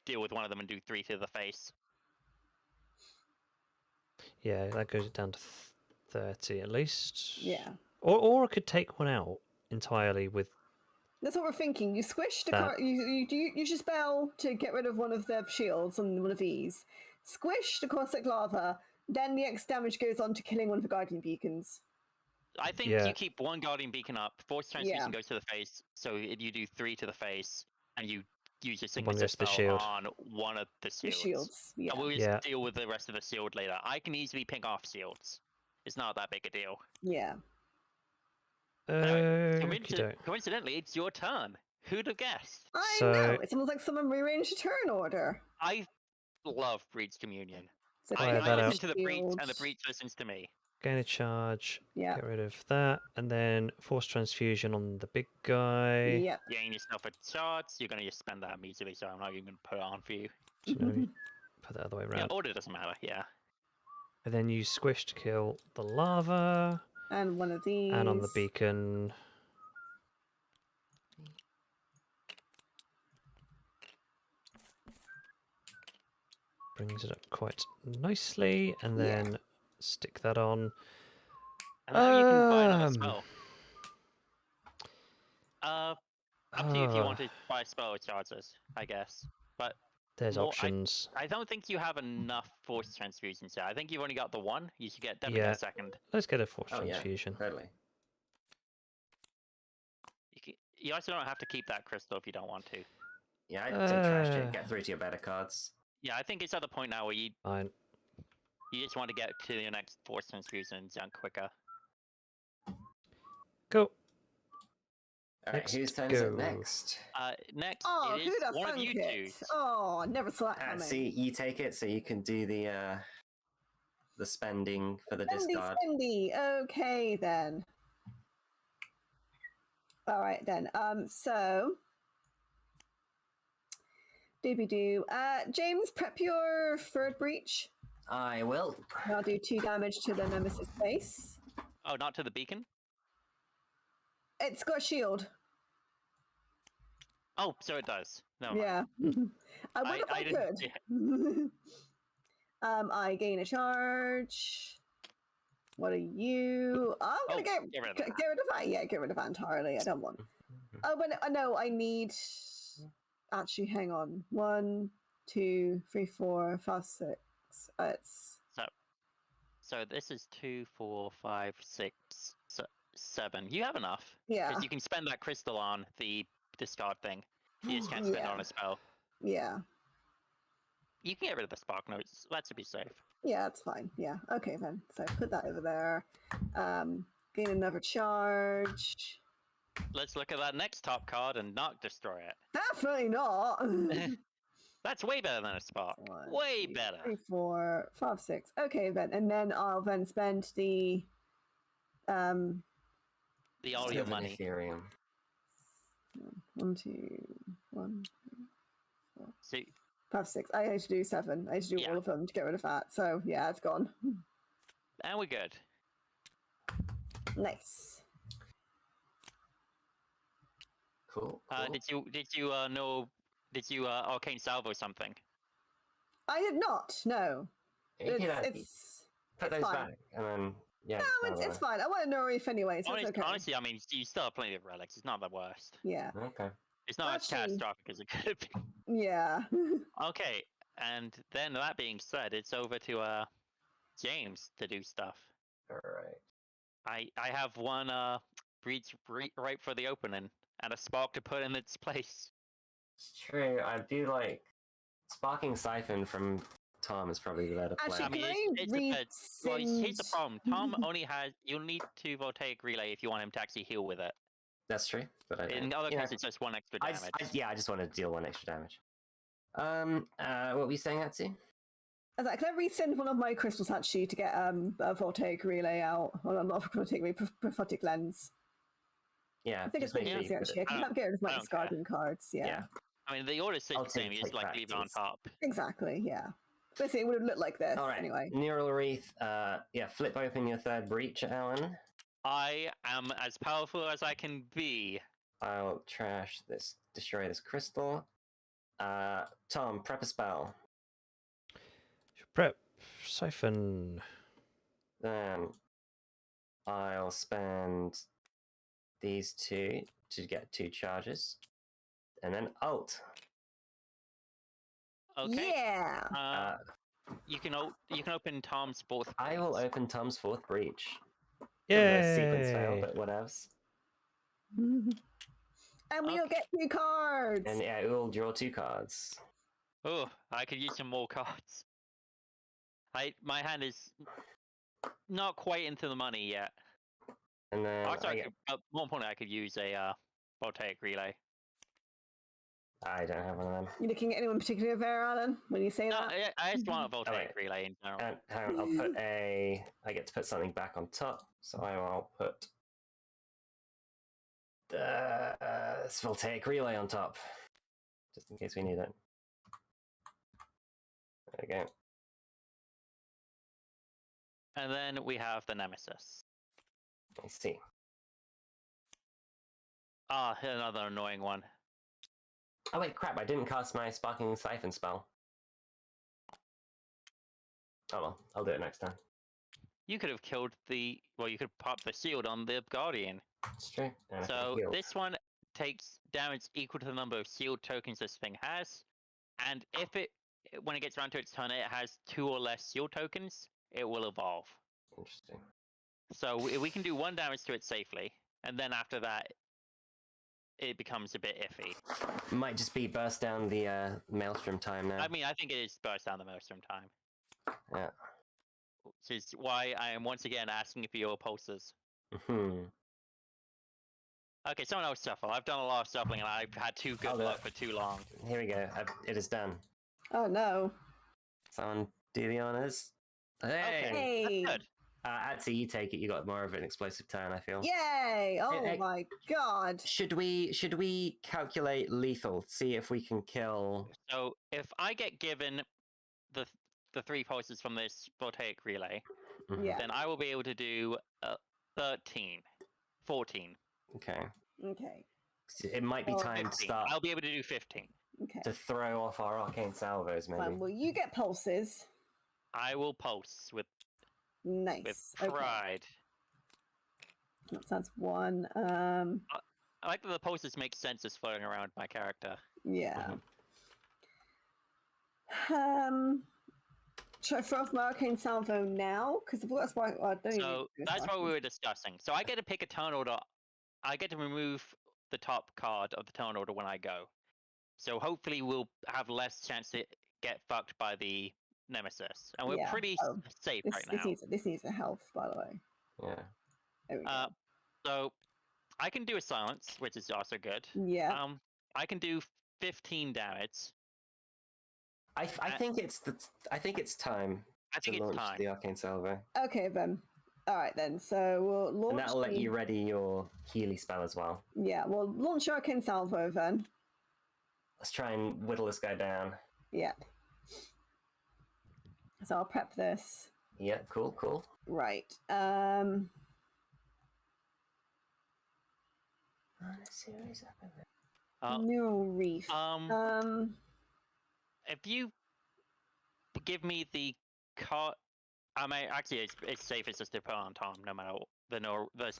deal with one of them and do 3 to the face. Yeah, that goes down to 30 at least. Yeah. Or I could take one out entirely with. That's what we're thinking. You squish the That. card. You use your spell to get rid of one of the shields on one of these. Squish the caustic lava. Then the X damage goes on to killing one of the guardian beacons. I think Yeah. you keep one guardian beacon up. Force transfusion Yeah. goes to the face, so you do 3 to the face, and you use your One signature goes to the spell shield. on one of the The shields. shields. Yeah. And we'll just Yeah. deal with the rest of the shield later. I can easily pick off shields. It's not that big a deal. Yeah. Coincidentally, it's your turn. Who'd have guessed? I So- know. It's almost like someone rearranged a turn order. I love Breach Communion. So Fire I that listen out. to the breach, and the shields. breach listens to me. Gain a charge. Yeah. Get rid of that. And then force transfusion on the big guy. Yep. Gain yourself a charge. You're gonna just spend that immediately, so I'm not even gonna put it on for you. So now you put that other way Yeah, around. order doesn't matter. Yeah. And then you squish to kill the lava. And one of these. And on the beacon. Brings it up quite nicely. And Yeah. then stick that on. And now you can buy another Um, spell. Up to you if you want to buy spell charges, I guess. But There's more, options. I don't think you have enough force transfusions here. I think you've only got the one. You should definitely get Yeah. a second. Let's get a force Oh yeah, transfusion. totally. You also don't have to keep that crystal if you don't want to. Yeah, I'd say trash it. Get through to your better cards. Yeah, I think it's at the point now where you Fine. just want to get to your next force transfusions quicker. Go. All right, Next whose turn is it go. Next, Oh, it is who'd have one of thunk you it? two. Oh, never saw that coming. See, you take it so you can do the spending for the discard. Spendy. Okay then. All right then. So. Doobie-doo. James, prep your third breach. I will. And I'll do 2 damage to the Nemesis face. Oh, not to the beacon? It's got a shield. Oh, so it does. No. Yeah. I would if I didn't- could. yeah. I gain a charge. What are you? I'm gonna Oh, get get rid of rid that. of that. Yeah, get rid of that entirely. I don't want. Oh, but no, I need. Actually, hang on. 1, 2, 3, 4, 5, 6. It's So this is 2, 4, 5, 6, 7. You have enough. yeah, Because you can spend that crystal on the discard thing. You just can't spend it Yeah. on a spell. yeah, You can get rid of the spark notes. That should be safe. yeah. That's fine. Yeah. Okay then. So put that over there. Gain another charge. Let's look at that next top card and not destroy it. Definitely not. That's way better than a spark. 1, Way 2, better. 3, 4, 5, 6. Okay then, and then I'll then spend the The all your money. Ethereum. 1, 2, 1, So 5, 6. I need to do 7. I need to do Yeah. all of them to get rid of that. So yeah, it's gone. and we're good. Nice. Cool. Did you arcane salvo something? I did not. No. You can It's put it's those fine. back and then yeah. No, it's fine. I want to know if anyway, so it's okay. Honestly, I mean, you still have plenty of relics. It's not the worst. Yeah. Okay. It's not as Actually- catastrophic as it could be. Yeah. Okay, and then that being said, it's over to James to do stuff. All right. I have one breach right for the opening and a spark to put in its place. It's true. I do like sparking siphon from Tom is probably the better play. Actually, I mean, can it's I a bit. Well, here's the rescind- problem. Tom only has. You'll need 2 voltaic relay if you want him to actually heal with it. That's true, but I In don't. other you know, cases, it's just 1 extra I damage. just want to deal 1 extra damage. What were you saying, Atsu? I was like, can I resend one of my crystals actually to get a voltaic relay out? Or not voltaic relay, prophetic lens. Yeah. I think it's just make really sure you easy put actually. I it- can get rid of my I don't care. discarding cards. Yeah. Yeah. I mean, the order stays I'll the same. You just take like leave it on practice. top. Exactly. Yeah. Basically, it would have looked like this All right. anyway. Neural Wreath. Yeah. Flip open your 3rd breach, Alan. I am as powerful as I can be. I'll trash this. Destroy this crystal. Tom, prep a spell. Prep. Siphon. Then I'll spend these 2 to get 2 charges, and then alt. Okay. Yeah. You can open Tom's 4th. I will open Tom's 4th breach. Yay! The sequence failed, but whatevs. And we'll get 2 cards. And yeah, we'll draw 2 cards. Oh, I could use some more cards. My hand is not quite into the money yet. And then Also, I more importantly, I could use a voltaic relay. don't have one of them. You looking at anyone particular there, Alan, when you say No, that? I just want a voltaic Alright. relay in general. And hang on, I'll put a. I get to put something back on top, so I will put this voltaic relay on top, just in case we need it. There we go. And then we have the Nemesis. I see. Ah, another annoying one. Oh wait, crap! I didn't cast my sparking siphon spell. Oh well, I'll do it next time. You could have killed the. Well, you could pop the shield on the Guardian. It's true. And I So can heal. this one takes damage equal to the number of shield tokens this thing has. and if when it gets around to its turn, it has 2 or less seal tokens, it will evolve. Interesting. So we can do 1 damage to it safely, and then after that, it becomes a bit iffy. Might just be burst down the Maelstrom time now. I mean, I think it is burst down the Maelstrom time. Yeah. Which is why I am once again asking for your pulses. Hmm. Okay, someone else shuffle. I've done a lot of shuffling, and I've had too good I'll do luck it. for too long. Here we go. It is done. Oh no. Someone do the honors. Hey. Okay, Hey. that's good. Actually, you take it. You got more of an explosive turn, I feel. Yay! Oh Hey. my god. Should we calculate lethal? See if we can kill. So if I get given the 3 pulses from this voltaic relay, Mhm. Yeah. then I will be able to do 13, 14, Okay. Okay. It might be Or time to 15. start I'll be able to do 15. Okay. to throw off our arcane salvos, maybe. Fine. Well, you get pulses. I will pulse with Nice. Okay. pride. That's one. I like that the pulses make sense as floating around my character. Yeah. Mhm. Should I throw off my arcane salvo now? Because that's why I don't even. So that's what we were discussing. So I get to pick a turn order. I get to remove the top card of the turn order when I go. So hopefully we'll have less chance to get fucked by the Nemesis, and we're Yeah. pretty Oh, safe This, right this now. needs a health, by the way. Yeah. There we go. So I can do a silence, which is also good. Yeah. I can do 15 damage. I think it's time I think to it's launch time. the arcane salvo, Okay then. All right then. So we'll launch. and that'll let you ready your Healy spell as well. Yeah. We'll launch arcane salvo then. Let's try and whittle this guy down. Yep. So I'll prep this. Yeah. Cool. Right. Neural reef. If you give me the card, I mean, actually, it's safest just to put on Tom, no matter the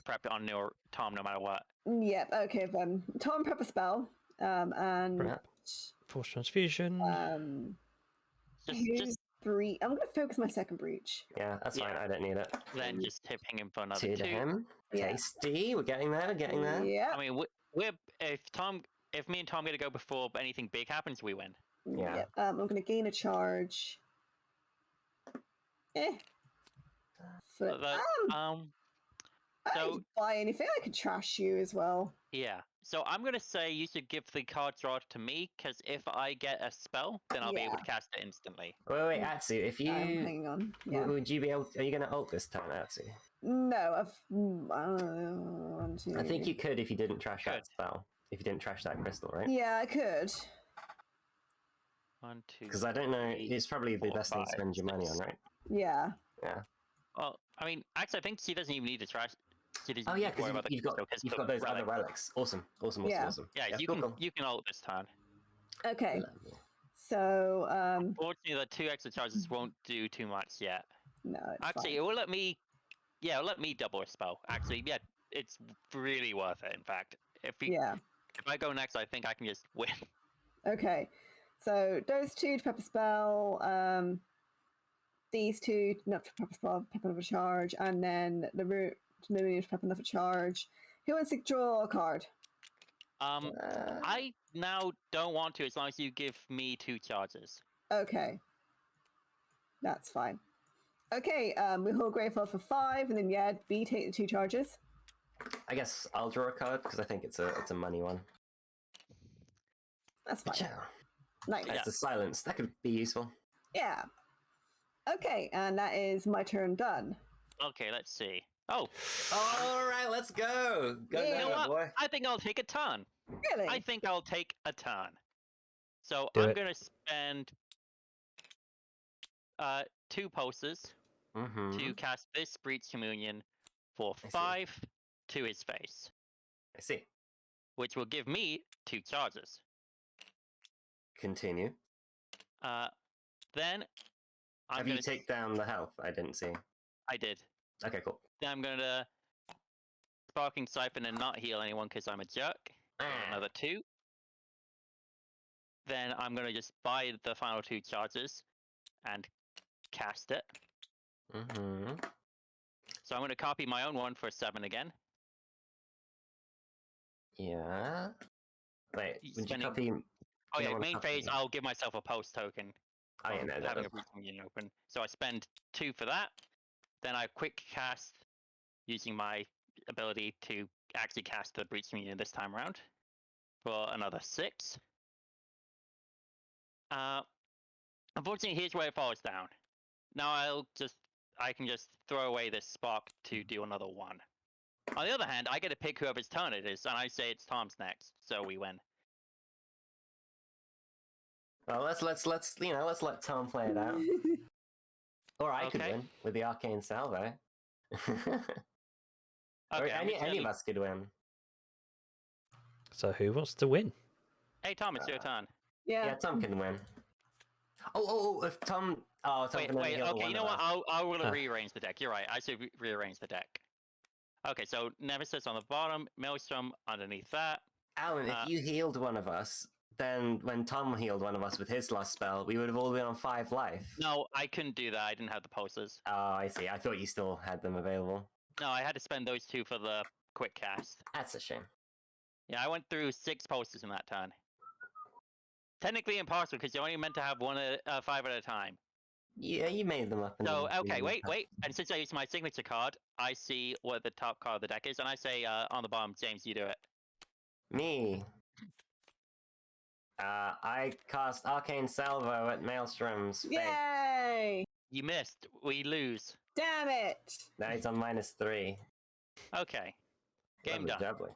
prep on Tom, no matter what. Yep. Okay then. Tom prep a spell. And Prep. Force transfusion. who's breach? I'm gonna focus my second breach. Yeah, that's fine. Yeah. I don't need it. Then just tipping him for another 2 to 2. him. Yeah. Tasty. We're getting there. Yeah. I mean, if me and Tom get to go before anything big happens, we win. Yeah. Yep. I'm gonna gain a charge. Flip. I I didn't buy anything. I could trash you as well. yeah. So I'm gonna say you should give the card draw to me, because if I get a spell, then I'll be able to cast it instantly. Wait, Atsu. If you Hang on. Yeah. would you be able? Are you going to ult this turn, Atsu? No. I think you could if you didn't trash that spell. If you didn't trash that crystal, right? Yeah, I could. 1, 2. Because I don't know. 3, It's probably the 4, best thing to 5, spend your money on, 6. right? Yeah. Yeah. Well, I mean, actually, I think she doesn't even need to trash. She doesn't Oh yeah, need to worry because about the you've got crystal, 'cause you've the got those relic. other relics. Awesome. Yeah. Yeah, you can ult this turn. Okay. Lovely. So Unfortunately, the 2 extra charges won't do too much yet. no, it's Actually, fine. it will let me. Yeah, it'll let me double a spell. Actually, yeah, it's really worth it. In fact, if I go next, I think I can just win. Okay. So those 2 to prep a spell. These 2 not to prep a spell, prep another charge, and then the root to prep another charge. Who wants to draw a card? I now don't want to, as long as you give me 2 charges. Okay. That's fine. Okay, we hold Grateful for 5, and then B take the 2 charges. I guess I'll draw a card because I think it's a money one. That's fine. Ciao. Nice. That's the silence. That could be useful. Yeah. Okay, and that is my turn done. Okay, let's see. Oh, All right, let's go. Go, Yeah. you know what? boy. I think I'll take a turn. Really? I think I'll take a turn. So Do I'm it. gonna spend 2 pulses Mm-hmm. to cast this Breach Communion for I see. 5 to his face, I see. which will give me 2 charges. Continue. Then I'm Have gonna you take down the health? I didn't see. I did. Okay, cool. Then I'm gonna Sparking Siphon and not heal anyone because I'm a jerk. Ah. Another 2. then I'm gonna just buy the final 2 charges and cast it. Mm-hmm. So I'm gonna copy my own one for 7 again. Yeah. Wait, would you Spending- copy? Oh you don't yeah, wanna main copy- phase. I'll give myself a post token. Oh, yeah, for no, having that a breach minion open. So I spend 2 for that. Then I quick cast using my ability to actually cast the breach minion this time around for another 6. Unfortunately, here's where it falls down. Now I can just throw away this spark to do another 1. On the other hand, I get to pick whoever's turn it is, and I say it's Tom's next, so we win. Well, let's let Tom play it out. Or I could Okay. win with the arcane salvo. Or Okay, I'm any just of gonna... us could win. So who wants to win? Hey Tom, it's your turn. Yeah. Yeah, Tom can win. If Tom. Oh, Tom Wait, can only heal okay, one you know of what? us. I'll Ah. rearrange the deck. You're right. I should rearrange the deck. Okay, so Nemesis on the bottom, Maelstrom underneath that. Alan, if you healed one of us, then when Tom healed one of us with his last spell, we would have all been on 5 life. No, I couldn't do that. I didn't have the posters. Oh, I see. I thought you still had them available. No, I had to spend those 2 for the quick cast. That's a shame. Yeah, I went through 6 posters in that turn. Technically impossible because you're only meant to have 5 at a time. Yeah, you made them up. So, okay, the- wait. And since I use my signature card, I see what the top card of the deck is, and I say on the bottom, James, you do it. Me. I cast Arcane Salvo at Maelstrom's face. Yay! You missed. We lose. Damn it! Now he's on -3. Okay. Game Lovely done. jubbly.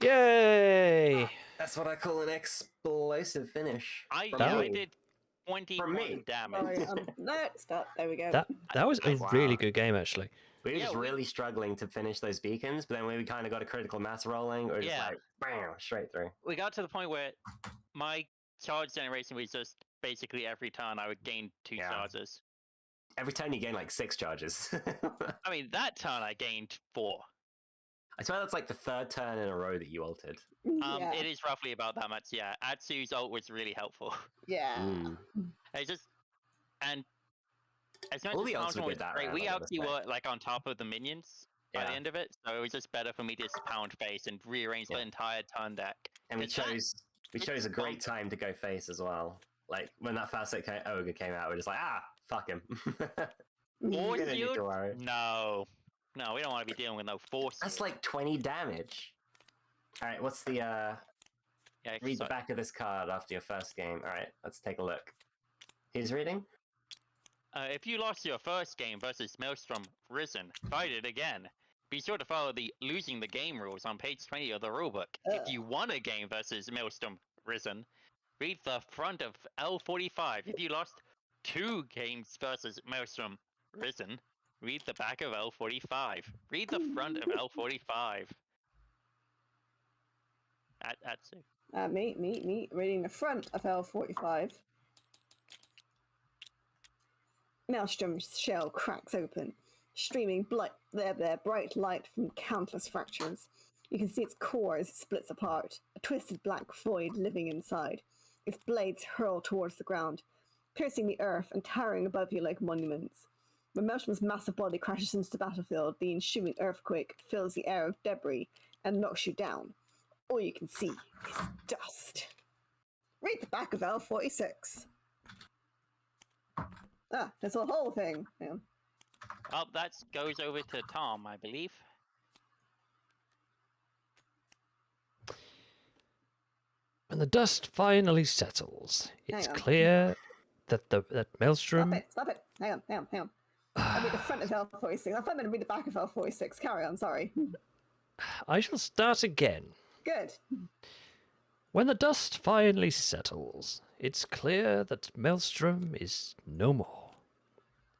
Yay! That's what I call an explosive finish. I From me. did 20 From me. damage. Sorry, no, stop. There we go. That was a Wow. really good game, actually. We were Yeah, just we- really struggling to finish those beacons, but then when we kind of got a critical mass rolling, we were just Yeah. like, bam, straight through. We got to the point where my charge generation was just basically every turn I would gain 2 Yeah. charges. Every time you gain like 6 charges. I mean, that turn I gained 4. I swear that's like the 3rd turn in a row that you altered. Yeah. It is roughly about that much, yeah. Atsu's ult was really helpful. Yeah. Mm. It's just, and as much All as the ults Maelstrom were was good that great, round, we I gotta actually say. were like on top of the minions by the Yeah. end of it, so it was just better for me to just pound face and rearrange the Yeah. entire turn deck. And we It's that- chose a great bonkers. time to go face as well. Like when that fast ogre came out, we're just like, fuck him. Force You don't need shield? to worry. No, we don't want to be dealing with no force. That's shield. like 20 damage. Alright, what's the Yeah, read so- the back of this card after your first game. Alright, let's take a look. Who's reading? If you lost your first game versus Maelstrom Risen, fight it again. Be sure to follow the losing the game rules on page 20 of the rulebook. If you won a game versus Maelstrom Risen, read the front of L45. If you lost 2 games versus Maelstrom Risen, read the back of L45. Read the front of L45. That's it. Me, reading the front of L45. Maelstrom's shell cracks open, streaming bright light from countless fractures. You can see its core as it splits apart, a twisted black void living inside. Its blades hurl towards the ground, piercing the earth and towering above you like monuments. When Maelstrom's massive body crashes into the battlefield, the ensuing earthquake fills the air with debris and knocks you down. All you can see is dust. Read the back of L46. There's a whole thing. Yeah. Oh, that goes over to Tom, I believe. When the dust finally settles, it's Hang on. clear that Maelstrom. Stop it. Hang on. I read the front of L46. I thought I meant to read the back of L46. Carry on, sorry. I shall start again. Good. When the dust finally settles, it's clear that Maelstrom is no more.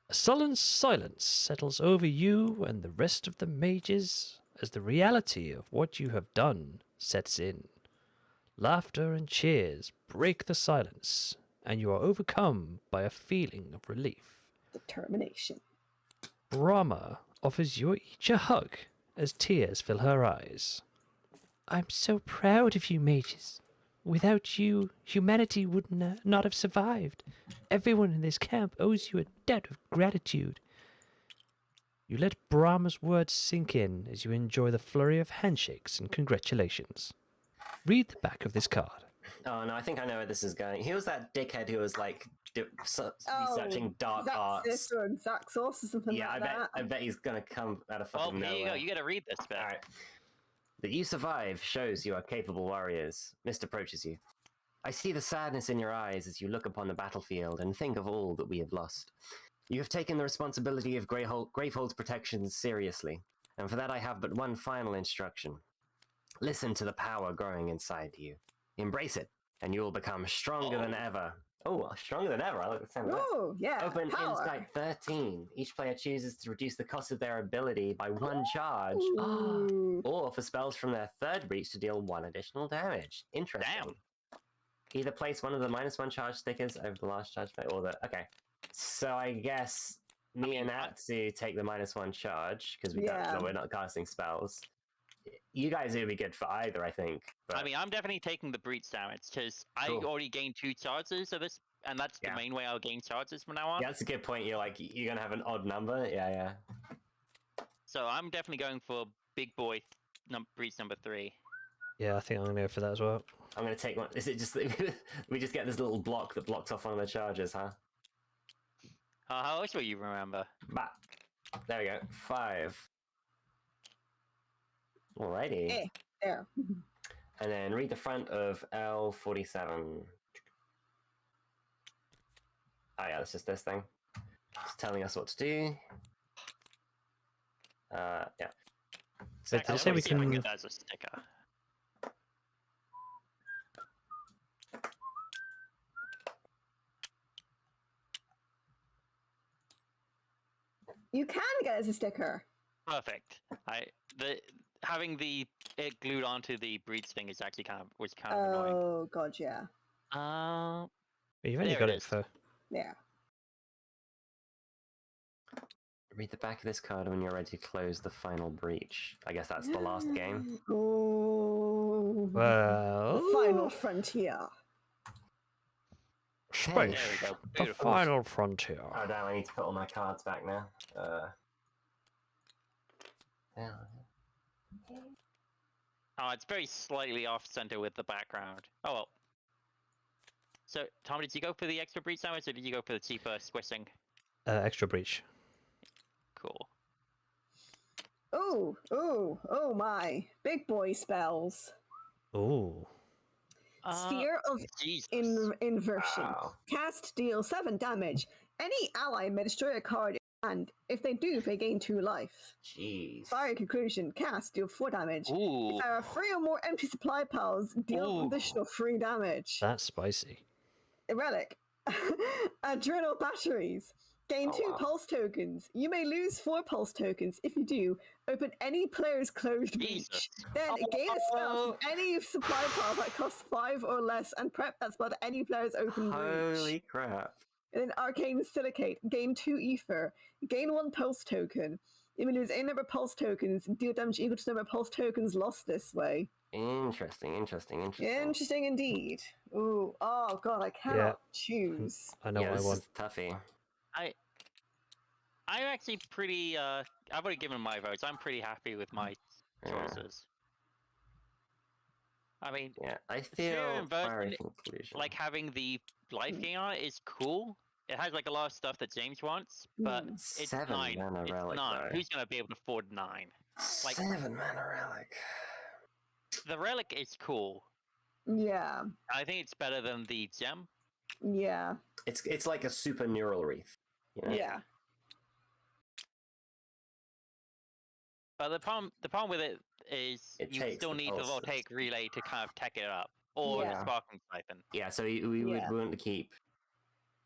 A sullen silence settles over you and the rest of the mages as the reality of what you have done sets in. Laughter and cheers break the silence, and you are overcome by a feeling of relief. Determination. Brahma offers you each a hug as tears fill her eyes. I'm so proud of you, mages. Without you, humanity would not have survived. Everyone in this camp owes you a debt of gratitude. You let Brahma's words sink in as you enjoy the flurry of handshakes and congratulations. Read the back of this card. Oh no, I think I know where this is going. He was that dickhead who was like researching dark arts. Or Zaxos or something Yeah, like that. I bet he's gonna come out of Well, fucking here you nowhere. go. You got to read this bit. All right. That you survive shows you are capable warriors. Mist approaches you. I see the sadness in your eyes as you look upon the battlefield and think of all that we have lost. You have taken the responsibility of Gravehold's protection seriously, and for that I have but one final instruction. Listen to the power growing inside you. Embrace it, and you will become stronger than ever. Oh, stronger than ever. I like the sound of that. Oh, yeah. Open power. Insight 13. Each player chooses to reduce the cost of their ability by 1 charge. Ooh. Or for spells from their third breach to deal 1 additional damage. Interesting. Damn. Either place one of the -1 charge stickers over the last charge or the... Okay. So I guess me and Atsu take the -1 charge, because we're not casting spells. You guys would be good for either, I think. But... I mean, I'm definitely taking the breach damage, because I already gained 2 charges of this, and that's the main way I'll gain charges from now on. Yeah, that's a good point. You're going to have an odd number. Yeah. So I'm definitely going for big boy breach number 3. Yeah, I think I'm going to go for that as well. I'm going to take one. Is it just we just get this little block that blocks off one of the charges, huh? How else will you remember? Bah. There we go. 5. Alrighty. There. And then read the front of L47. Oh yeah, that's just this thing. It's telling us what to do. Yeah. So did it say we see if I can... get that as a sticker. You can get it as a sticker. Perfect. Having it glued onto the breach thing is actually was kind of annoying. Oh, God, yeah. You've only There got it it is. for... Yeah. Read the back of this card when you're ready to close the final breach. I guess that's the last game. Oh. Well... Final frontier. Space. There we go. The Beautiful. final frontier. Oh damn, I need to put all my cards back now. Yeah. Oh, it's very slightly off center with the background. Oh well. So, Tom, did you go for the extra breach damage, or did you go for the cheaper squishing? Extra breach. Cool. Oh my. Big boy spells. Ooh. Sphere of Jesus. Inversion. Wow. Cast, deal 7 damage. Any ally may destroy a card, and if they do, they gain 2 life. Jeez. Fire conclusion. Cast, deal 4 damage. Ooh. If there are 3 or more empty supply piles, deal an additional 3 damage. That's spicy. Relic. Adrenal batteries. Gain 2 pulse tokens. You may lose 4 pulse tokens. If you do, open any player's closed breach. Jesus. Then gain a spell from any supply pile that costs 5 or less, and prep that spell to any player's open breach. Holy crap. And then Arcane Silicate. Gain 2 ether. Gain 1 pulse token. You may lose any number of pulse tokens. Deal damage equal to the number of pulse tokens lost this way. Interesting. Interesting indeed. Ooh, oh god, I cannot choose. I know what I this want. is toughy. I'm actually pretty. I've already given my votes. I'm pretty happy with my choices. I mean, Yeah, I Sphere feel Inversion, fiery conclusion. like having the life gain on it is cool. It has like a lot of stuff that James wants, but it's 7 9. mana It's relic, 9. though. Who's gonna be able to afford 9? Like 7 mana relic. the relic is cool. Yeah, I think it's better than the gem. yeah, It's like a super neural wreath. You know? yeah. But the problem with it is It you takes still the need the pulses. voltaic relay to kind of tech it up, or Yeah. the sparking siphon. Yeah, so we would Yeah. want to keep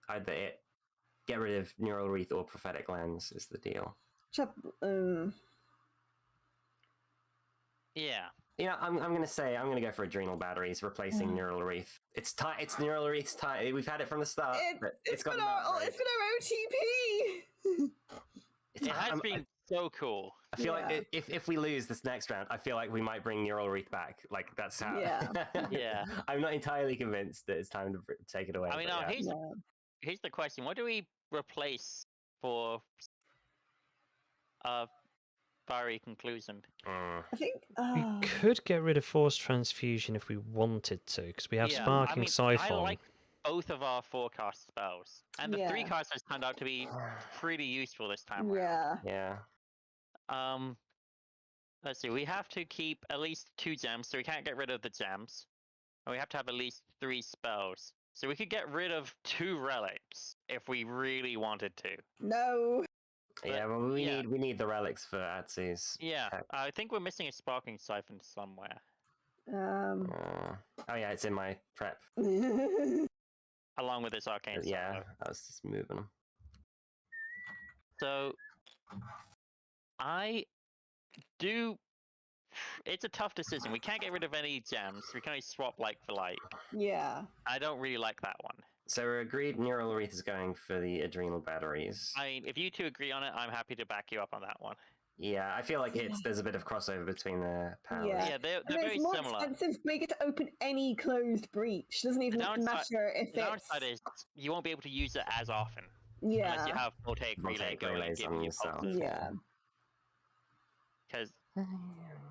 either get rid of neural wreath or prophetic lens is the deal. Yeah. You know, I'm gonna go for adrenal batteries, replacing neural wreath. It's neural wreath's time. We've had it from the start. but It's got been an our upgrade. OTP. It has been so cool. I feel Yeah. like if we lose this next round, I feel like we might bring Neural Wreath back. Like that's how. Yeah. Yeah. I'm not entirely convinced that it's time to take it away. I mean, but yeah. here's the question: what do we replace for fiery conclusion? I think. We could get rid of Force Transfusion if we wanted to, because we have Yeah, Sparking I mean, Siphon. I like both of our forecast spells, and the three Yeah. casters turned out to be pretty useful this time around. Yeah. Yeah. Let's see. We have to keep at least 2 gems, so we can't get rid of the gems, and we have to have at least 3 spells. So we could get rid of 2 relics if we really wanted to. No. Yeah, well, we yeah. need the relics for Atsu's. Yeah, I think we're missing a Sparking Siphon somewhere. Oh yeah, it's in my prep. Along with this Arcane Yeah, Salvo. I was just moving them. So, I do... It's a tough decision. We can't get rid of any gems. We can only swap like for like. Yeah. I don't really like that one. So we're agreed Neural Wreath is going for the Adrenal Batteries. I mean, if you two agree on it, I'm happy to back you up on that one. Yeah, I feel like there's a bit of crossover between the powers. Yeah. Yeah, they're I mean, very it's more similar. expensive. We get to open any closed breach. Doesn't even The matter if The it's. downside is you won't be able to use it as often. Yeah. Unless you have Voltaic Relay Voltaic going and Relays giving on you yourself. pulses. Yeah.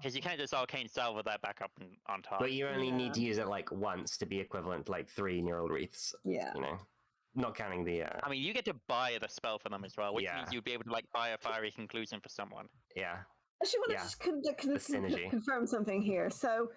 Because you can't just Arcane Salvo that back up on top. But you only Yeah. need to use it like once to be equivalent to like 3 Neural Wreaths. Yeah. You know, not counting the. I mean, you get to buy the spell for them as well, which Yeah. means you'd be able to like buy a Fiery Conclusion for someone. Yeah. I actually want to Yeah. just synergy. confirm something here. So,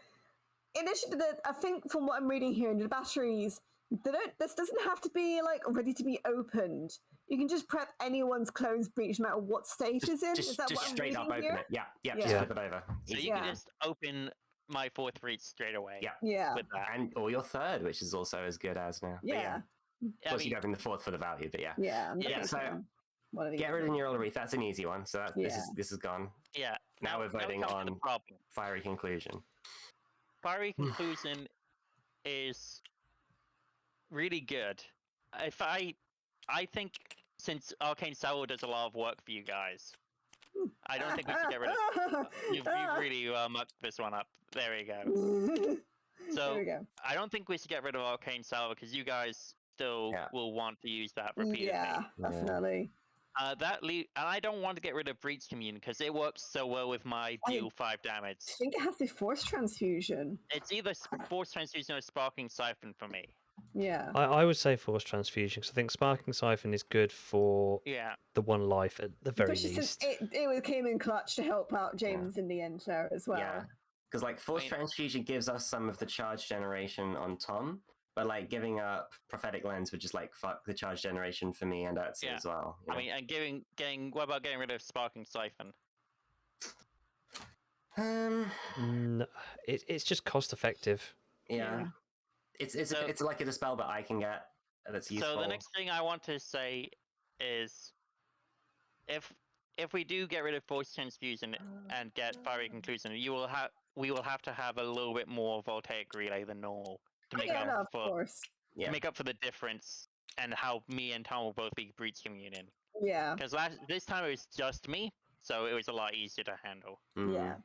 in addition to that, I think from what I'm reading here, the batteries, this doesn't have to be like ready to be opened. You can just prep anyone's closed breach, no matter what state it's in. Is that Just what I'm straight reading up open here? it. Yeah, Yeah. just flip it over. So Easy. you can Yeah. just open my 4th breach straight away. Yeah. Yeah. With that. And or your 3rd, which is also as good as now. But Yeah. Of course, you go in the 4th for the value, but yeah. Yeah. I'm Yeah, definitely so doing one of these. Get rid of Neural Wreath. That's an easy one. So that, Yeah. this is gone. Yeah. Now we're voting it comes to the on problem. Fiery Conclusion. Fiery Conclusion is really good. I think since Arcane Salvo does a lot of work for you guys, I don't think we should get rid of. You've really mucked this one up. There we go. There So we go. I don't think we should get rid of Arcane Salvo because you guys still will want to use that repeatedly. Yeah, definitely. And I don't want to get rid of Breach Commune because it works so well with my deal 5 damage. I think it has the force transfusion. It's either Force Transfusion or Sparking Siphon for me. Yeah. I would say Force Transfusion, because I think Sparking Siphon is good for Yeah. the one life at the very Especially least. since it came in clutch to help out James in the end there as well. Yeah. Because like Force Transfusion gives us some of the charge generation on Tom, but like giving up Prophetic Lens would just like fuck the charge generation for me and Urtsu as well. You I know? mean, and what about getting rid of Sparking Siphon? No, it's just cost effective. Yeah. It's like a dispel that I can get that's useful. So the next thing I want to say is, if we do get rid of Force Transfusion and get Fiery Conclusion, we will have to have a little bit more Voltaic Relay than normal to make up of course. to make up for the difference and how me and Tom will both be Breach Communion. Yeah. Because this time it was just me, so it was a lot easier to handle. Yeah.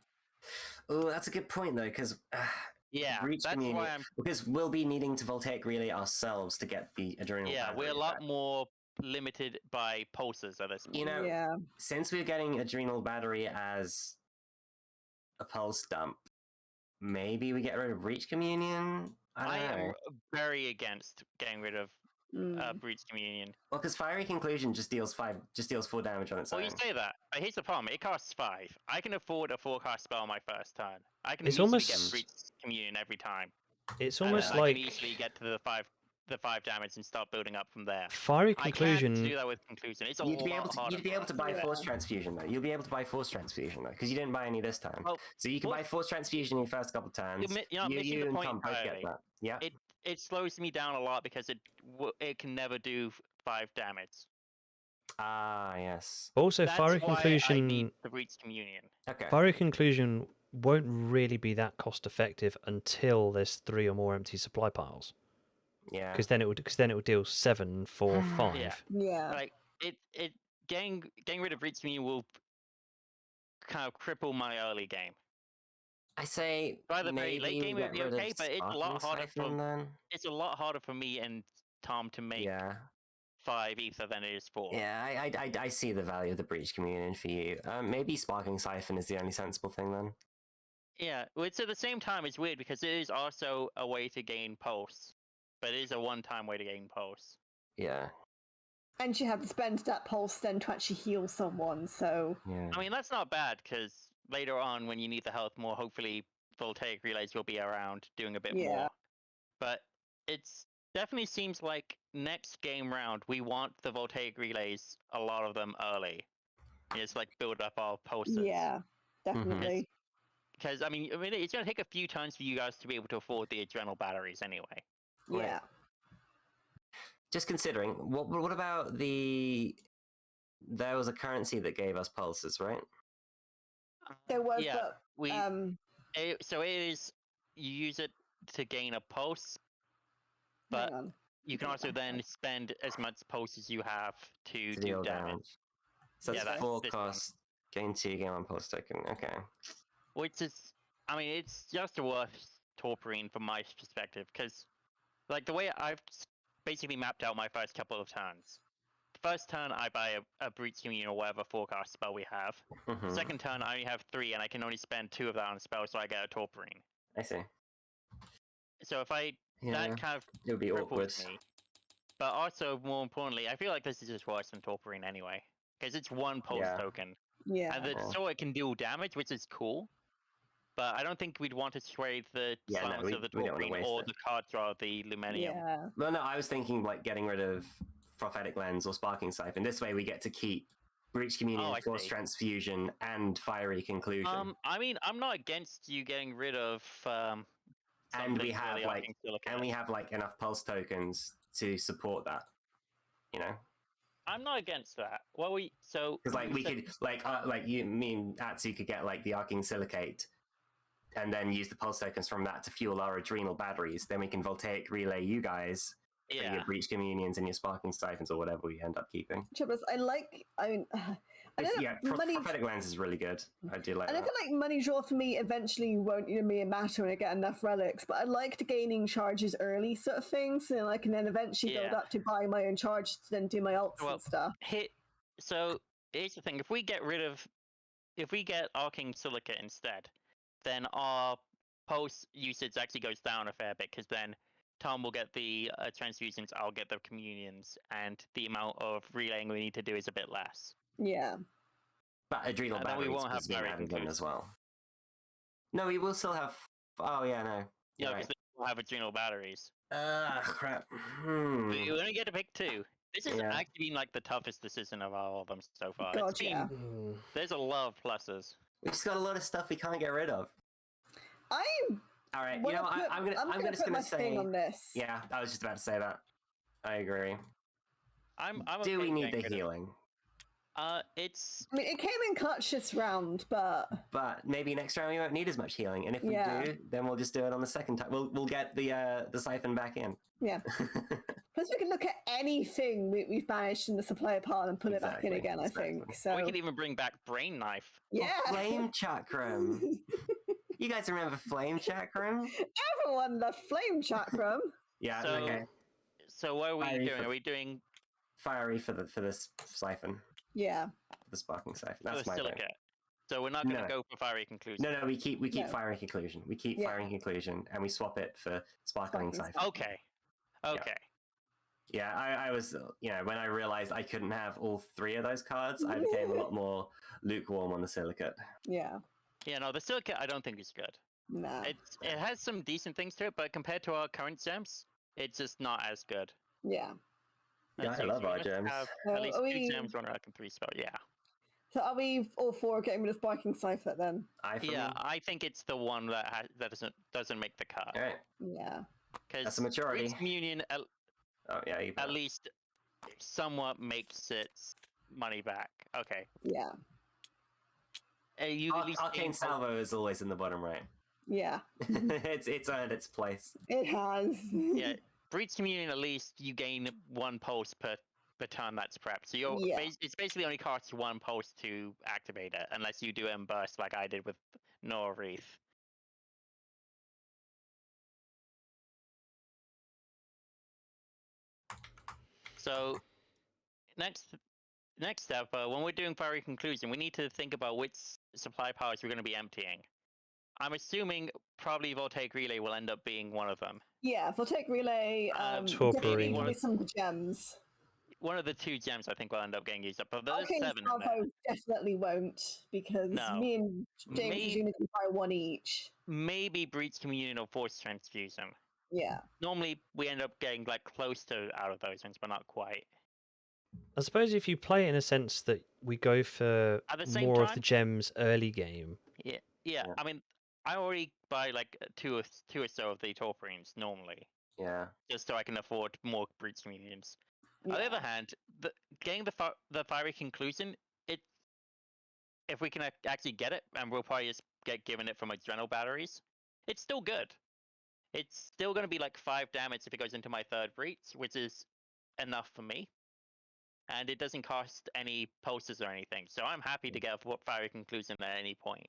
Oh, that's a good point though, because that's why I'm. Because we'll be needing to Voltaic Relay ourselves to get the Adrenal. Yeah, battery we're a lot back. more limited by pulses at this point. You know, since we're getting Adrenal Battery as a pulse dump, maybe we get rid of Breach Communion. I am very against getting rid of Breach Communion. Well, because Fiery Conclusion just deals 4 damage on its own. Well, you say that, but here's the problem: it costs 5. I can afford a 4-cast spell on my first turn. I can easily get Breach Communion every time. It's almost like I can easily get to the 5 damage and start building up from there. Fiery Conclusion. I can't do that with Conclusion. It's You'd be able to buy Force Transfusion though. You'll be able to buy Force Transfusion though, because you didn't buy any this time. Well, so you can buy Force Transfusion in your first couple turns. You're not missing the and point Tom both get entirely. that. Yeah. It slows me down a lot because it can never do 5 damage. Ah, yes. Also, That's Fiery why Conclusion. I need the Breach Communion. Okay. Fiery Conclusion won't really be that cost effective until there's 3 or more empty supply piles. Yeah. Because then it would deal 7 for 5. Yeah. Yeah. Like getting rid of Breach Communion will kind of cripple my early game. I say By the very maybe late game, it would get be rid okay, of but it's a Sparkling lot harder Siphon for then. it's a lot harder for me and Tom to make Yeah. 5 ether than it is 4. Yeah, I see the value of the Breach Communion for you. Maybe Sparkling Siphon is the only sensible thing then. Yeah, which at the same time is weird because it is also a way to gain pulse, but it is a one-time way to gain pulse. Yeah. And you have to spend that pulse then to actually heal someone, so... Yeah. I mean, that's not bad because later on, when you need the health more, hopefully Voltaic Relays will be around doing a bit Yeah. more. But it's definitely seems like next game round, we want the Voltaic Relays, a lot of them early. It's like build up our pulses. Yeah, definitely. Because, I mean, it's going to take a few turns for you guys to be able to afford the adrenal batteries anyway. Yeah. Just considering, what about the... There was a currency that gave us pulses, right? There was, Yeah, but... so it is, you use it to gain a pulse, but hang on. you can also then spend as much pulse as you have to do deal damage. So Yeah, it's that's 4 this one. cost, gain 2, gain 1 pulse token. Okay. Which is, I mean, it's just worth torpouring from my perspective, because, like, the way I've basically mapped out my first couple of turns. The first turn, I buy a Breach Communion or whatever forecast spell we have. Mhm. Second turn, I only have 3, and I can only spend 2 of that on a spell, so I get a torpouring. I see. So if I, Yeah, that kind of it would be awkward. cripples me. But also, more importantly, I feel like this is just worse than torpouring anyway, because it's 1 pulse Yeah. token. Yeah. And the Yeah. sword can deal damage, which is cool. But I don't think we'd want to trade the Yeah, no, silence of the we don't wanna torpouring waste or it. the card draw of the Lumenium. Yeah. Well, no, I was thinking like getting rid of Prophetic Lens or Sparking Siphon. This way we get to keep Breach Communion, I Force see. Transfusion, and Fiery Conclusion. I mean, I'm not against you getting rid of and something we for have the like Arcane Silicate. and we have like enough pulse tokens to support that. You know? I'm not against that. Well, Because like you we said- could like you me and Atsu could get like the Arcane Silicate and then use the pulse tokens from that to fuel our adrenal batteries. Then we can voltaic relay you guys for yeah. your breach communions and your sparking siphons or whatever we end up keeping. Troubles, I mean, I know Yeah, money... prophetic lens is really good. I do like And I that. feel like money draw for me eventually won't be matter when I get enough relics, but I liked gaining charges early sort of thing, so I can then eventually build Yeah. up to buy my own charges to then do my ults Well, and stuff. So here's the thing: if we get Arcane Silicate instead, then our pulse usage actually goes down a fair bit, because then Tom will get the transfusions, I'll get the communions, and the amount of relaying we need to do is a bit less. Yeah. But adrenal And then we batteries won't have is being direct added in conclusion. as well. No, we will still have. Oh yeah, no. Yeah, You're because right. we'll have adrenal batteries. Crap. We only get to pick 2. This has Yeah. actually been like the toughest decision of all of them so far. God, It's been, yeah. there's a lot of pluses. We've just got a lot of stuff we can't get rid of. I All right, wanna put, I'm gonna just put my gonna say. thing on this. Yeah, I was just about to say that. I agree. I'm Do okay we need getting the rid of- healing? It's I mean, it came in clutch this round, but But maybe next round we won't need as much healing, and if we Yeah. do, then we'll just do it on the second time. We'll get the siphon back in. yeah. Plus, we can look at anything we've managed in the supplier pile and put it back in Exactly, again. I think exactly. so. we could even bring back Brain Knife. Yeah. Oh, flame chakram. You guys remember flame chakram? Everyone loves flame chakram. Yeah. So- Okay. So what are we Fiery doing? for- Are we doing Fiery for this siphon, Yeah. the sparking siphon. the That's my vote. silicate? So we're not going to No. go for Fiery Conclusion. No, we keep No. firing conclusion. We keep Yeah. firing conclusion, and we swap it for sparkling Sparkling siphon. Okay. Okay. Yeah, I was, when I realized I couldn't have all 3 of those cards, I became a lot more lukewarm on the silicate. Yeah. Yeah, no, the silicate I don't think is good. Nah. It has some decent things to it, but compared to our current gems, it's just not as good. Yeah. Yeah, Let's I see, love so we our must gems. have Well, at least are 2 we- gems, 1 rack, and 3 spell. Yeah. So are we all for getting rid of Sparking Cipher then? Yeah, I think it's the one that doesn't make the cut. All right. Yeah. Because That's a majority. Communion Oh yeah, you at least somewhat makes its money back. Okay. Yeah. You at least Arcane gain- Salvo is always in the bottom right. Yeah. it's earned its place. It has. Yeah, Breach Communion at least you gain 1 pulse per baton that's prepped. So you're Yeah. it's basically only costs 1 pulse to activate it, unless you do it in burst like I did with Nora Wreath. So next step, when we're doing fiery conclusion, we need to think about which supply piles we're going to be emptying. I'm assuming probably Voltaic Relay will end up being one of them. Yeah, Voltaic Relay, Torpor definitely Ring. probably some of the gems. One of the 2 gems I think will end up getting used up, but there's Arcane 7 in there. Salvo definitely won't, because No. me and James is going to buy 1 each. Maybe Breach Communion or Force Transfusion. Yeah. Normally we end up getting like close to out of those ones, but not quite. I suppose if you play it in a sense that we go for At the same more of the time- gems early game. Yeah. Yeah. I mean, I already buy like two or so of the Torporines normally, Yeah. just so I can afford more Breach Communions. Yeah. On the other hand, getting the fiery conclusion, if we can actually get it, and we'll probably just get given it from adrenal batteries, it's still good. It's still going to be like 5 damage if it goes into my 3rd breach, which is enough for me. And it doesn't cost any pulses or anything, so I'm happy to get a fiery conclusion at any point.